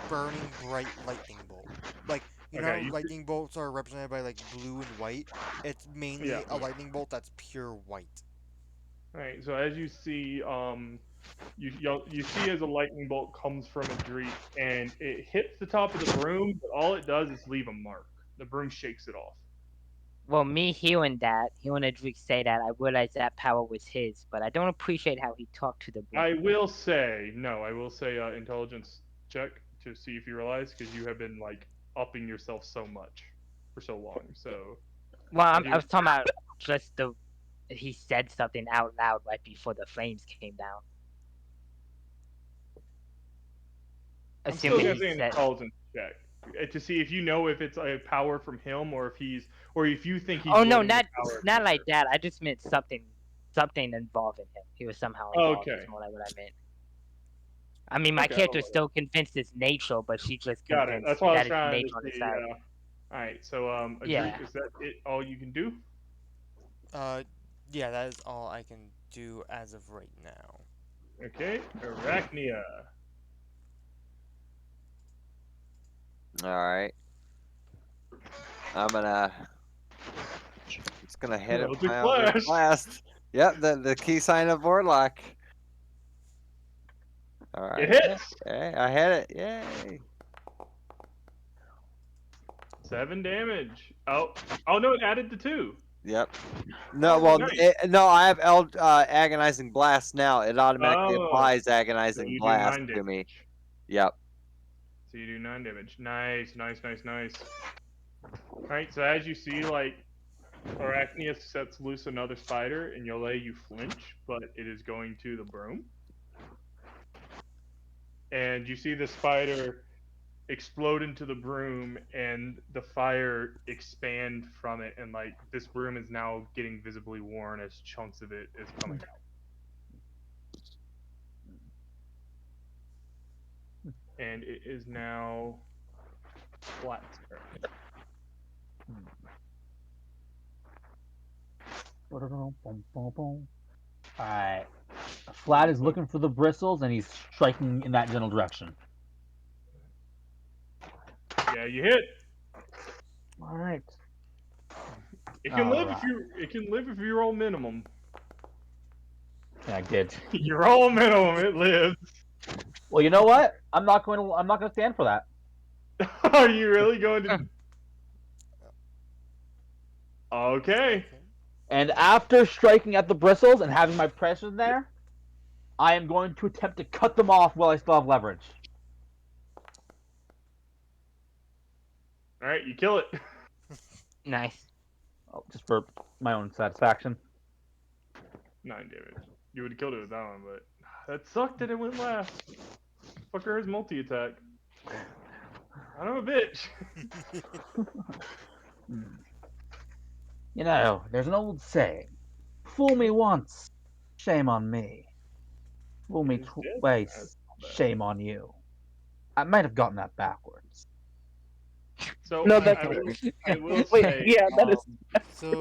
burning bright lightning bolt. Like Okay, lightning bolts are represented by like blue and white. It's yeah. mainly a lightning bolt that's pure white. All right. So as you see, you see as a lightning bolt comes from Idrik and it hits the top of the broom, but all it does is leave a mark. The broom shakes it off. Well, me hearing Adric say that, I realized that power was his, but I don't appreciate how he talked to the broom. I will say no. I will say intelligence check to see if you realize because you have been like upping yourself so much for so long. So Well, I I do. was talking about just the he said something out loud right before the flames came down. I'm still Assuming gonna he say an said, intelligence check to see if you know if it's a power from him or if you think he's "Oh no, wielding the power not here. like that. I just meant something involving him. He was somehow involved. Okay. Is more like what I meant. I mean, my Okay. character's still convinced it's natural, but she's just Got it. convinced That's what I was that it's trying to nature on the see. side. All right. So Yeah. Adric, is that it? All you can do? Uh, yeah, that is all I can do as of right now. Okay. Arachnia. All right. I'm gonna just gonna hit it with Eldritch my Eldritch Blast. Blast. Yep, the key sign of Warlock. All It right. hits. Okay, I hit it. Yay. 7 damage. Oh. Oh no! It added the 2. Yep. No, well, Nice. no, I have agonizing blast now. It automatically Oh. applies So agonizing you do blast 9 to me. damage. Yep. So you do 9 damage. Nice. Nice. Nice. Nice. All right. So as you see, like Arachnia sets loose another spider, and Yole, you flinch, but it is going to the broom. And you see the spider explode into the broom, and the fire expand from it, and like this broom is now getting visibly worn as chunks of it is coming out. And it is now Flat's turn. Alright. Flat is looking for the bristles and he's striking in that general direction. Yeah, you hit. Alright. It can live Alright. if you roll minimum. Yeah, I did. You roll minimum, it lives. Well, you know what? I'm not going to stand for that. Are you really going to? Okay. Okay. And after striking at the bristles and having my pressure there, I am going to attempt to cut them off while I still have leverage. All right, you kill it. Nice. Oh, just for my own satisfaction. 9 damage. You would have killed it with that one, but that sucked that it went last. Fucker has multi attack. I'm a bitch. You know, there's an old saying: "Fool me once, shame on me. Fool me It's dead. That's twice, not bad. shame on you." I might have gotten that backwards. So No, that's I will Wait, say, yeah, that is. So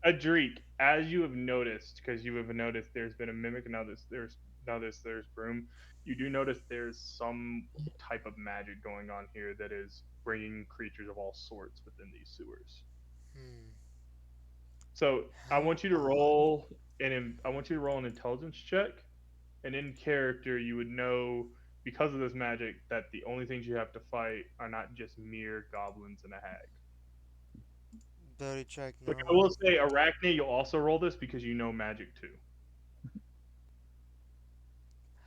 Adric, as you have noticed, because you have noticed there's been a mimic, and there's broom. You do notice there's some type of magic going on here that is bringing creatures of all sorts within these sewers. hmm, So I how want you to odd. roll I want you to roll an intelligence check, and in character you would know because of this magic that the only things you have to fight are not just mere goblins and a hag. Ability check But I will normal. say, Arachne, you'll also roll this because you know magic too.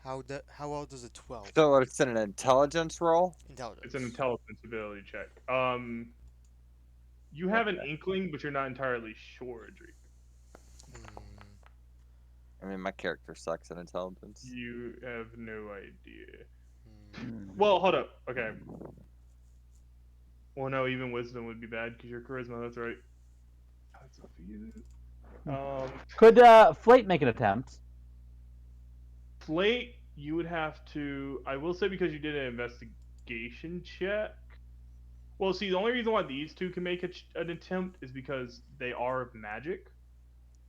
How well does a 12 So hit? it's an intelligence roll. It's an Intelligence. intelligence ability check. You have an inkling, but you're not entirely sure, Adric. Hmm. I mean, my character sucks at intelligence. You have no idea. Hmm. Well, hold up. Okay. Well, no, even wisdom would be bad because your charisma. That's right. That's up for you. Could Flate make an attempt? Plate, you would have to. I will say because you did an investigation check. Well, see, the only reason why these two can make an attempt is because they are magic,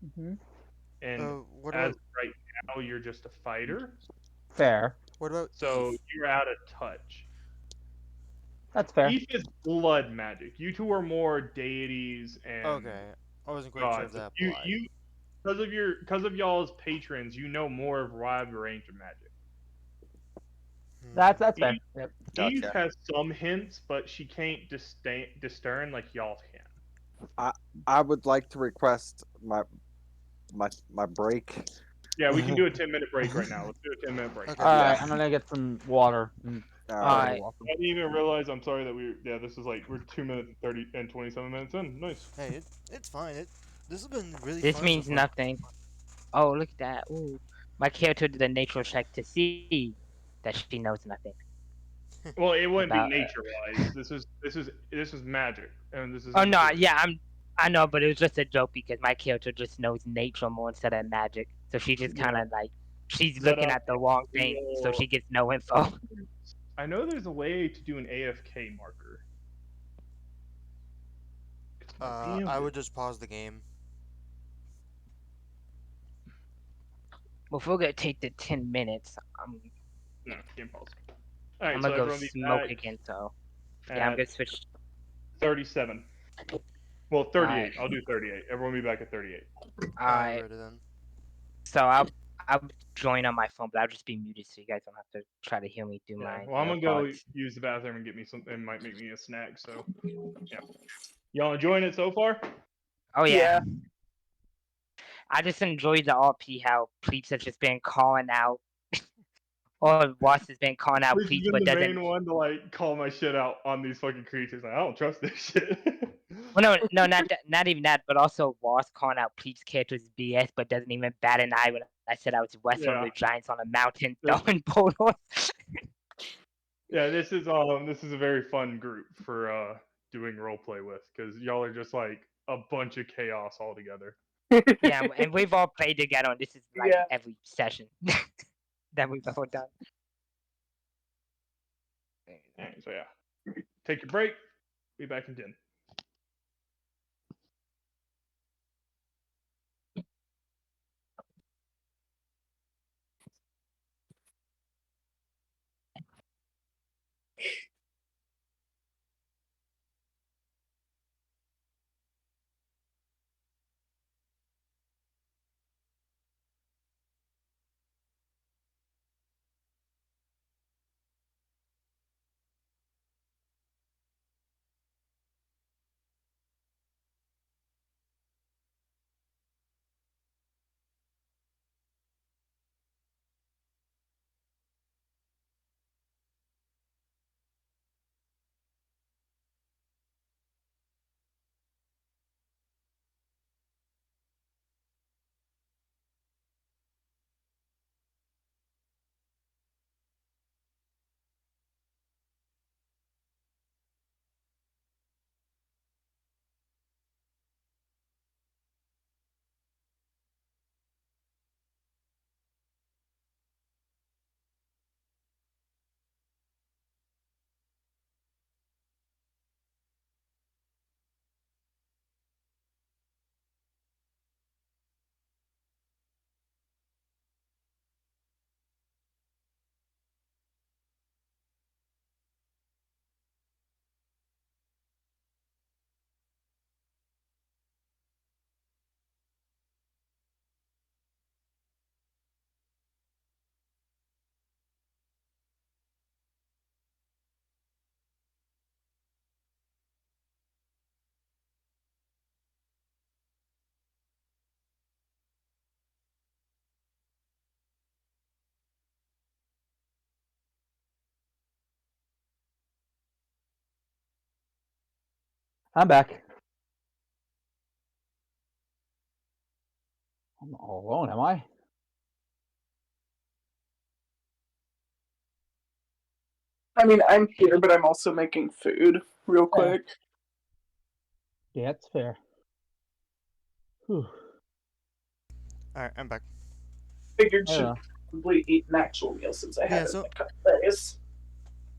Mm-hmm. and What as about right now you're just a fighter, Fair. so Eve? you're out of touch. That's fair. Eve is blood magic. You two are more deities and Okay, I wasn't quite sure if gods. that You applied. you because of y'all's patrons, you know more of a wide range of magic. Hmm. That's fair. Eve, Yep. Eve Gotcha. has some hints, but she can't discern like y'all can. I I would like to request my break. Yeah, we can All do a 10-minute break right now. Let's do a 10-minute break. Okay. All Yeah. right, I'm gonna get some water. right. You're Alright, welcome. I didn't even realize. I'm sorry that this is like we're 2 minutes 30 and 27 minutes in. Nice. Hey, it's fine. This has been really this fun so means far. nothing. Oh, look at that. Ooh. My character did a nature check to see that she knows nothing Well, it wouldn't be about. nature wise. This is magic, and this is Oh no, entertainment. yeah, I know, but it was just a joke because my character just knows nature more instead of magic. So she just kind Yeah, of like she's but looking at the wrong thing, so she gets no info. I know there's a way to do an AFK marker. It's my DM I did. would just pause the game. Well, if we're gonna take the 10 minutes, No, game pause. All right, I'm so gonna go everyone be smoke back again. So yeah, I'm at gonna switch. 37. Well, All right, 38. I'll do 38. Everyone be back at 38. all right. Alrighty then. So I'll join on my phone, but I'll just be muted so you guys don't have to try to hear me through Yeah. my Well, I'm gonna go AirPods. use the bathroom and get me some. It might make me a snack. So yeah. Y'all enjoying it so far? Oh yeah, Yeah. I just enjoy the RP how Pleeps have just been calling out, or Wasp has been calling out Which has Pleeps, been but the doesn't. main one to like call my shit out on these fucking creatures. Like I don't trust this shit. Well, no, not even that, but also Wasp calling out Pleeps' character's BS, but doesn't even bat an eye when I said I was wrestling with Yeah. giants on a mountain This, throwing portals. yeah. This is a very fun group for doing roleplay with because y'all are just like a bunch of chaos all together. Yeah, and we've all played together, and this is like Yeah. every session that we've ever done. Alright, so yeah, take your break. Be back in 10. I'm back. I'm all alone, am I? I mean, I'm here, but I'm also making food real Yeah. quick. Yeah, that's fair. Whew. Alright, I'm back. Figured I don't should know. probably eat an actual meal since I Yeah, haven't so- in a couple days.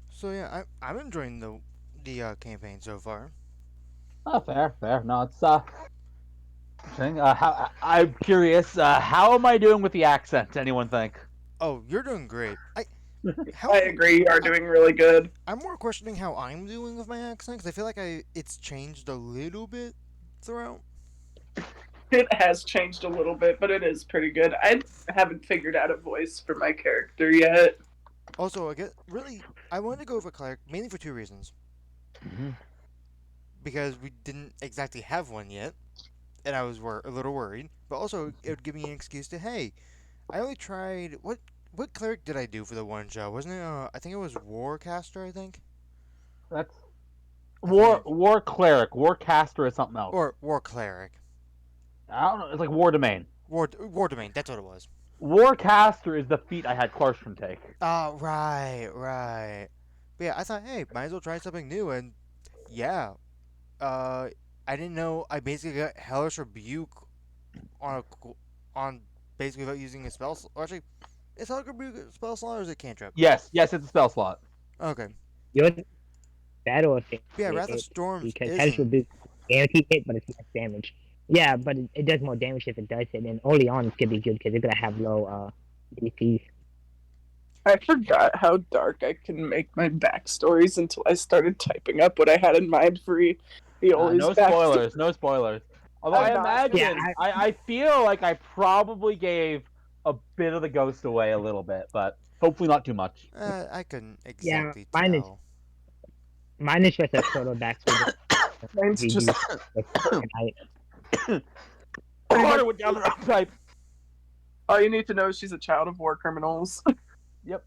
So yeah, I'm enjoying the campaign so far. Oh, fair, fair. No, it's interesting. How I'm curious. How am I doing with the accent? Anyone think? Oh, you're doing great. How I agree, you are doing really good. I'm more questioning how I'm doing with my accent because I feel like it's changed a little bit throughout. It has changed a little bit, but it is pretty good. I haven't figured out a voice for my character yet. Also, I wanted to go with Clark mainly for two reasons. Mm-hmm. because we didn't exactly have one yet, and I was a little worried. But also, it would give me an excuse to, hey, I only tried what cleric did I do for the one show? Wasn't it? I think it was Warcaster. I think. That's I think, war cleric. War caster is something else. or War Cleric. I don't know. It's like war domain. War Domain. That's what it was. War caster is the feat I had Clarkstrom take. Right. But yeah, I thought, hey, might as well try something new, and yeah, uh, I didn't know. I basically got Hellish Rebuke on on basically without using a spell. Or actually, is Hellish Rebuke a spell slot or is it cantrip? Yes, it's a spell slot. Okay. You're better if But yeah, Wrath of it Storms because Hellish isn't. Rebuke guaranteed hit, but it's less damage. Yeah, but it does more damage if it does hit, and early on it's gonna be good because they're gonna have low DPs. I forgot how dark I can make my backstories until I started typing up what I had in mind for Violi's No backstory. spoilers. No spoilers. Although I'm I not- imagine, Yeah, I feel like I probably gave a bit of the ghost away a little bit, but hopefully not too much. I couldn't Yeah, exactly mine is tell. mine is just a shorter backstory. Mine's We just use tonight. Water went down the wrong pipe. all you need to know is she's a child of war criminals. Yep.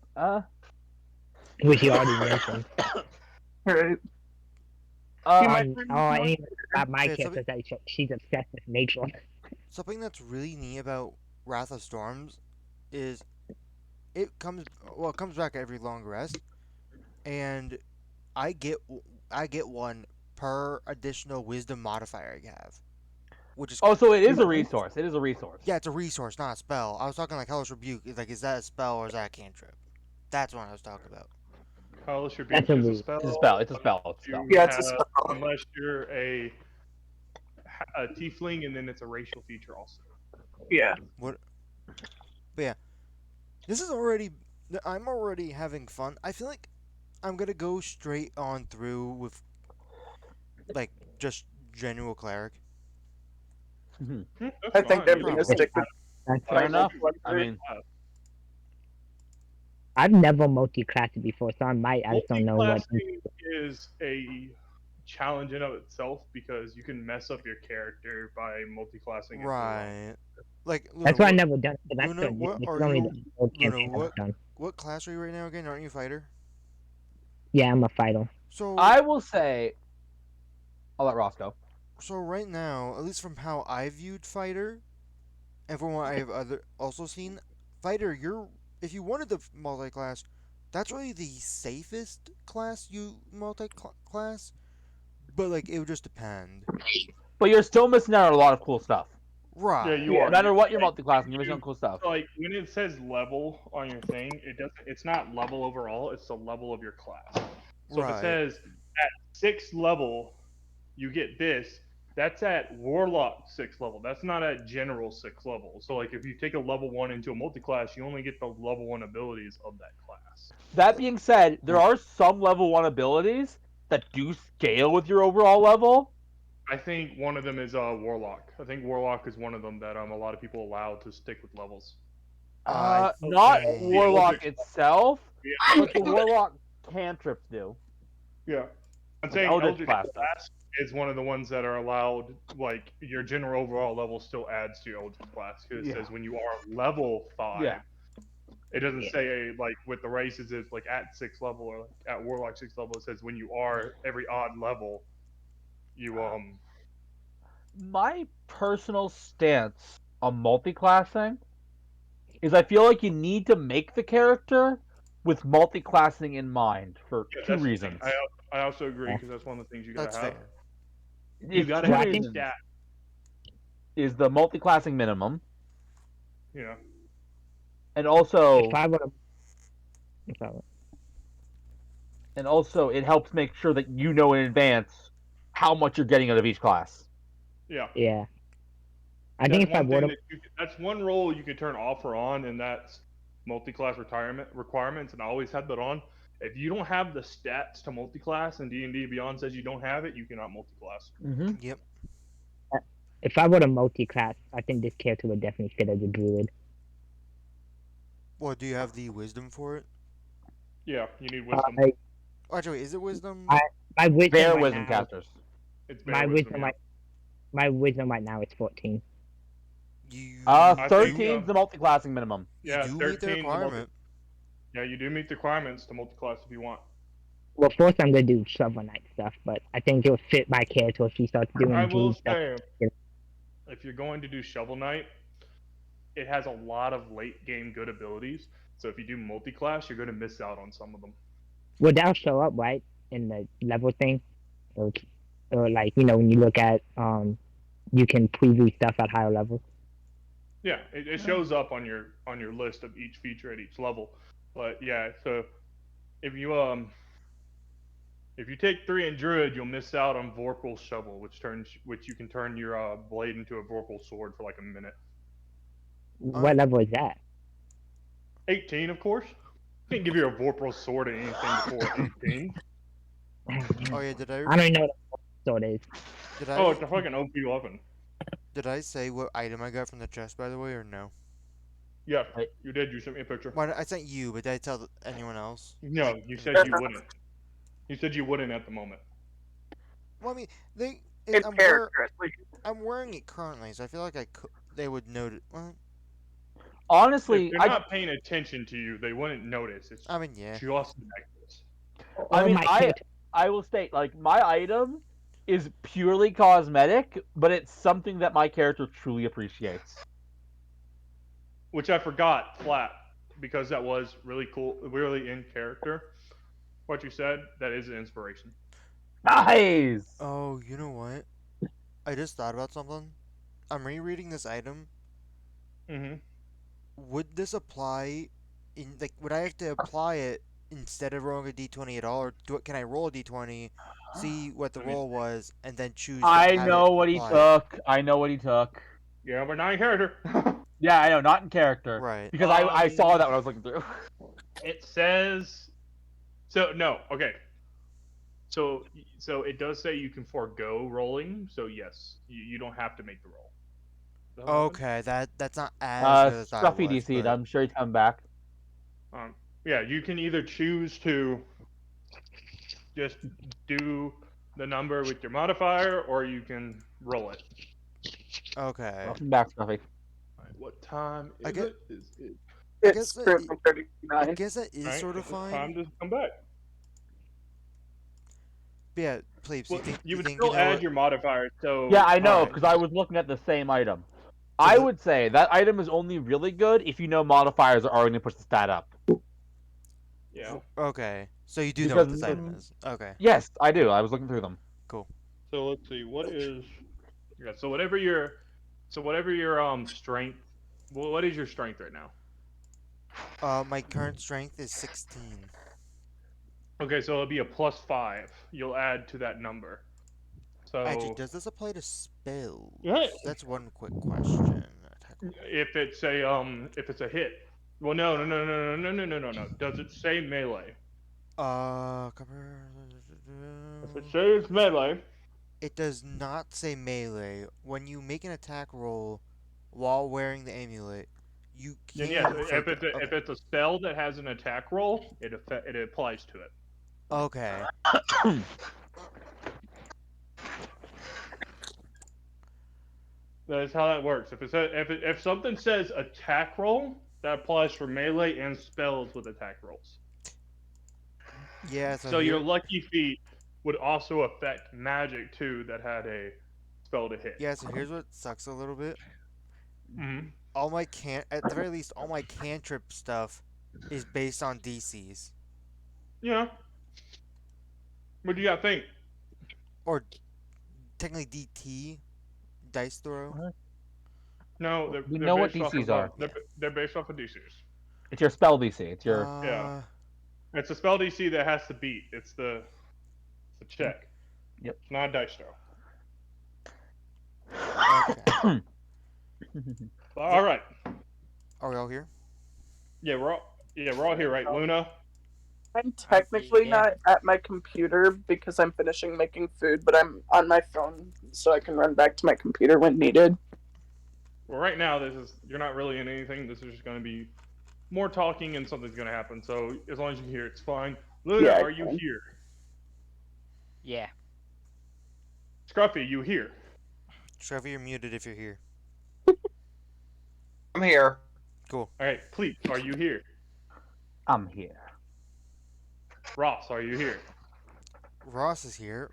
Which you already mentioned. Right. Uh, might And bring anyway, about my Yeah, character is that she's obsessed with nature. Something that's really neat about Wrath of Storms is it comes back every long rest, and I get I get one per additional wisdom modifier I have, which is oh, so it is a resource. It is a resource. yeah, it's a resource, not a spell. I was talking like Hellish Rebuke. Like, is that a spell or is that a cantrip? That's what I was talking about. Hellish Rebuke That's a is a read. spell. It's a spell. It's a spell. It's a spell. You Yeah, it's a have, spell. unless you're a tiefling, and then it's a racial feature also. Yeah. What? But yeah, this is already. I'm already having fun. I feel like I'm gonna go straight on through with like just general cleric. That's I think fine. I'm gonna Probably. stick with That's Fair enough. my I mean, I've never multi-classed before, so I just don't know what. Multiclassing is a challenge in of itself because you can mess up your character by multiclassing it. Right. Like Luna, That's why I've never done it. 'Cause Luna, that's what this are is only you? the old Luna, campaign I've done. what class are you right now again? Aren't you fighter? Yeah, I'm a fighter. So I will say, I'll let Ross go. so right now, at least from how I viewed fighter, and from what I have also seen, fighter, you're if you wanted the multi-class, that's really the safest class you multi-class. But like it would just depend. But you're still missing out on a lot of cool stuff. Right. Yeah, you Yeah. are. No matter what you're multi-classing, you're missing out on cool stuff. So, like when it says level on your thing, it doesn't. It's not level overall. It's the level of your class. So if Right. it says at 6th level, you get this. That's at warlock 6th level. That's not at general 6th level. So like if you take a level 1 into a multi-class, you only get the level 1 abilities of that class. That being said, there are some level 1 abilities that do scale with your overall level. I think one of them is warlock. I think warlock is one of them that a lot of people allow to stick with levels. Not okay. Warlock itself, Yeah. but the Warlock cantrips do. Yeah. I'm Like saying Eldritch Eldritch Blast Blast is one of the ones that are allowed, like, your general overall level still adds to your Eldritch Blast, because it Yeah. says when you are level 5. Yeah. It doesn't say, like, with the races, it's, like, at 6th level, or like, at Warlock 6th level, it says when you are every odd level, you, My personal stance on multi-classing is I feel like you need to make the character with multi-classing in mind for yeah, two that's the thing. reasons. I also agree, because that's one of the things you gotta That's have. fair. You It's gotta two have reasons. stat, Is the multi-classing minimum, you know. and also If I would have, it helps make sure that you know in advance how much you're getting out of each class. Yeah. yeah. I think if I would have, That's one role you could turn off or on, and that's multi-class requirements, and I always had that on. If you don't have the stats to multi-class, and D&D Beyond says you don't have it, you cannot multi-class. Mm-hmm. Yep. if I would have multi-class, I think this character would definitely fit as a druid. Well, do you have the wisdom for it? Yeah, you need wisdom. I, Oh, actually, is it wisdom? my wisdom They're right wisdom now, casters. It's My bare wisdom, wisdom yeah. right, my wisdom right now is 14. You I think, do 13's the multi-classing minimum. you yeah, do meet the 13 's a requirement. yeah, you do meet the requirements to multi-class if you want. Well, first I'm gonna do shovel knight stuff, but I think it'll fit my character if she starts I doing will druid stuff. say, if you're going to do Shovel Knight, it has a lot of late game good abilities. So if you do multi-class, you're going to miss out on some of them. Well, that'll show up right in the level thing, or, or like when you look at you can preview stuff at higher levels. Yeah, it shows up on your list of each feature at each level. But yeah, so if you if you take 3 in Druid, you'll miss out on Vorpal Shovel, which you can turn your blade into a Vorpal sword for like a minute. What level is that? 18, of course. Can't give you a Vorpal sword or anything before 18. Oh yeah, did I I don't even know what a sword is. did Oh, I it's a fucking OP weapon. did I say what item I got from the chest by the way or no? Yeah, Right. you did. You sent me a picture. Why I sent you, but did I tell anyone else? No, Like you in the said you group? wouldn't. You said you wouldn't at the moment. Well, I mean, In character, at least. I'm wearing it currently, so I feel like they would notice. Well, If Honestly, they're not paying attention to you, they wouldn't notice. It's I mean, yeah. just the necklace. I mean, my character. I will state, like, my item is purely cosmetic, but it's something that my character truly appreciates. Which I forgot flat because that was really cool, really in character. What you said, that is an inspiration. Nice. Oh, you know what? I just thought about something. I'm rereading this item. Mm-hmm. Would this apply in like? Would I have to apply it instead of rolling a d20 at all, or can I roll a d20, see what the I mean, roll was, and then choose to I add it, know what he apply it? took. I know what he took. yeah, but not in character. Yeah, I know, not in character. Right. Because I saw that when I was looking through. It says so. No, okay. So it does say you can forego rolling. So yes, you don't have to make the roll. Does that happen? Okay, that's not as good as I thought Scruffy it was, DC'd. but I'm sure he'd come back. Yeah, you can either choose to just do the number with your modifier, or you can roll it. okay. Welcome back, Scruffy. All right, what time I is get- it? Is it? I It's guess currently I 39. guess that is All right, sort of it's fine. time to come back. But yeah, plebes, Well, you you would think still you know add what? your modifier. So Yeah, I know, Alright. because I was looking at the same item. So I the- would say that item is only really good if you know modifiers are already going to push the stat up. yeah. Okay, so you do know what Because- this item is. Okay, Yes, I do. I was looking through them. cool. So let's see. What is? Yeah. So whatever your strength. Well, what is your strength right now? My current strength is 16. Okay, so it'll be a +5. You'll add to that number. So Actually, does this apply to spells? Yeah. That's one quick question. Attack roll. if it's a hit. Well, no. Does it say melee? Cover. If it says melee, It does not say melee. When you make an attack roll while wearing the amulet, you then can. yes. If it's a spell that has an attack roll, it applies to it. Okay. That's how that works. If something says attack roll, that applies for melee and spells with attack rolls. Yeah. So your lucky feat would also affect magic too that had a spell to hit. Yeah. So here's what sucks a little bit. Mm-hmm. All my at the very least, all my cantrip stuff is based on DCs Yeah. What do you gotta think? or technically DT, dice throw. No, We they're know what based off DCs of, are. They're based off of DCs. It's your spell DC. It's your. Yeah. It's a spell DC that has to beat. It's the check. Yep. It's not a dice throw. Okay. All right. Are we all here? Yeah, we're all here, right, Luna? I'm technically Yeah. not at my computer because I'm finishing making food, but I'm on my phone so I can run back to my computer when needed. Well, right now you're not really in anything. This is just going to be more talking, and something's going to happen. So as long as you hear, it's fine. Luna, Yeah, I are you can. here? Yeah. Scruffy, you here? Trevor, you're muted if you're here. I'm here. Cool. All right, Pleat, are you here? I'm here. Ross, are you here? Ross is here.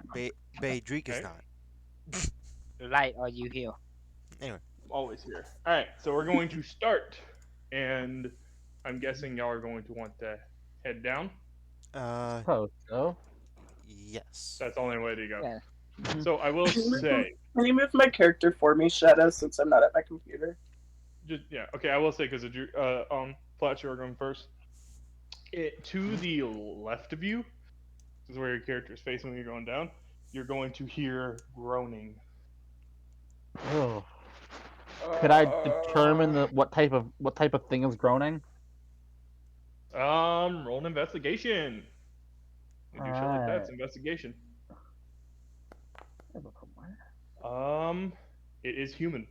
Baydreek is Okay, not. Light, are you here? Anyway, always here. All right, so we're going to start, and I'm guessing y'all are going to want to head down. uh, Suppose so. yes. That's the only way to go. Yeah. Mhm. So I will say, Can you move my character for me, Shadow, since I'm not at my computer? just yeah, okay. I will say because Fletcher are going first. To the left of you, this is where your character is facing when you're going down. You're going to hear groaning. Oh. Could I determine what type of thing is groaning? Roll an investigation. You do shit like that. It's Alright. investigation. Um, it is human.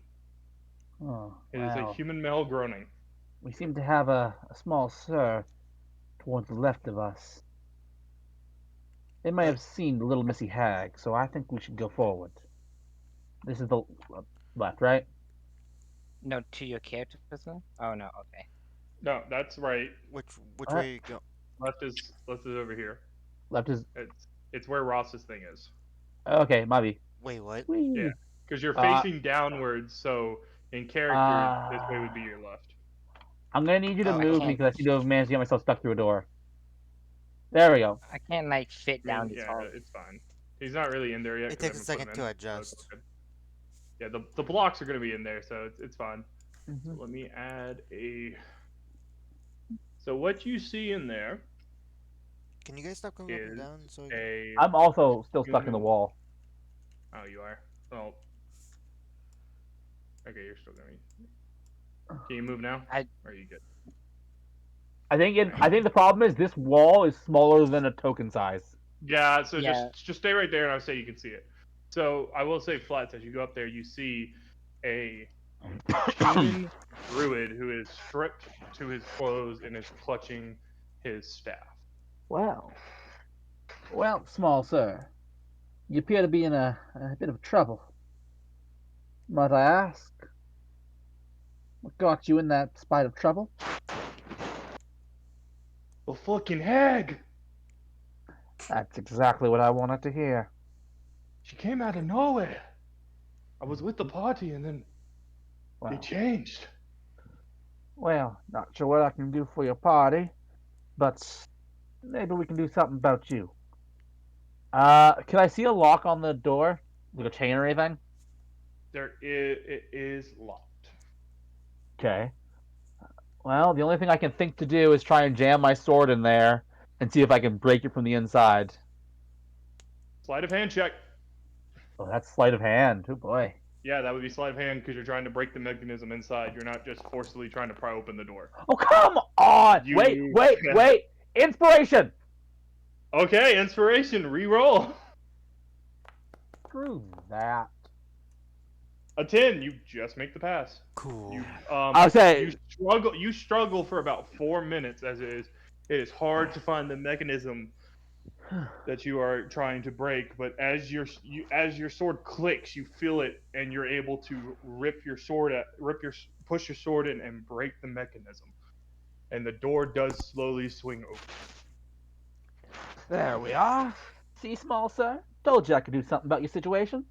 Oh, It is a wow. human male groaning. We seem to have a small sir towards the left of us. They may Uh, have seen the little Missy Hag, so I think we should go forward. This is the left, right? No, to your character person? Oh no, okay. No, that's right. which Alright. way are you go? Left is over here. Left is It's where Ross's thing is. okay. Might be. Wait, what? Yeah, Whee! because you're Uh, facing downwards, so in character, this way would be uh, your left. I'm gonna need you to I Oh, move me can't. because I seem to have managed to get myself stuck through a door. There we go. I can't like fit I mean, down this yeah, hole. it's fine. He's not really in there yet it because I takes a haven't put him second in. to So it's all adjust. good. Yeah, the blocks are gonna be in there, so it's fine. So Mhm. let me add a. So what you see in there Can you guys stop going up and is down so I can? a I'm also still stuck in the human. wall. Oh, you are. Oh, okay. You're still gonna. Can you move now? I Or are you good? I think the problem is this wall is smaller than a token size. Yeah. So yeah. just stay right there, and I'll say you can see it. So I will say, Flats, as you go up there, you see a human druid who is stripped to his clothes and is clutching his staff. Well, well, small sir, you appear to be in a bit of trouble. Might I ask, what got you in that spite of trouble? The fucking hag! That's exactly what I wanted to hear. She came out of nowhere. I was with the party, and then it Well, changed. not sure what I can do for your party, but maybe we can do something about you. Can I see a lock on the door, like a chain or anything? It is locked. Okay. Well, the only thing I can think to do is try and jam my sword in there and see if I can break it from the inside. Sleight of hand check. Oh, that's sleight of hand. Oh boy. Yeah, that would be sleight of hand because you're trying to break the mechanism inside. You're not just forcibly trying to pry open the door. Oh come on! Wait, You. wait, wait! Inspiration! Okay, inspiration. Re-roll. Screw that. A 10. You just make the pass. Cool. I'll say You struggle for about 4 minutes as it is hard to find the mechanism that you are trying to break. But as your sword clicks, you feel it, and you're able to push your sword in and break the mechanism, and the door does slowly swing open. there we are. See, small sir? Told you I could do something about your situation.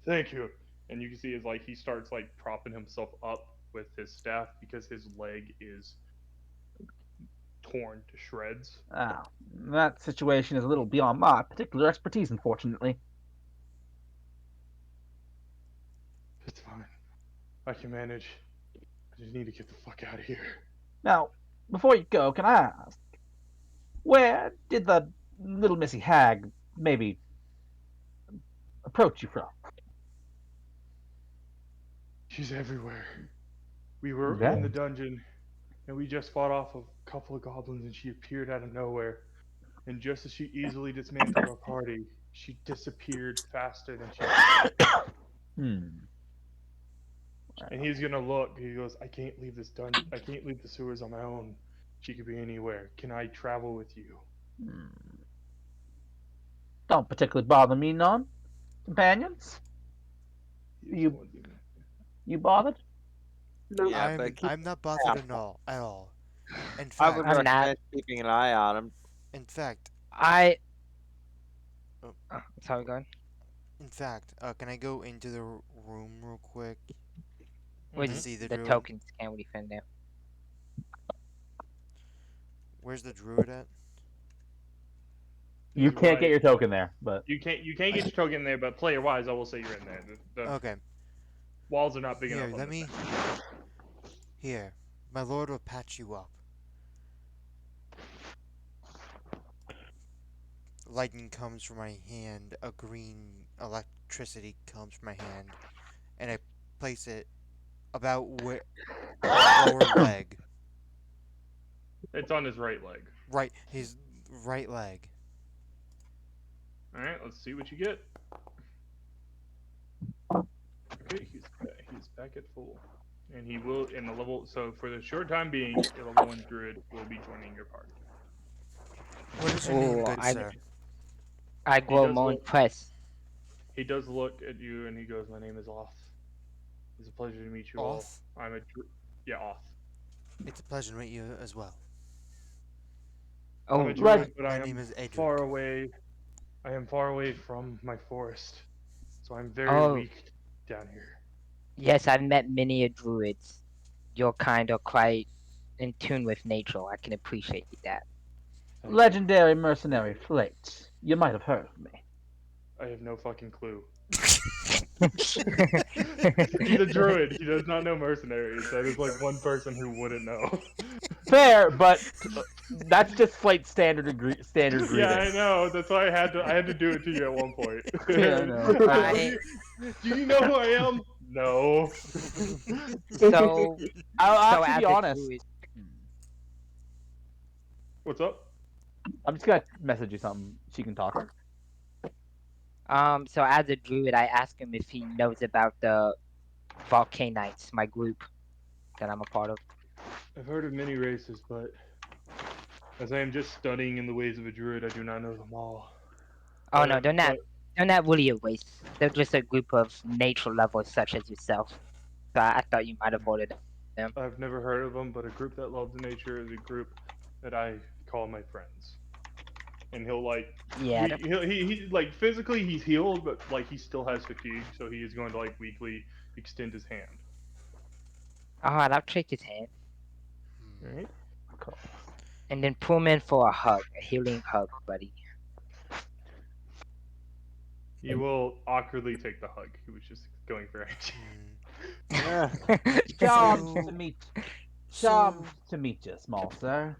Thank you. And you can see as like he starts like propping himself up with his staff because his leg is torn to shreds. Ah, that situation is a little beyond my particular expertise, unfortunately. It's fine. I can manage. I just need to get the fuck out of here. Now, before you go, can I ask, where did the little Missy Hag maybe approach you from? She's everywhere. We were Okay. in the dungeon, and we just fought off a couple of goblins, and she appeared out of nowhere. And just as she easily dismantled our party, she disappeared faster than she came. Hmm. And he's gonna look. He goes, "I can't leave this dungeon. I can't leave the sewers on my own. She could be anywhere. Can I travel with you?" Hmm. Don't particularly bother me none. Companions? He is the You one demon. you bothered? No. Yeah, but keep I'm not an eye bothered out at for all. At all. In 'em. I would fact, I'm not. recommend keeping an eye on him. in fact, I. oh, Sorry, go on. can I go into the room real quick to Mm-hmm. see the The druid? tokens can't really find out. Where's the druid at? To You the can't get right. your token there, but You can't get your token in there, but player wise, I will say you're in there. The Okay, walls are not big here, enough on let this me. end. Here, my lord will patch you up. Lightning comes from my hand, a green electricity comes from my hand, and I place it about his lower leg. It's on his right leg. Right, his right leg. All right, let's see what you get. Okay, he's back at full, and he will in the level. So for the short time being, a level 1 druid will be joining your party. What is your name, Oh, good sir? I He grow does more look. impressed. He does look at you, and he goes, "My name is Oth. It's a pleasure to meet you all. Oth? Yeah, Oth. It's a pleasure to meet you as well. I'm a Oh, Leg- druid, but I My am name is far Edric. away. I am far away from my forest, so I'm very oh, weak down here." yes, I've met many a druids. Your kind are quite in tune with nature. I can appreciate that. Thank you. legendary mercenary Flate. You might have heard of me. I have no fucking clue. He's a druid. He does not know mercenaries. That is like one person who wouldn't know. Fair, but that's just Flate's standard Yeah, greeting. I know. That's why I had to do it to you at one point. Yeah, I know. I Do you know who I am? No. so I'll so actually as be a honest. druid. What's up? I'm just gonna message you something. She can talk. So as a druid, I ask him if he knows about the Volcanites, my group that I'm a part of. I've heard of many races, but as I am just studying in the ways of a druid, I do not know them all. Oh no, But they're not really a race. They're just a group of nature lovers such as yourself. So I thought you might have ordered them. I've never heard of them. But a group that loves nature is a group that I call my friends. And he'll like Yeah. he like physically he's healed, but like he still has fatigue, so he is going to like weekly extend his hand. Alright, I'll shake his hand All Hmm. right. Cool. and then pull him in for a hug, a healing hug, buddy. He will awkwardly take the hug. He was just going for action. Hmm. Charmed So, to meet. so, Charmed to meet you, small sir.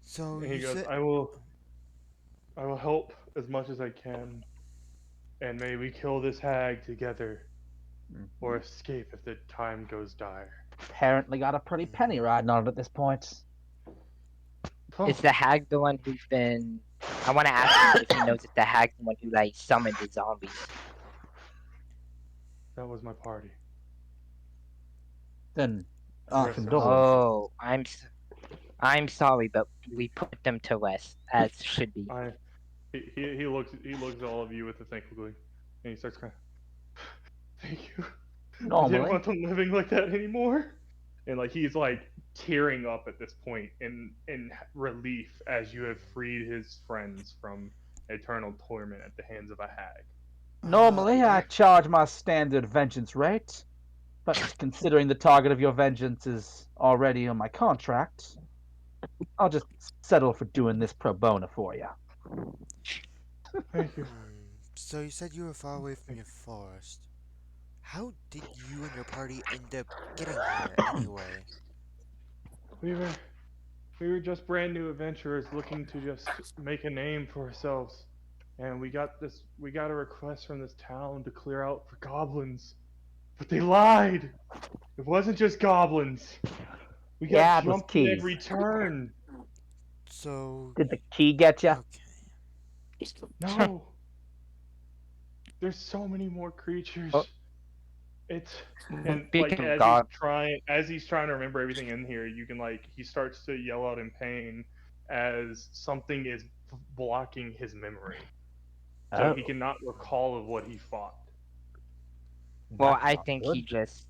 so And he you goes, said. I will help as much as I can, and may we kill this hag together, or escape if the time goes dire. Apparently got a pretty Hmm. penny riding on it at this point. Oh, Is the hag the one who's been? I want to ask him if he knows if the hag's the one who like summoned the zombies. that was my party. Then The our rest of them. condolences. Oh, I'm sorry, but we put them to rest as should be. I he looks at all of you with a thankful gleam, and he starts crying. Thank you. I didn't Normally, want them living like that anymore. And like he's like tearing up at this point in relief as you have freed his friends from eternal torment at the hands of a hag. normally I I. charge my standard vengeance rate, but considering the target of your vengeance is already on my contract, I'll just settle for doing this pro bono for you. Thank you. So you said you were far away from your forest. How did you and your party end up getting here anyway? We were we were just brand new adventurers looking to just make a name for ourselves. And we got a request from this town to clear out for goblins. But they lied. It wasn't just goblins. We got Yeah, it was jumped at keys. every turn. So, Did the key get you? okay. No. There's so many more creatures. Oh, It's and like speaking of God, as he's trying to remember everything in here, you can like he starts to yell out in pain as something is blocking his memory. so he Oh, cannot recall of what he fought. Well, that's I not think he good. just.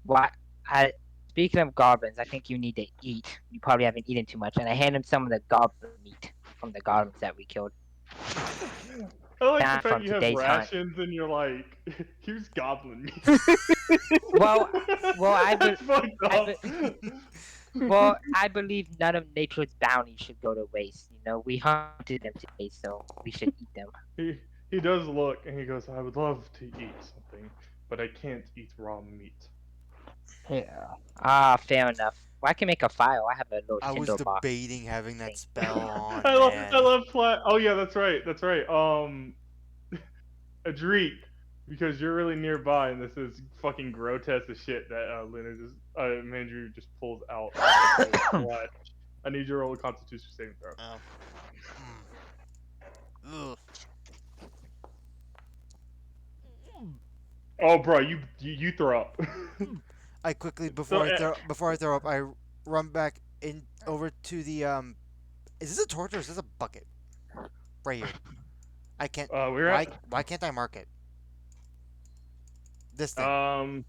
Well, I speaking of goblins, I think you need to eat. You probably haven't eaten too much, and I hand him some of the goblin meat from the goblins that we killed. I like the Down fact from you have today's hunt. rations and you're like, here's goblin meat. Well, well, That's fucked I up. be, well, I believe none of nature's bounty should go to waste. You know, we hunted them today, so we should eat them. he does look and he goes, I would love to eat something, but I can't eat raw meat. Yeah. Ah, fair enough. Well, I can make a file. I have a little I was tinder box debating having that thing. spell on, I man. love flat. Oh yeah, that's right. That's right. Adreek, because you're really nearby, and this is fucking grotesque as shit that Luna just Mandrew just pulls out of the flesh. I need you to roll a Constitution saving throw. Oh. Ugh. Oh, bro, you throw up. I quickly So, before I throw up, I run back in over to the Is this a torch or is this a bucket? Right here. I can't. we're at Why can't I mark it? This thing.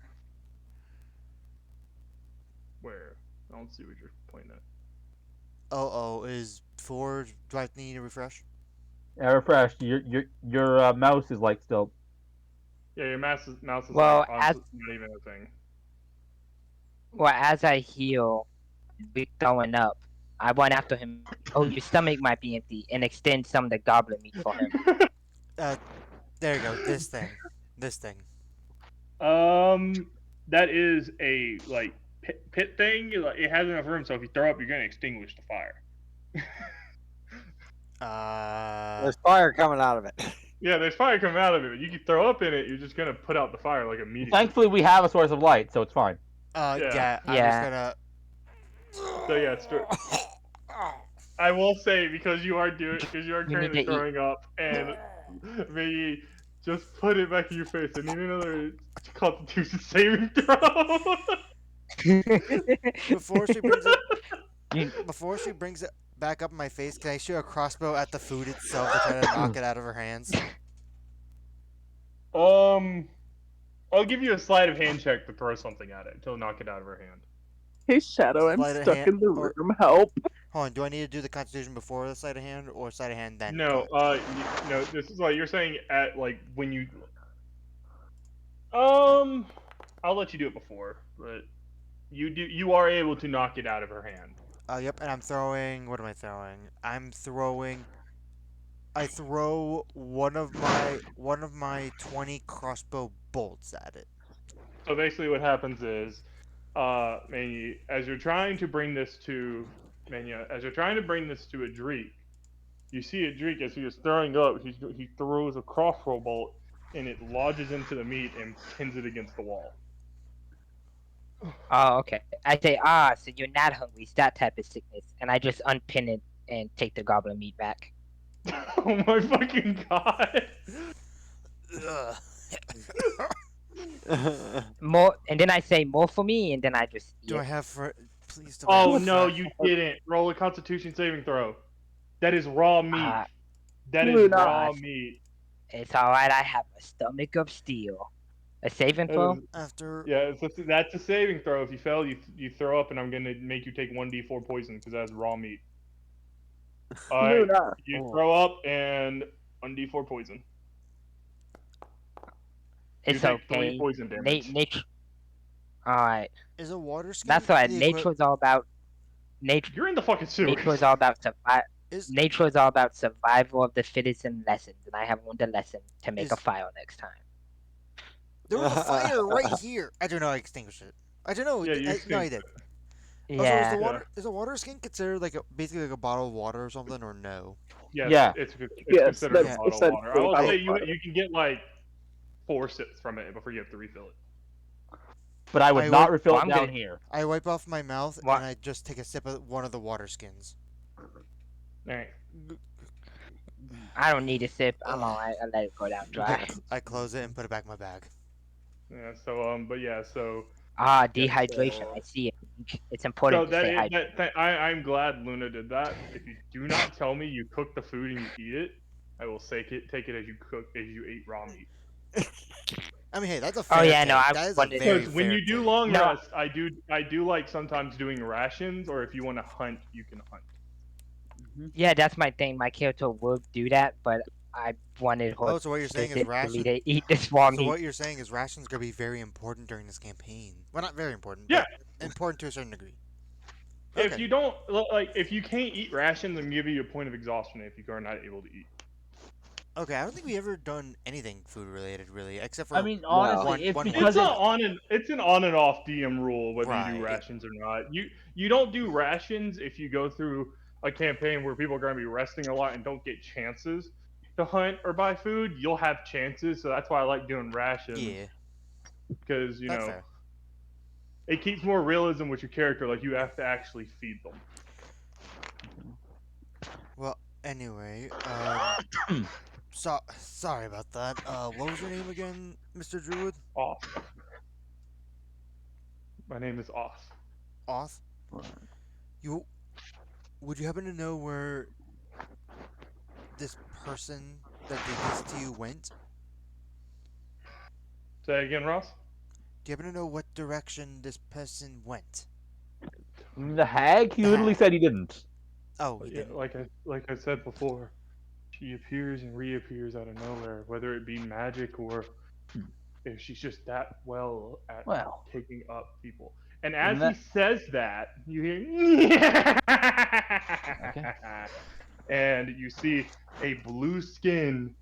where? I don't see what you're pointing at. Is 4. Do I need to refresh? Yeah, refresh. Your mouse is like still. Yeah, your mouse is Well, like as not even a thing. as I heal, we throwing up. I went after him and say, "Oh, your stomach might be empty," and extend some of the goblin meat for him. Uh, there you go. This thing. This thing. That is a like pit thing. Like, it has enough room, so if you throw up, you're gonna extinguish the fire. There's fire coming out of it. Yeah, there's fire coming out of it, but you can throw up in it. You're just gonna put out the fire like immediately. Thankfully, we have a source of light, so it's fine. Yeah. I'm Yeah. just gonna. So yeah, I will say because you are need currently to eat. throwing up, and maybe just put it back in your face. I need another Constitution saving throw. Before she brings it. You- Before she brings it back up in my face, can I shoot a crossbow at the food itself to try to knock it out of her hands? I'll give you a sleight of hand check to throw something at it to knock it out of her hand. Hey, Shadow, I'm Sleight of stuck hand- in the or- room. Help. Hold on, do I need to do the constitution before the sleight of hand or sleight of hand then? No, no. This is like you're saying at like when you. I'll let you do it before, but you are able to knock it out of her hand. Yep, and I'm throwing. What am I throwing? I throw one of my 20 crossbow bolts at it. So basically, what happens is, as you're trying to bring this to Adreek, you see Adreek as he is throwing up. He throws a crossbow bolt, and it lodges into the meat and pins it against the wall. Oh, okay. I say, so you're not hungry. It's that type of sickness, and I just unpin it and take the goblin meat back. Oh my fucking god! Ugh. More, and then I say more for me, and then I just eat. Do I it. have for? Please don't. Oh have no, for- you didn't. Roll a Constitution saving throw. That is raw meat. Uh, That is Luna. raw meat. It's all right. I have a stomach of steel. A saving That throw? is- After. yeah, that's a saving throw. If you fail, you throw up, and I'm gonna make you take 1d4 poison because that's raw meat. All right, Luna. you Oh. throw up and 1d4 poison. It's you take 3 okay. poison damage. Nature. All right. Is a water skin? That's right. the Nature is all about nature. You're in the fucking sewers. Nature is all about survival. Is Nature is all about survival of the fittest and lessons, and I have learned a lesson to make a Is- file next time. there was a fire right here? I don't know. I extinguished it. I don't know. Yeah, you No, I extinguished did. Yeah. Also, Yeah. is a water skin considered like basically like a bottle of water or something, or no? Yes, Yeah. it's Yes, considered a that's bottle of essentially water. I will bottle say of you water. can get like 4 sips from it before you have to refill it. But I would I not will- refill Well, it I'm down gonna- here. I wipe off my mouth What? and I just take a sip of one of the water skins. All right. I don't need a sip. I'm alright. I let it go down dry. I close it and put it back in my bag. Yeah. So but yeah. So Dehydration. so- I see it. It's so important to that stay is, hydrated. I'm glad Luna did that. If you do not tell me you cook the food and you eat it, I will take it as you ate raw meat. I mean, hey, that's a Oh fair yeah, no, take. I That is a wanted. very Because when fair you do take. long No, rest, I do like sometimes doing rations, or if you want to hunt, you can hunt. Hmm. yeah, that's my thing. My character would do that, but I wanted her Oh, so what you're saying is specifically ration. to eat this raw So meat. what you're saying is rations gonna be very important during this campaign. Well, not very important, Yeah, but important to a certain degree. if Okay. you don't like, if you can't eat rations, I'm giving you a point of exhaustion if you are not able to eat. Okay, I don't think we ever done anything food related really, except I for mean, No. honestly, it's one It's because a one-time. it's. on and it's an on and off DM rule whether you do Right. rations or not. You don't do rations if you go through a campaign where people are going to be resting a lot and don't get chances to hunt or buy food. You'll have chances, so that's why I like doing rations Yeah, because that's fair. it keeps more realism with your character. Like you have to actually feed them. Well, anyway, sorry about that. What was your name again, Mr. Druid? Off. My name is Off. Oth. You would you happen to know where this person that did this to you went? Say again, Ross. Do you happen to know what direction this person went? The hag? He The literally hag. said he didn't. Oh, he Yeah, didn't. like I said before, she appears and reappears out of nowhere, whether it be magic or if she's just that well at Well, taking up people. And in as he that. says that, you hear, Okay. and you see a blue skin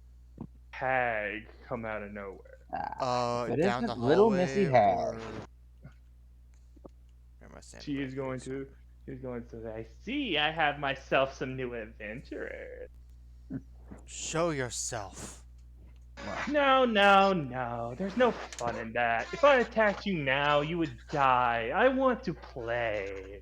hag come out of nowhere. If it Down the isn't little Missy hallway Hag. or where am I standing She right is here? going to, she's going to say, "I see, I have myself some new adventurers." Show yourself. Well, No, no, no. There's no fun in that. If I attacked you now, you would die. I want to play.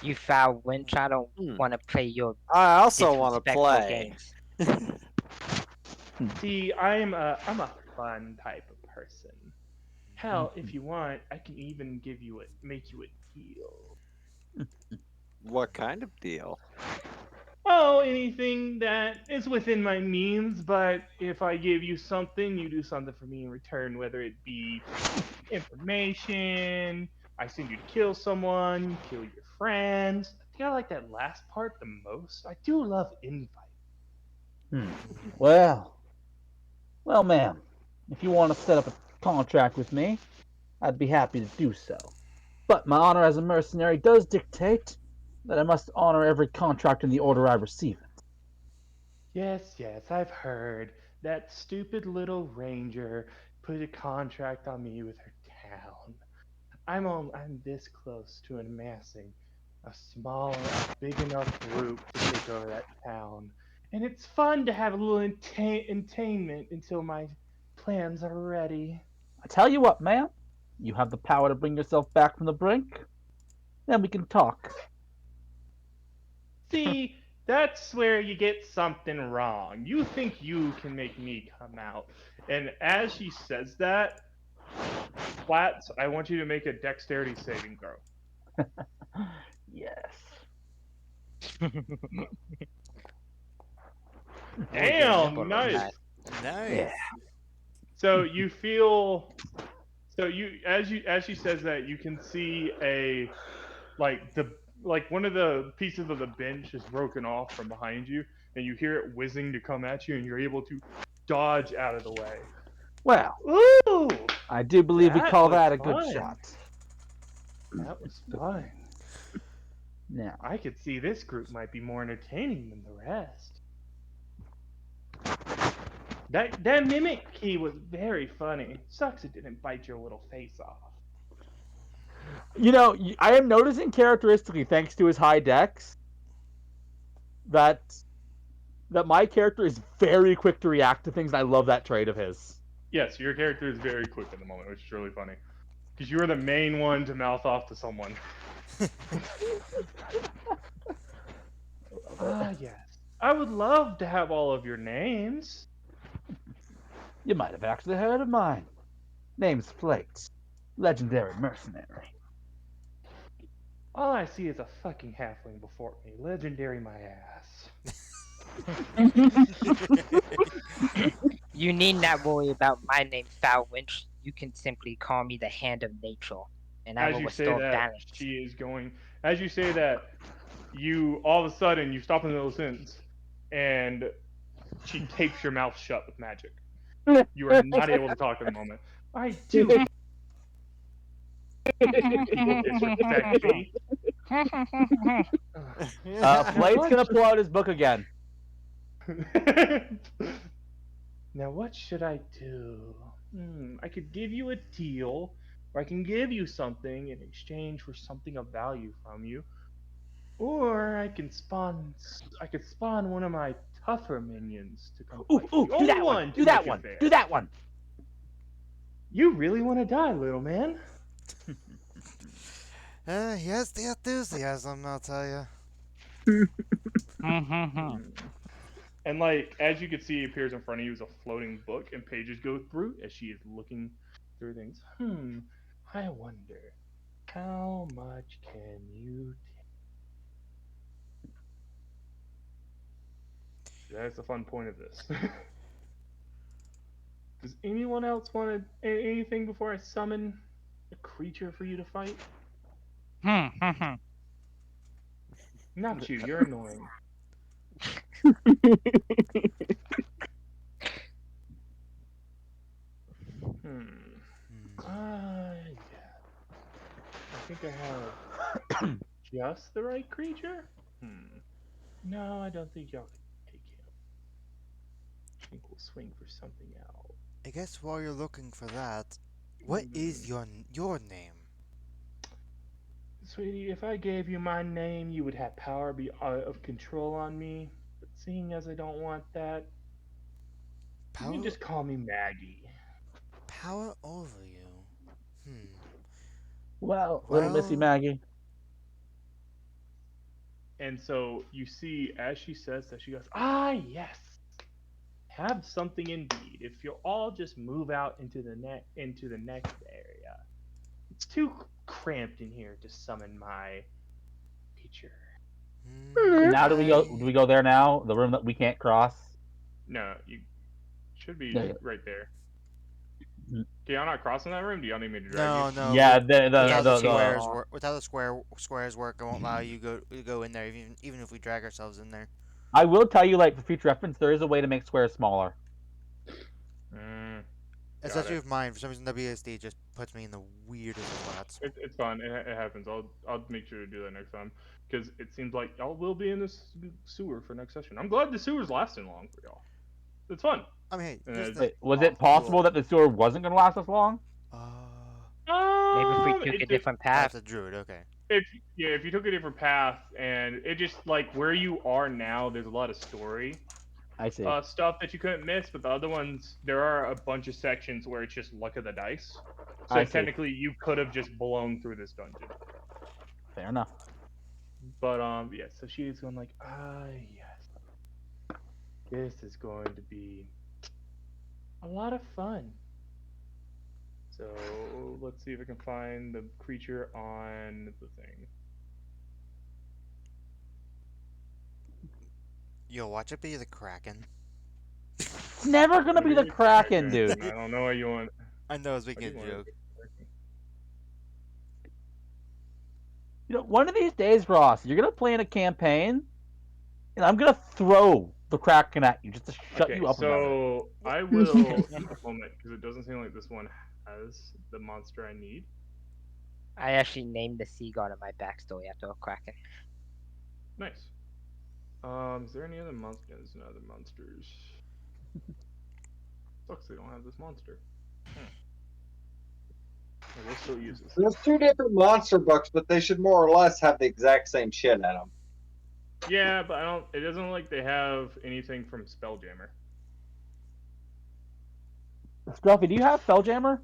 You foul wench. I don't Hmm. want to play your I also want to disrespectful play. games. See, I'm a fun type of person. Hell, if you want, I can even make you a deal. What kind of deal? Oh, anything that is within my means, but if I give you something, you do something for me in return, whether it be information, I send you to kill someone, you kill your friends. I think I like that last part the most. I do love invite. hmm. Well, well, ma'am. If you want to set up a contract with me, I'd be happy to do so. But my honor as a mercenary does dictate that I must honor every contract in the order I receive it. Yes, yes, I've heard. That stupid little ranger put a contract on me with her town. I'm this close to amassing a big enough group to take over that town. And it's fun to have a little entertainment until my plans are ready. I tell you what, ma'am, you have the power to bring yourself back from the brink. Then we can talk. See, that's where you get something wrong. You think you can make me come out. And as she says that, Flats, I want you to make a dexterity saving throw. Yes. Oh, you're getting up Damn, already. nice. Nice. Yeah. Nice. So you feel so you as she says that you can see like the one of the pieces of the bench is broken off from behind you and you hear it whizzing to come at you and you're able to dodge out of the way. Well, Ooh, I do believe we that call was that a good fun. shot. That was fun. Now, I could see this group might be more entertaining than the rest. That mimic key was very funny. Sucks it didn't bite your little face off. I am noticing characteristically, thanks to his high dex, that my character is very quick to react to things, and I love that trait of his. Yes, your character is very quick at the moment, which is really funny. Because you are the main one to mouth off to someone. Ah, yes. I would love to have all of your names. You might have actually heard of mine. Name's Flakes, legendary mercenary. All I see is a fucking halfling before me. Legendary my ass. You need not worry about my name, Foul Winch. You can simply call me the Hand of Nature, and I As will you say restore that, balance. she is going. As you say that, you all of a sudden you stop in the middle of a sentence, and she tapes your mouth shut with magic. You are not able to talk at the moment. I do. Book is so sexy. Now Flight's what? gonna pull out his book again. Now what should I do? I could give you a deal, or I can give you something in exchange for something of value from you, or I could spawn one of my tougher minions to come Ooh, fight ooh, you. do Only that one. one to Do make that it one. fair. Do that one. You really want to die, little man? He has the enthusiasm, I'll tell you. And like as you can see, appears in front of you is a floating book, and pages go through as she is looking through things. I wonder how much can you take? That's the fun point of this. Does anyone else want anything before I summon a creature for you to fight? Not you. You're annoying. Hmm. Yeah. I think I have just the right creature. No, I don't think y'all can take him. I think we'll swing for something else. I guess while you're looking for that, what Hmm. is your name? Sweetie, if I gave you my name, you would have power be out of control on me. But seeing as I don't want that, you can Power just call me Maggie. power over you. Hmm. Well, little Missy Well, Maggie. And so you see, as she says that, she goes, "Ah, yes, have something indeed. If you'll all just move out into the next area, it's too cramped in here to summon my creature." Now do we go? Do I we go there now? The room that we can't cross. No, you should be Yeah, right there. Okay, y'all not crossing that room? Do y'all need me to drag you? no. yeah. Yeah, Without the chill. squares work, without the squares work, it won't allow you go in there, even if we drag ourselves in there. I will tell you, like for future reference, there is a way to make squares smaller. Got Especially it. with mine, for some reason WSD just puts me in the weirdest of spots. It's fine. It happens. I'll make sure to do that next time because it seems like y'all will be in this sewer for next session. I'm glad the sewer's lasting long for y'all. It's fun. I mean, hey, And here's the it's thing. Wait, was it possible possible. that the sewer wasn't going to last us long? Maybe if we took a It different Oh, path. it's a druid. Okay. if yeah, if you took a different path and it just like where you are now, there's a lot of story I see. stuff that you couldn't miss, but the other ones there are a bunch of sections where it's just luck of the dice. So I see. technically, you could have just blown through this dungeon. Fair enough. But yeah. So she's going like, yes, this is going to be a lot of fun. So let's see if I can find the creature on the thing. Yo, watch it be the Kraken. It's never going to be the Kraken, dude. I don't know how you want. I know it's How making you a want joke. it. You know, one of these days, Ross, you're going to play in a campaign, and I'm going to throw the Kraken at you just to shut Okay, you up about it. so I will just a moment because it doesn't seem like this one has the monster I need. I actually named the sea god in my backstory after a kraken. Nice. Is there any other monsters? There's no other monsters. Sucks they don't have this monster. We'll still use this. There's two different monster books, but they should more or less have the exact same shit in them. Yeah, but I don't. It doesn't look like they have anything from Spelljammer. Scruffy, do you have Spelljammer?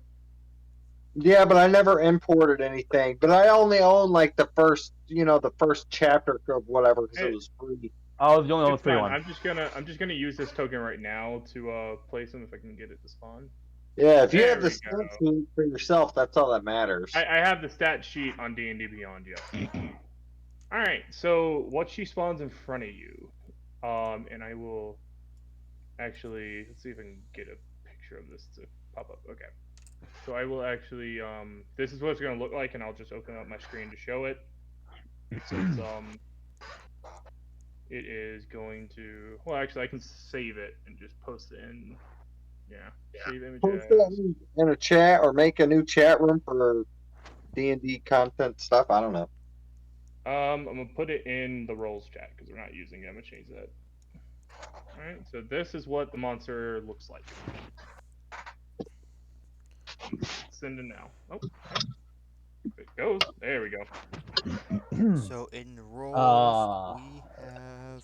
Yeah, but I never imported anything. But I only own like the first, the first chapter of whatever because it was free. Oh, the only It's free fine. one. I'm just gonna use this token right now to place them if I can get it to spawn. Yeah, if you There have the we stat go. sheet for yourself, that's all that matters. I have the stat sheet on D&D Beyond, yes. All right, so what she spawns in front of you And I will actually let's see if I can get a picture of this to pop up. Okay. So I will actually this is what it's gonna look like, and I'll just open up my screen to show it. So it is going to well actually I can save it and just post it in yeah save image Post it as in a chat or make a new chat room for D&D content stuff. I don't know. I'm gonna put it in the roles chat because we're not using it. I'm gonna change that. All right, so this is what the monster looks like. Send it now. Oh, okay. It goes. There we go. So in roles, uh, we have.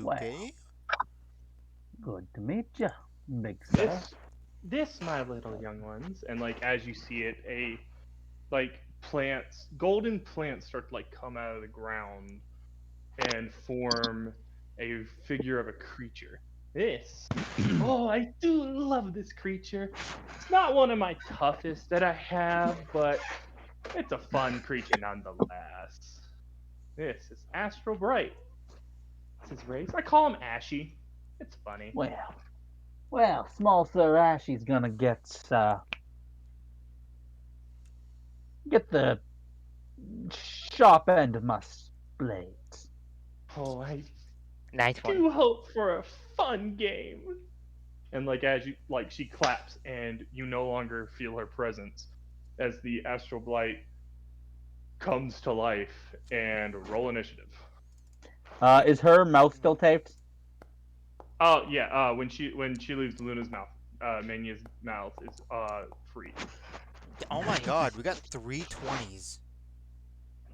well, Okay. good to meet you, big sir. This, my little young ones, and like as you see it, a like plants, golden plants start to like come out of the ground and form a figure of a creature. This. Oh, I do love this creature. It's not one of my toughest that I have, but it's a fun creature nonetheless. This is Astral Bright. This is race. I call him Ashy. It's funny. Well, well, small Sir Ashy's gonna get the sharp end of my blades. Oh, I Nice one. do hope for a fun game. And like as you like she claps and you no longer feel her presence as the Astral Blight comes to life and roll initiative. Is her mouth still taped? Oh yeah, when she leaves Luna's mouth, Manya's mouth is free. Oh my god, we got 3 20s.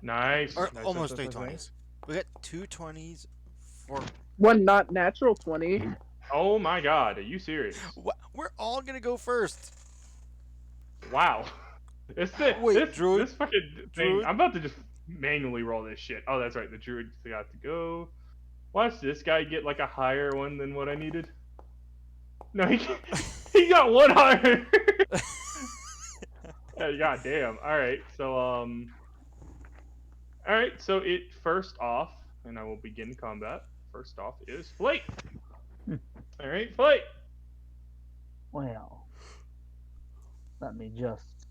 Nice. Or Nice, nice, almost nice, three nice, nice. 20s. We got 2 20s for. One not natural 20. Oh my god, are you serious? We're all gonna go first. Wow. It's the Wait, this fucking thing. Druid? I'm about to just manually roll this shit. Oh, that's right. The druid got to go. Watch this guy get like a higher one than what I needed. No, he got one higher. God damn. All right. So all right. So it first off, and I will begin combat. First off is Flake. Hmm. All right, Flake. Well, let me just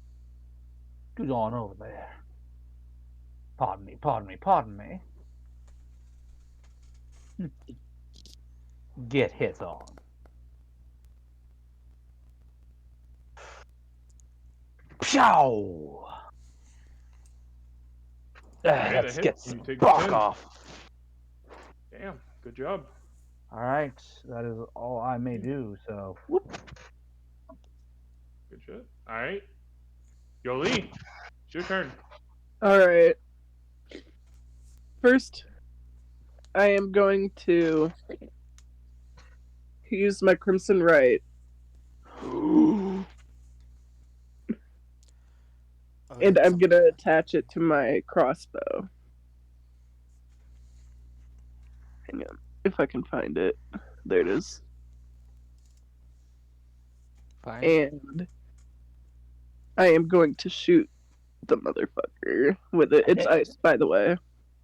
scoot on over there. Pardon me, pardon me, pardon me. Get hit on. Pshaw! Okay, that Let's get hits. some You take the bark 10. off. Damn. Good job. All right, that is all I may do. So, whoop. Good shit. All right. Yoli, it's your turn. Alright. First, I am going to use my Crimson Right. And I'm gonna attach it to my crossbow. Hang on. If I can find it. There it is. Fine. And I am going to shoot the motherfucker with it. It's ice, by the way.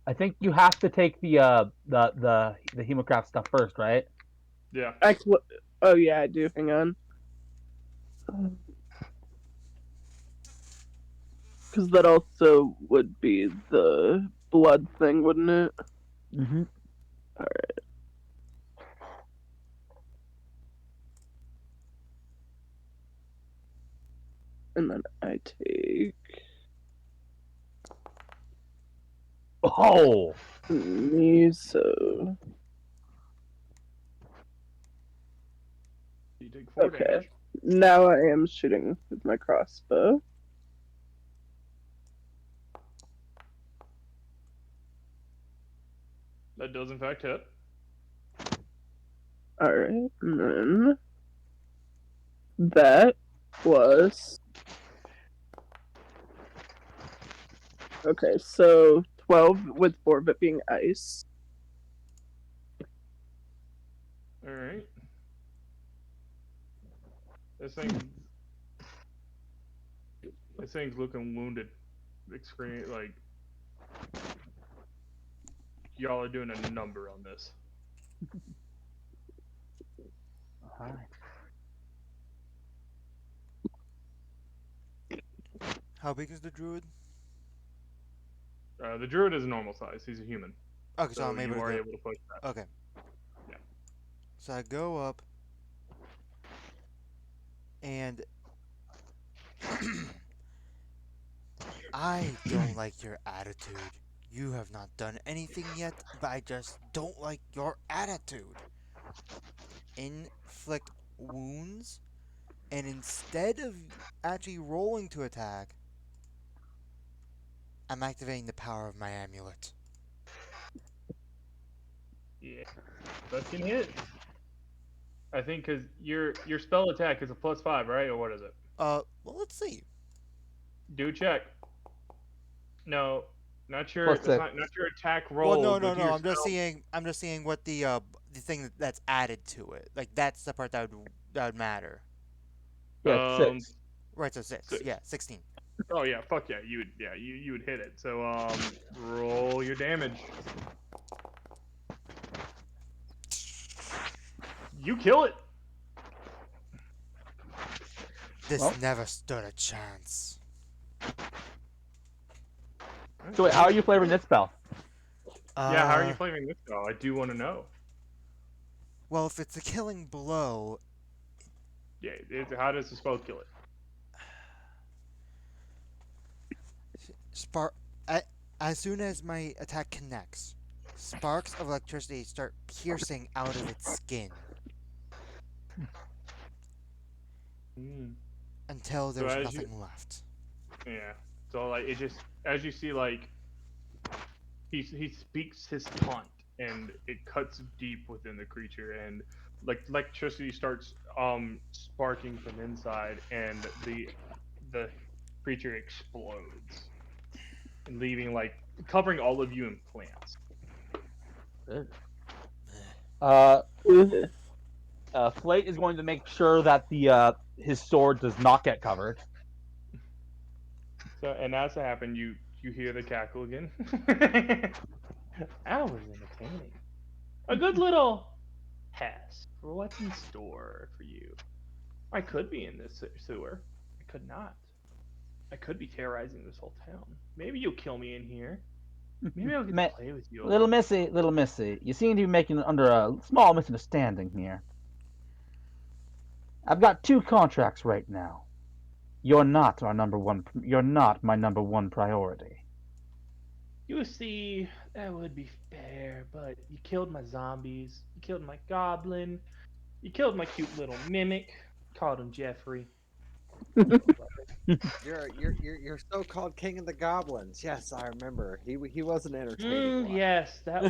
I think you have to take the hemocraft stuff first, right? Yeah. Oh yeah, I do. Hang on. Because that also would be the blood thing, wouldn't it? Mm-hmm. Alright. And then I take Oh, me, so You take 4 okay. damage. Now I am shooting with my crossbow. That does in fact hit. Alright, and then that was okay, so 12 with 4 of it being ice. All right. This thing's looking wounded. Like y'all are doing a number on this. Alright. How big is the druid? The druid is normal size. He's a human, Okay, so so I'm able you to are go. able to push that. Okay. Yeah. So I go up, and I don't like your attitude. You have not done anything yet, but I just don't like your attitude. Inflict wounds, and instead of actually rolling to attack, I'm activating the power of my amulet. Yeah, that can hit. I think because your spell attack is a +5, right? Or what is it? Well, let's see. Do a check. No, not your. Plus That's six. not your attack Well, roll. no, Go no, to no. your I'm just spell. seeing. I'm just seeing what the thing that's added to it. Like that's the part that would matter. Yeah, it's Um, 6. Right, so 6. 6. Yeah, 16. Oh yeah, fuck yeah, you would hit it. So roll your damage. You kill it. This Well, never stood a chance. so wait, how are you flavoring this spell? Yeah, how are you Uh, flaming this spell? I do want to know. well, if it's a killing blow, Yeah, how does the spell kill it? spark. a- As soon as my attack connects, sparks of electricity start piercing out of its skin Mm. until So there's as you, nothing left. yeah. So like it just as you see like he speaks his taunt and it cuts deep within the creature and like electricity starts sparking from inside and the creature explodes and leaving like covering all of you in plants. Uh, Ugh. Flate is going to make sure that the his sword does not get covered. So and as it happened, you hear the cackle again. I was entertaining. A good little test for what's in store for you. I could be in this sewer. I could not. I could be terrorizing this whole town. Maybe you'll kill me in here. Maybe I'll get to Ma- play with you a little little. Missy, you seem to be making under a small misunderstanding here. I've got 2 contracts right now. You're not our number one. You're not my number one priority. You see, that would be fair, but you killed my zombies. You killed my goblin. You killed my cute little mimic. Called him Jeffrey. Your so-called king of the goblins. Yes, I remember. He was an entertaining one. Yes, that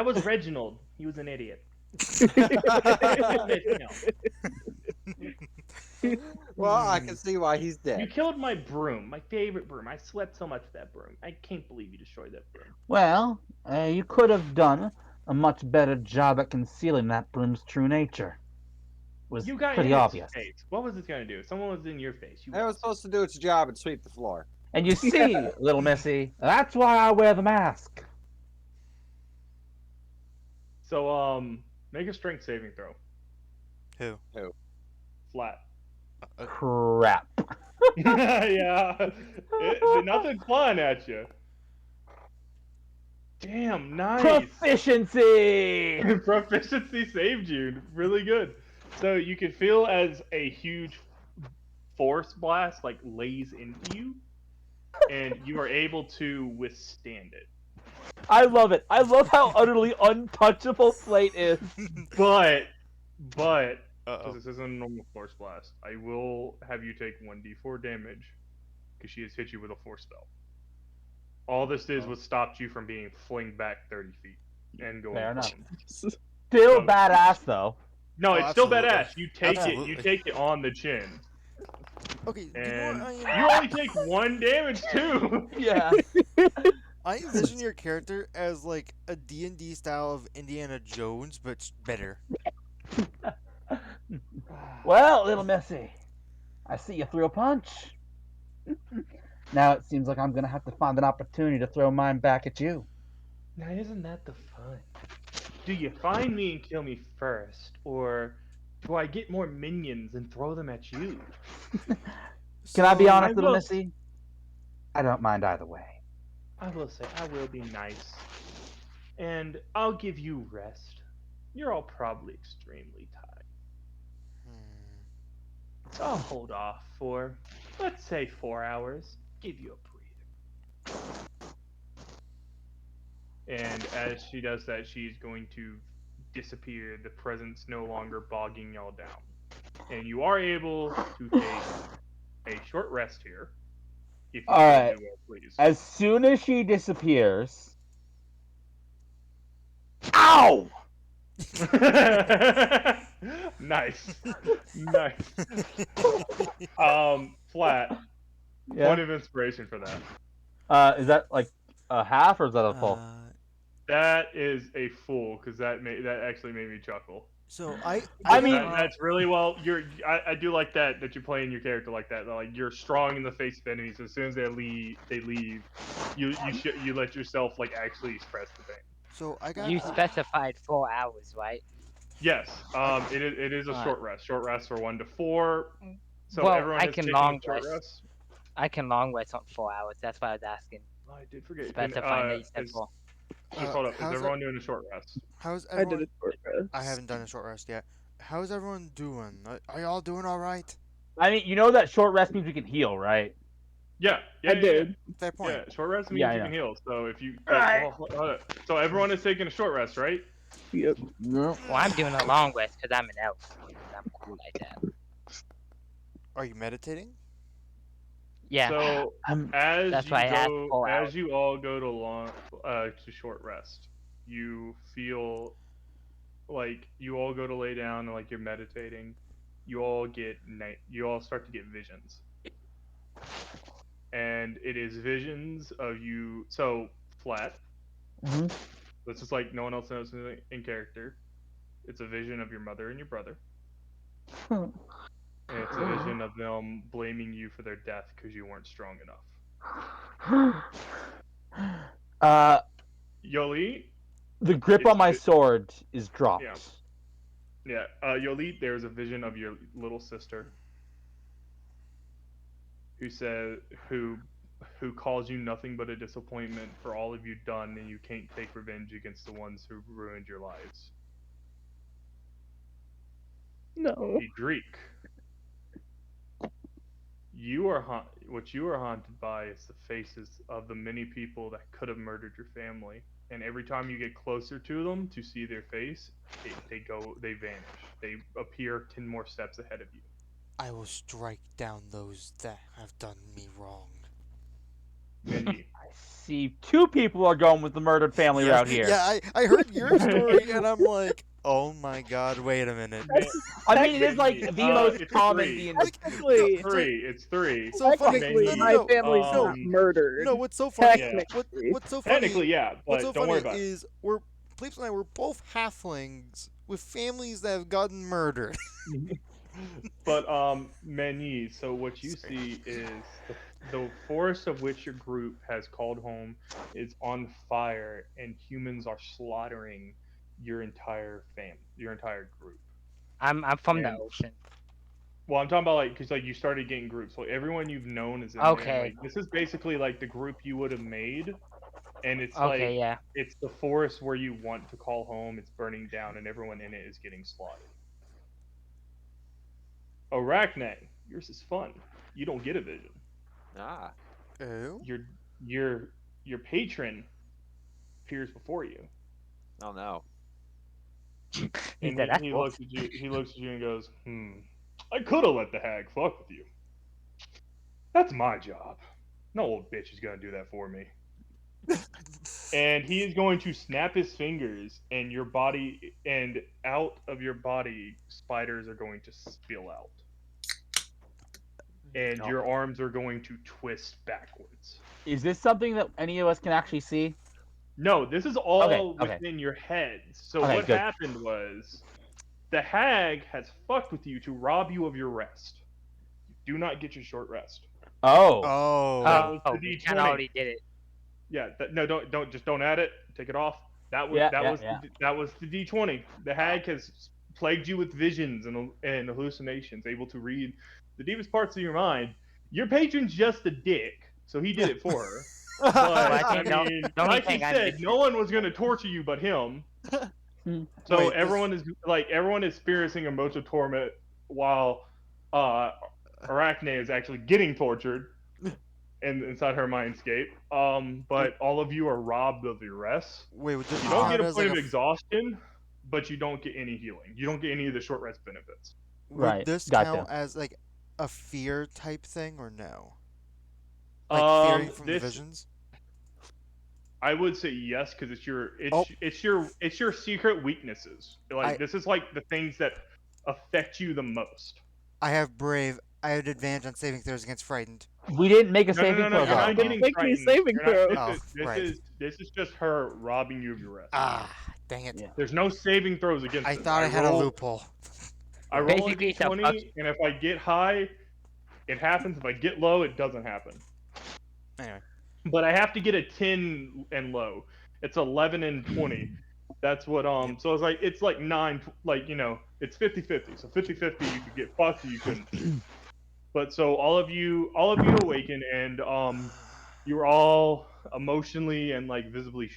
was Reginald. He was an idiot. Well, I can see why he's You dead. killed my broom, my favorite broom. I sweat so much with that broom. I can't believe you destroyed that broom. Well, you could have done a much better job at concealing that broom's true nature. It was You got pretty in its obvious. face. What was it gonna do? Someone was in your face. You It was lost it. supposed to do its job and sweep the floor. And you see, little Missy, that's why I wear the mask. So make a strength saving throw. Who? Flat. Crap. Yeah. Nothing flying at you. Damn, nice. Proficiency. Proficiency saved you. Really good. So you can feel as a huge force blast like lays into you, and you are able to withstand it. I love it. I love how utterly untouchable Flate is. But because Uh-oh. this isn't a normal force blast, I will have you take 1d4 damage because she has hit you with a force spell. All this is was stopped you from being flinged back 30 feet and going Fair enough. prone. Still So- badass though. No, Oh, it's still absolutely. badass. You take it. You Absolutely. take it on the chin, Okay, and I you only take 1 damage too. Yeah. I envision your character as like a D&D style of Indiana Jones, but better. Well, little Missy, I see you threw a punch. Now it seems like I'm gonna have to find an opportunity to throw mine back at you. Now, isn't that the fun? Do you find me and kill me first, or do I get more minions and throw them at you? Can I be So I honest, little will. Missy? I don't mind either way. I will say I will be nice, and I'll give you rest. You're all probably extremely tired, hmm, so I'll hold off for, let's say, 4 hours. Give you a breather. And as she does that, she's going to disappear. The presence no longer bogging y'all down, and you are able to take a short rest here, if you All so right. do, please. As soon as she disappears, ow! Nice, nice. Flat Yeah. point of inspiration for that. Is that like a half or is that a full? That is a fool because that actually made me chuckle. so I I I Like got mean, that's really well. I do like that you're playing your character like that. Like you're strong in the face of enemies. As soon as they leave, you let yourself like actually express the pain. so I got You a specified 4 hours, right? Yes, I it is a Alright. short rest. Short rest for 1 to 4. So Well, everyone I has can taken a long short rest. rest. I can long rest on 4 hours. That's why I was asking. Oh, I did forget. Can Specifying that you said is four. just hold up. Is how's it everyone doing a short rest? how's I did a everyone short I rest. haven't done a short rest yet. How's everyone doing? Are y'all doing all right? I mean, you know that short rest means we can heal, right? Yeah, I yeah, yeah, yeah. did. Fair point. Yeah, short rest Yeah, means I you know. can heal. So if you, but Alright. well, hold up. So everyone is taking a short rest, right? Yep. No. Well, I'm doing a long rest because I'm an elf. I'm cool like that. Are you meditating? Yeah, So I'm. that's why I asked 4 hours. as you all go to short rest, you feel like you all go to lay down and like you're meditating. You all start to get visions, and it is visions of you. So flat. Mhm. This is like no one else knows in character. It's a vision of your mother and your brother, and it's a vision of them blaming you for their death because you weren't strong enough. uh, Yoli, the grip on it's my sword is yeah, dropped. yeah. Yoli, there's a vision of your little sister who said who who calls you nothing but a disappointment for all of you done, and you can't take revenge against the ones who ruined your lives. No. Greek, what you are haunted by is the faces of the many people that could have murdered your family. And every time you get closer to them to see their face, they vanish. They appear 10 more steps ahead of you. I will strike down those that have done me wrong. Many. I see two people are going with the murdered family Yes, route here. yeah, I heard your story and I'm like, oh my god, wait a minute. I mean, it is like Many. the most It's common three. D&D. Like, no, Technically, so It's three. so funny. technically, No, no, my Many. no, family's no, not murdered. no. What's so funny? Yeah. Technically. What's so funny? Technically, yeah, What's so but don't worry funny about it. is we're Pleeps and I were both halflings with families that have gotten murdered. But Many. So what you see is the forest of which your group has called home is on fire, and humans are slaughtering your entire group. I'm from the And ocean. well, I'm talking about like because like you started getting groups. So everyone you've known is in there, and Okay. like this is basically like the group you would have made, and it's like Okay, yeah. it's the forest where you want to call home. It's burning down, and everyone in it is getting slaughtered. Arachne, yours is fun. You don't get a vision. Ah. Oh? Your your your patron appears before you, Oh no. He and said that's he wolf. looks at you. He looks at you and goes, "Hmm, I could have let the hag fuck with you. That's my job. No old bitch is gonna do that for me." And he is going to snap his fingers, and your body and out of your body, spiders are going to spill out, and Oh. your arms are going to twist backwards. Is this something that any of us can actually see? No, this is Okay, all okay. within your heads. So Okay, what good. happened was the hag has fucked with you to rob you of your rest. You do not get your short rest. Oh. Oh. That was Oh, the we kind of D20. already did it. Yeah, no, don't add it. take it off. That was Yeah, that yeah, was yeah. that was the D20. The hag has plagued you with visions and hallucinations, able to read the deepest parts of your mind. Your patron's just a dick, so he did it for her. Well, I But I think mean, the only like I thing I said, missed no one was going to torture you but him. So Wait, everyone is experiencing emotional torment while uh, Arachne is actually getting tortured inside her mindscape. But all of you are robbed of your rest. wait, would this You don't count get a as point like of exhaustion, but you don't get any healing. You don't get any of the short rest benefits. would Right. this Gotcha. count as like a fear type thing or no? Like fearing from the This visions? I would say yes because Oh, it's your secret weaknesses. I Like this is like the things that affect you the most. I have brave. I had advantage on saving throws against frightened. We didn't make a No, no, saving no, no. throw You're though. not getting Make me frightened. saving You're not. throws. Oh, This right. is this is just her robbing you of your rest. Ah, dang it! Yeah. There's no saving throws against I this. thought I had a loophole. I roll a Basically, it's a d20, and if I get high, it happens. If I get low, it doesn't happen. Anyway, But I have to get a 10 and low. It's 11 and 20. That's what Yep. so it's like 9, like it's 50-50. So 50-50 you could get fucked or you couldn't. But so all of you awaken, and you're all emotionally and like visibly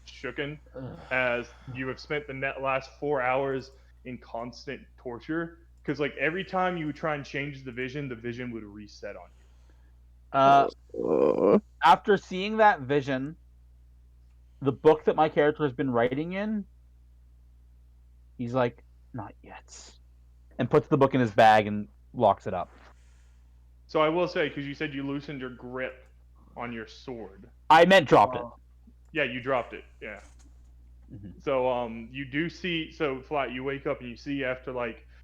shooken as you have spent the last 4 hours in constant torture. Because like every time you would try and change the vision would reset on you. After seeing that vision, the book that my character has been writing in, he's like, not yet. And puts the book in his bag and locks it up. So I will say, because you said you loosened your grip on your sword. I meant dropped it. Yeah, you dropped it. Yeah. Mhm. So you do see. So Flat, you wake up and you see after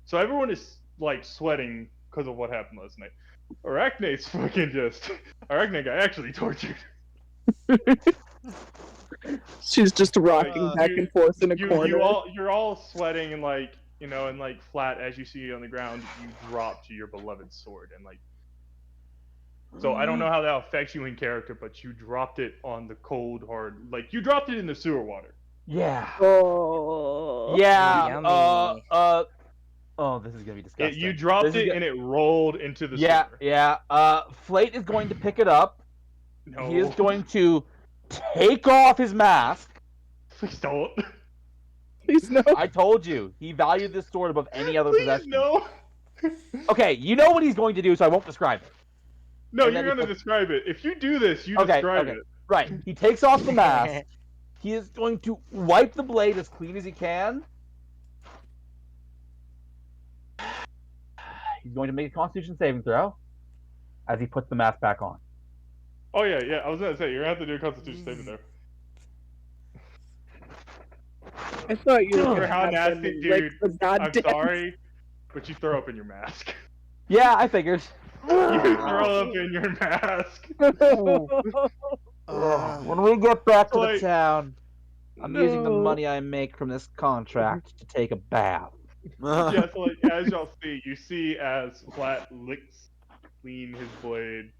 so everyone is like sweating because of what happened last night. Arachne's fucking just Arachne got actually tortured. She's just rocking back and forth in a corner. You're all sweating and and Flat, as you see on the ground, you dropped your beloved sword and So I don't know how that affects you in character, but you dropped it on the cold, hard, you dropped it in the sewer water. Yeah. Oh. Yeah. Yummy. Oh, this is gonna be disgusting. You dropped This is it and it rolled into the Yeah, sewer. yeah. Flate is going to pick it up. No. He is going to take off his mask. Please don't. Please no. I told you, he valued this sword above any other Please possession. no. Okay, you know what he's going to do, so I won't describe it. No, And you're then he gonna puts- describe it. If you do this, you Okay, describe okay. it. Right. He takes off the mask. He is going to wipe the blade as clean as he can. He's going to make a Constitution saving throw as he puts the mask back on. Oh yeah, yeah. I was gonna say you're gonna have to do a Constitution saving throw. I thought you were For gonna how have them nasty, in, like, dude. the I'm goddamn- sorry, but you throw up in your mask. Yeah, I figured. You throw up in your mask. When we get back to the Like- town, I'm using the No. money I make from this contract to take a bath. Yeah, so as y'all see, you see as Flat licks clean his blade,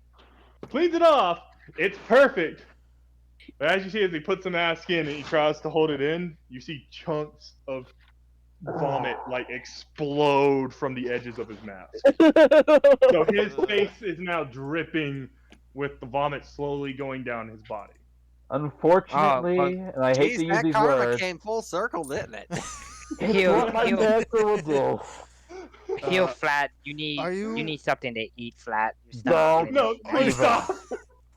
cleans it off. It's perfect. But as you see, as he puts the mask in and he tries to hold it in, you see chunks of vomit explode from the edges of his mask. So his face is now dripping with the vomit slowly going down his body. Unfortunately, and I hate Jeez, to use that these karma words, came full circle, didn't it? it's Heal, what my heal, character will do. heal, Uh, Flat. You need are you- something to eat, Flat. Your No, stomach's No, getting please evil. stop.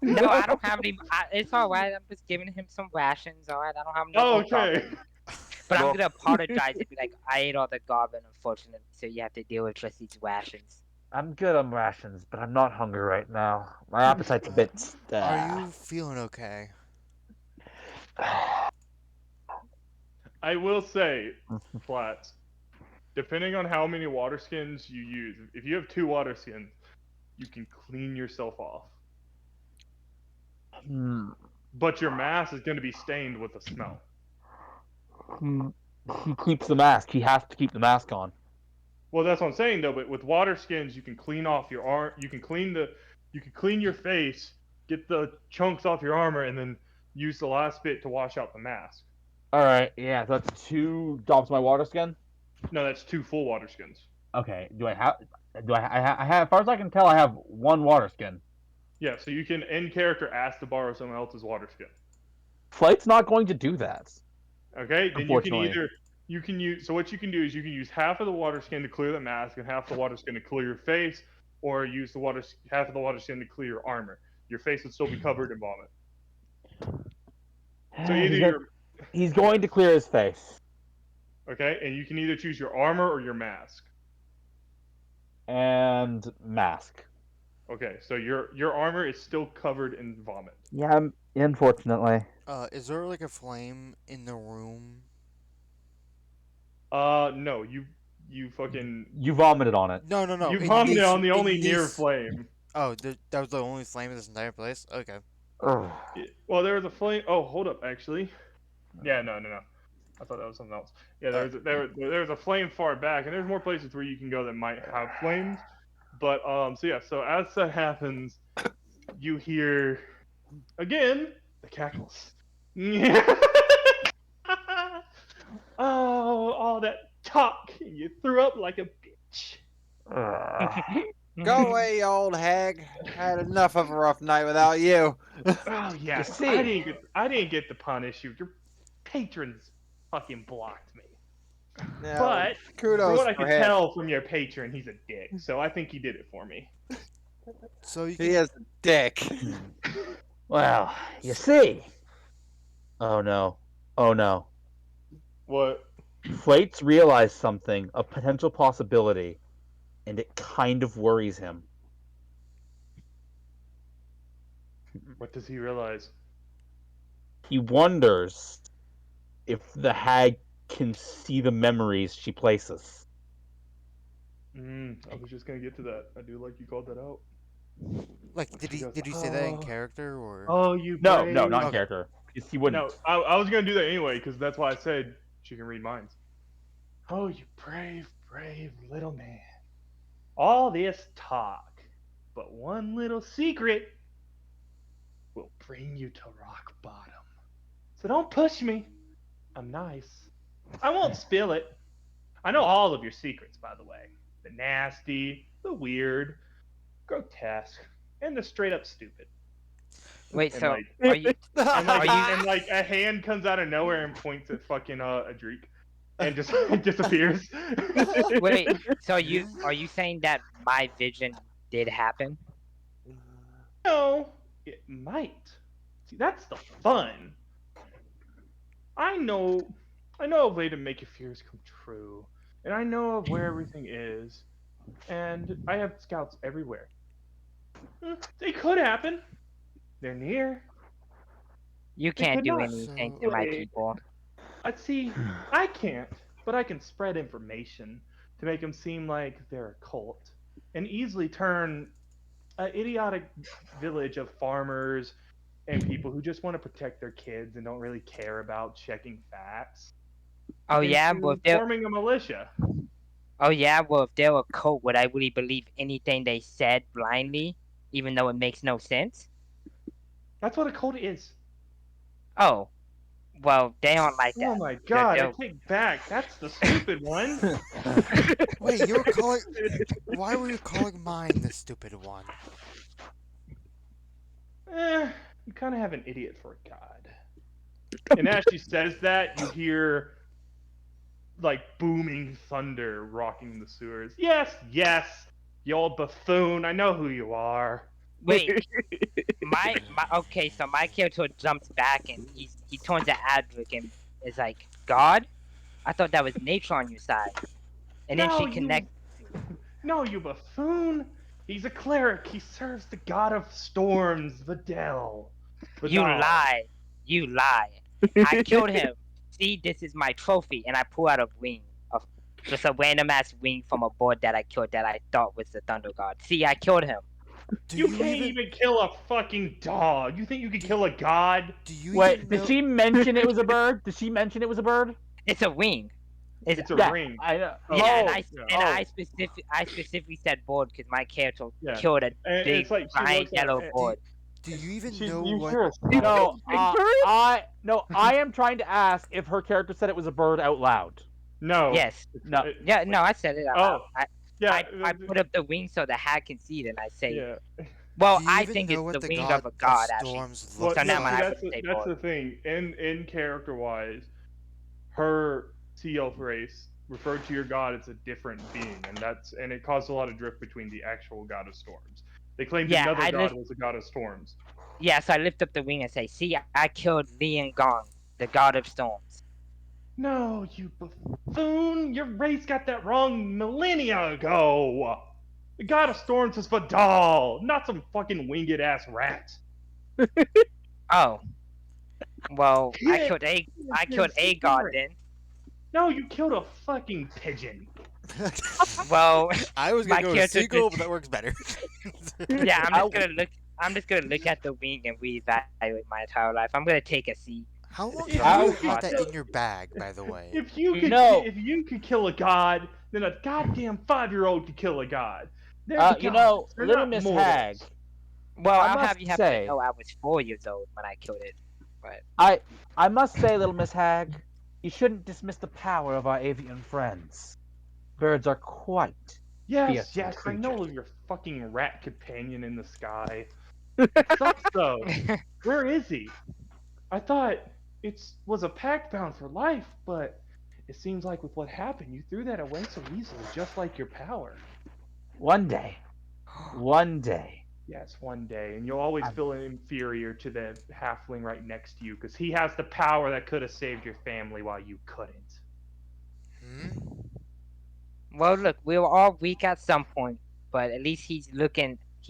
No, I don't have any. It's all right. I'm just giving him some rations. All right, I don't have no. Oh, no problem. okay. But I'm Well- gonna apologize and be like, I ate all the goblin, unfortunately, so you have to deal with just these rations. I'm good on rations, but I'm not hungry right now. My appetite's a bit. Are you feeling okay? I will say, Flat, depending on how many water skins you use, if you have 2 water skins, you can clean yourself off. Hmm. But your mask is going to be stained with the smell. He keeps the mask. He has to keep the mask on. Well, that's what I'm saying though. But with water skins, you can clean off your arm. You can clean your face, get the chunks off your armor, and then use the last bit to wash out the mask. All right, yeah, so that's 2 drops of my water skin. No, that's 2 full water skins. Okay, do I have? Do I have? As far as I can tell, I have 1 water skin. Yeah, so you can in character ask to borrow someone else's water skin. Flight's not going to do that. Okay, then Unfortunately. you can use so what you can do is you can use half of the water skin to clear the mask and half the water skin to clear your face, or use the half of the water skin to clear your armor. Your face would still be covered in vomit. So either your He's going to clear his face. okay, and you can either choose your armor or your mask. And mask. Okay, so your armor is still covered in vomit. Yeah, unfortunately. Is there like a flame in the room? No, you fucking You vomited on it. No, you in vomited this- on the only in near this- flame. Oh, that was the only flame in this entire place. Okay. Ugh. Well, there was a flame. Oh, hold up, actually. Yeah, no. I thought that was something else. Yeah, there's a flame far back, and there's more places where you can go that might have flames. But so as that happens, you hear again the cackles. Oh, all that talk, and you threw up like a bitch. Go away, you old hag. I had enough of a rough night without you. Oh yeah, You see. I didn't get to punish you. Your patrons fucking blocked me. Now, But kudos from what I for can him. tell from your patron, he's a dick. So I think he did it for me. So you He can, is a dick. Well, you see. Oh no. Oh no. What? Flates realized something, a potential possibility, and it kind of worries him. What does he realize? He wonders if the hag can see the memories she places. I was just gonna get to that. I do like you called that out. like did He he goes, did he say that in "Oh, character or? Oh, you No, brave. no, not in Okay. character. Because he wouldn't. No, I was gonna do that anyway because that's why I said she can read minds. Oh, you brave, brave little man. All this talk, but one little secret will bring you to rock bottom. So don't push me. I'm nice. I won't spill it. I know all of your secrets, by the way. The nasty, the weird, grotesque, and the straight up stupid. Wait, And so like, are you? and you- like a hand comes out of nowhere and points at fucking Adric, and just disappears. Wait, so are you saying that my vision did happen? No, it might. See, that's the fun. I know a way to make your fears come true, and I know of where everything is, and I have scouts everywhere. They could happen. They're near. You They can't could do not. anything So- to my people. I see. I can't, but I can spread information to make them seem like they're a cult, and easily turn an idiotic village of farmers and people who just want to protect their kids and don't really care about checking facts Oh yeah, well into if they're forming a militia. well if they're a cult, would I really believe anything they said blindly, even though it makes no sense? That's what a cult is. Oh, well they aren't like Oh that. my god, I they'll- take back. That's the stupid one. Wait, you were calling. Why were you calling mine the stupid one? You kind of have an idiot for a god. And as she says that, you hear like booming thunder rocking the sewers. Yes, yes, you old buffoon. I know who you are. Wait, my okay, so my character jumps back and he turns to Adric and is like, God? I thought that was nature on your side. And then she No, connects. No, you buffoon. He's a cleric. He serves the god of storms, Videl. You lie. You lie. I killed him. See, this is my trophy, and I pull out a ring, of just a random ass ring from a board that I killed that I thought was the Thunder God. See, I killed him. Do You can't even kill a fucking dog. You think you can kill a god? Do you Wait, even did know? she mention it was a bird? Did she mention it was a bird? It's a ring. It's a Yeah, ring. I know. Yeah, and yeah. I specifically said board because my character Yeah. killed a And big it's like she giant looks at yellow it, board. Do you even She, know you what? hear a You sigh. No, big bird? I am trying to ask if her character said it was a bird out loud. No. Yes. No. Yeah, Like, no, I said it out oh, loud. yeah, I put up the wing so the hat can see it, and I say, yeah. well, Do you I even think know it's what the the wing god of a of god, actually. storms Well, So looks now no, mind, see, I like? wouldn't say that's bird. the thing. In character wise, her sea elf race referred to your god as a different being, and it caused a lot of drift between the actual god of storms. They claimed Yeah, another god was the god of storms. yeah, so I lift up the wing and say, see, I killed Lian Gong, the god of storms. No, you buffoon! Your race got that wrong millennia ago. The god of storms is Vidal, not some fucking winged ass rat. Oh, well, Hit I him, killed a god spirit. then. No, you killed a fucking pigeon. Well, I was gonna my go with character seagull, just, but that works better. yeah, I, I'm just gonna look at the wing and reevaluate my entire life. I'm gonna take a seat. How long Just If have try you to you I, could had that process. kill, in your bag, by the way? no, if you could kill a god, then a goddamn 5-year-old could kill a god. They're the gods. They're Little not Miss Hag, mortals. Well, I I'll must have you to say, know I was 4 years old when I killed it. But I, I must say, Little Miss Hag, you shouldn't dismiss the power of our avian friends. Birds are quite Yes, fearsome yes, I creatures. know your fucking rat companion in the sky. It sucks though. Where is he? I thought it was a pact bound for life, but it seems like with what happened, you threw that away so easily, just like your power. One day, one day, Yes, one day, and you'll always I'm, feel inferior to the halfling right next to you because he has the power that could have saved your family while you couldn't. Hmm? well, look, we were all weak at some point, but at least he's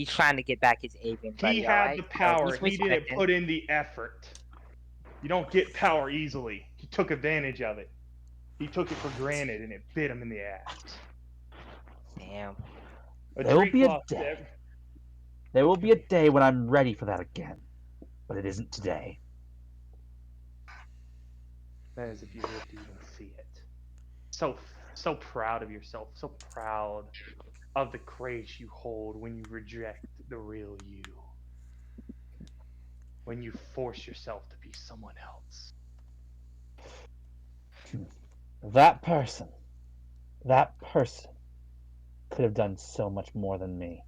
trying to get back his avian He buddy, all had right? the So power. let's He respect didn't him. put in the effort. You don't get power easily. He took advantage of it. He took it for granted, and it bit him in the ass. Damn. A there will tree be a cloth. day. There will be a day when I'm ready for that again, but it isn't today. That is if you live to even see it. So so proud of yourself. So proud of the grace you hold when you reject the real you. When you force yourself to be someone else. That person, that person could have done so much more than me.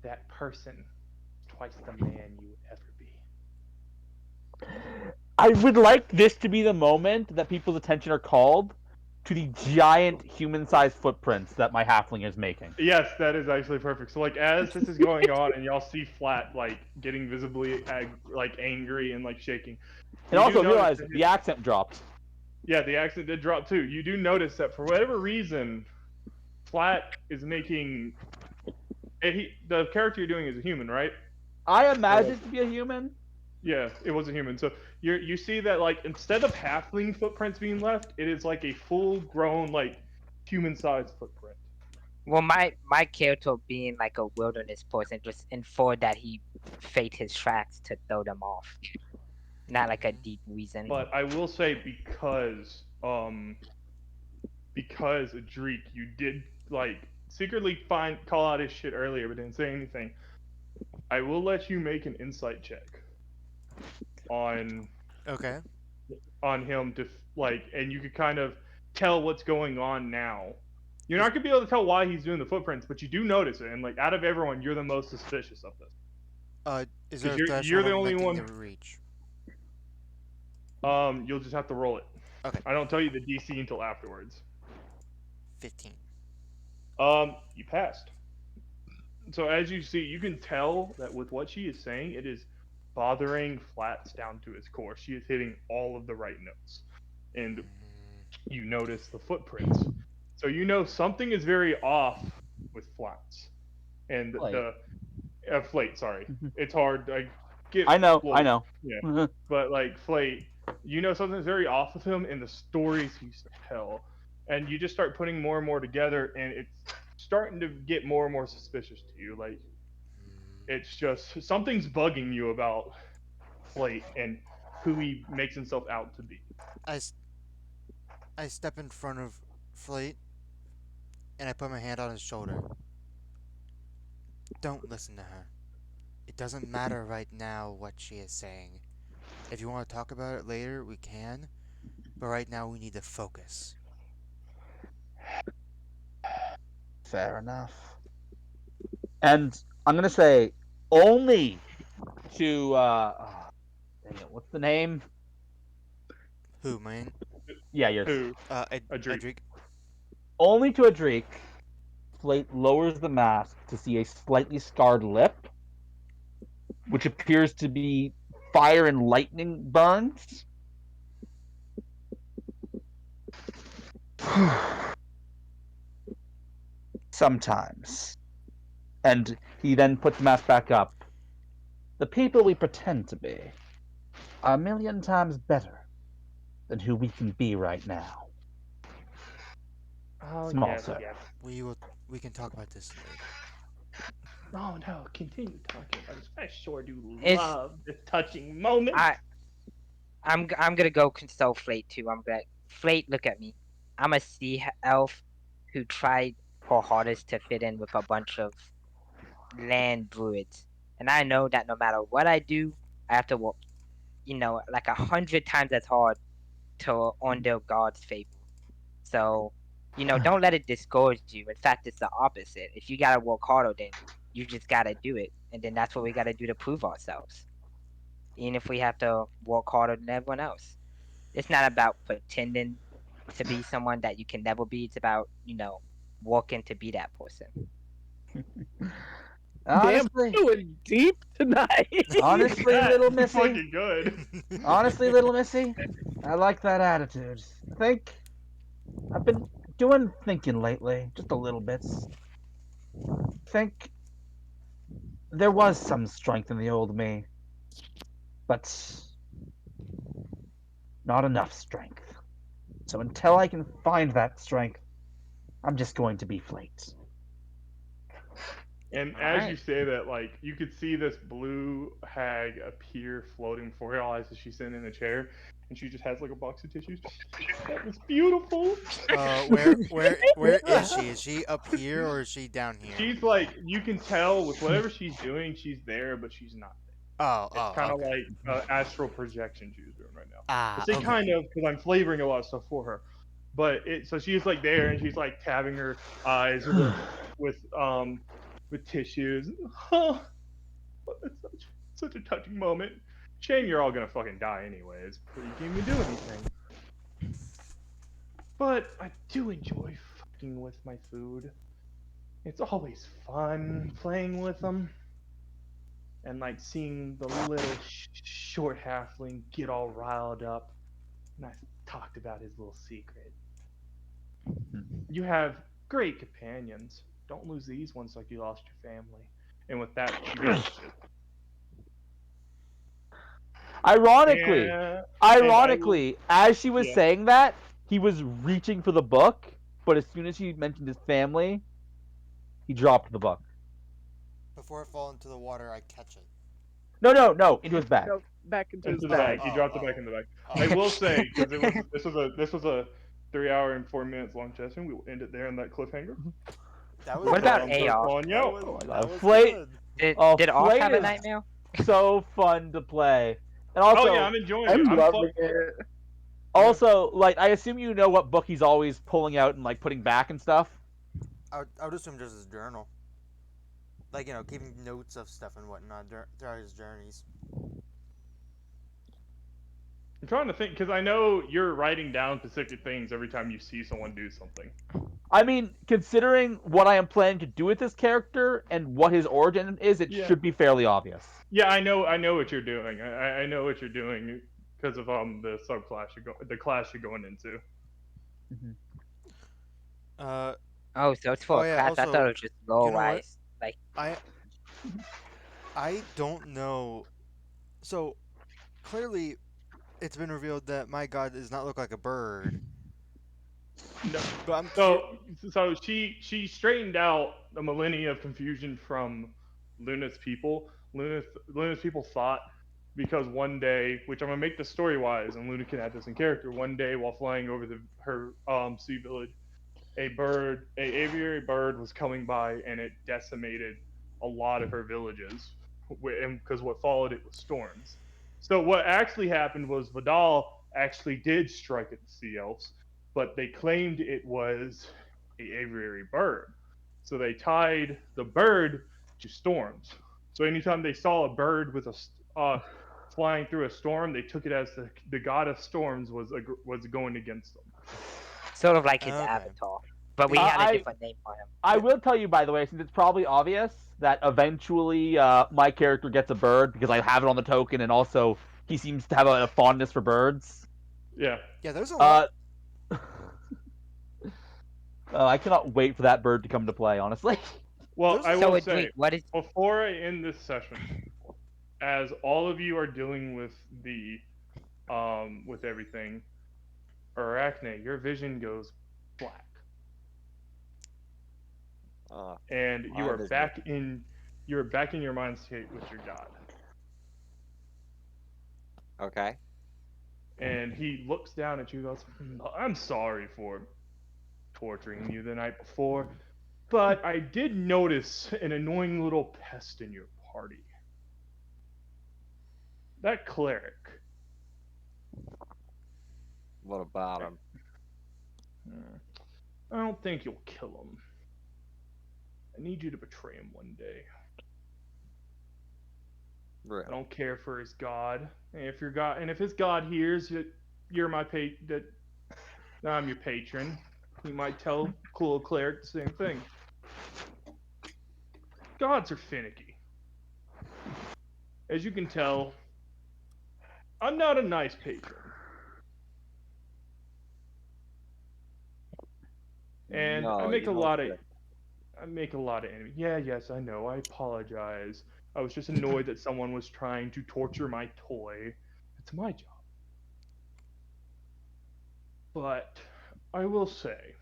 That person, twice the man you would ever be. I would like this to be the moment that people's attention are called to the giant human-sized footprints that my halfling is making. Yes, that is actually perfect. So like as this is going on and y'all see Flat like getting visibly like angry and like shaking, And you do also notice realize that the accent dropped. yeah, the accent did drop too. You do notice that for whatever reason, Flat is making the character you're doing is a human, right? I Or imagine like it to be a human. yeah, it was a human. So you see that like instead of halfling footprints being left, it is like a full grown like human sized footprint. Well, my character being like a wilderness person just inferred that he faked his tracks to throw them off, not like a Hmm? deep reason. But I will say because Dreek, you did like secretly call out his shit earlier, but didn't say anything. I will let you make an insight check on Okay. him to like, and you could kind of tell what's going on now. You're Is not gonna be able to tell why he's doing the footprints, but you do notice it, and like out of everyone, you're the most suspicious of this is there because a you're threshold the I'm only looking to one. reach? You'll just have to roll it. Okay. I don't tell you the DC until afterwards. 15. You passed. So as you see, you can tell that with what she is saying, it is bothering Flats down to its core. She is hitting all of the right notes, and Mm, you notice the footprints. So you know something is very off with Flats, and Like, the Flate. Sorry, it's hard. I get I know, I well, know. yeah, but like Flate, you know something's very off with him in the stories he's tell, and you just start putting more and more together, and it's starting to get more and more suspicious to you. Like mm. it's just something's bugging you about Flate and who he makes himself out to be. I, s- I step in front of Flate and I put my hand on his shoulder. Don't listen to her. It It doesn't matter right now what she is saying. If you want to talk about it later, we can. But right now, we need to focus. Fair enough. And I'm gonna say only to dang it, what's the name? Who, man? Yeah, yours. Who? Adri. Edric. Only to Adric, Slate lowers the mask to see a slightly scarred lip, which appears to be fire and lightning burns. Sometimes. And he then puts the mask back up. The people we pretend to be are a million times better than who we can be right now. Oh Small yes, sir. yes. We will. We can talk about this later. Oh no, continue talking about this. I sure do It's love this touching moment. I'm gonna go console Flate too. I'm gonna Flate. Look at me. I'm a sea elf who tried her hardest to fit in with a bunch of land druids, and I know that no matter what I do, I have to work, like 100 times as hard to on their god's favor. So, don't let it discourage you. In fact, it's the opposite. If you gotta work harder, then you just gotta do it, and then that's what we gotta do to prove ourselves, even if we have to work harder than everyone else. It's not about pretending to be someone that you can never be. It's about, working to be that person. Damn, Honestly, going deep tonight. Look at honestly, that. little It's Missy. fucking good. Honestly, little Missy, I like that attitude. I think I've been doing thinking lately, just a little bits. I think there was some strength in the old me, but not enough strength. So until I can find that strength, I'm just going to be Flate. And All as you right. say that, like you could see this blue hag appear floating before your eyes as she's sitting in a chair, and she just has like a box of tissues. That was beautiful. Where is she? Is she up here or is she down here? She's like you can tell with whatever she's doing, she's there, but she's not Oh, there. It's oh, kind of okay. like astral projection she's doing right now. I Ah, say okay. kind of because I'm flavoring a lot of stuff for her, but so she's like there and she's like tapping her eyes with um with tissues. Oh, it's such a touching moment. Shame you're all gonna fucking die anyways before you can even do anything. But I do enjoy fucking with my food. It's always fun playing with them and like seeing the little short halfling get all riled up. And I talked about his little secret. You have great companions. Don't lose these ones like you lost your family. And with that, she vanishes. Ironically, And I will, ironically, as she was yeah. saying that, he was reaching for the book, but as soon as she mentioned his family, he dropped the book. Before it falls into the water, I catch it. No, into his bag. No, back into his Into the Oh, bag. bag. He oh, dropped it back oh, in the bag. I oh. will say because this was a 3 hour and 4 minutes long session. We will end it there on that cliffhanger. That was What about good. So AR? calling you That out. was Oh my that god, was Flate! good. Did Oh, did Off Flate have a is nightmare? so fun to play, and Oh yeah, also, I'm enjoying it. I'm I'm fun. loving it. Yeah. also, like I assume you know what book he's always pulling out and like putting back and stuff. I would assume just his journal, like keeping notes of stuff and whatnot throughout his journeys. I'm trying to think because I know you're writing down specific things every time you see someone do something. I mean, considering what I am planning to do with this character and what his origin is, it Yeah. should be fairly obvious. Yeah, I know what you're doing. I know what you're doing because of the subclass the class you're going into. Mhm. Uh Oh, so it's oh for a yeah. class. I Also, thought it was just you role know what? wise. Like, I I don't know. So clearly, it's been revealed that my god does not look like a bird. No, But I'm curious. so she straightened out the millennia of confusion from Luna's people. Luna's people thought because one day, which I'm gonna make this story wise, and Luna can add this in character. One day, while flying over her sea village, a aviary bird was coming by, and it decimated a lot of her villages. because what followed it was storms. So what actually happened was Vidal actually did strike at the sea elves, but they claimed it was a aviary bird. So they tied the bird to storms. So anytime they saw a bird with flying through a storm, they took it as the god of storms was going against them. Sort of like his Okay. avatar, but we The had a I different name for him. I yeah, will tell you, by the way, since it's probably obvious that eventually my character gets a bird because I have it on the token, and also he seems to have a fondness for birds. Yeah. yeah. There's a lot. Uh, I cannot wait for that bird to come to play. Honestly. Well, There's I a So, will Adric, say what is? before I end this session, as all of you are dealing with the with everything, Arachne, your vision goes black, Uh, and my vision. you're back in your mind state with your god. Okay. And he looks down at you and goes, I'm sorry for torturing you the night before, but I did notice an annoying little pest in your party. That cleric. What about him? Hmm, I don't think you'll kill him. I need you to betray him one day. I Really? don't care for his god. And if his god hears that you're my that I'm your patron, he might tell cool cleric the same thing. Gods are finicky. As you can tell, I'm not a nice patron, and No, you don't say. I make a lot of enemies. Yeah, yes, I know. I apologize. I was just annoyed that someone was trying to torture my toy. It's my job. But I will say,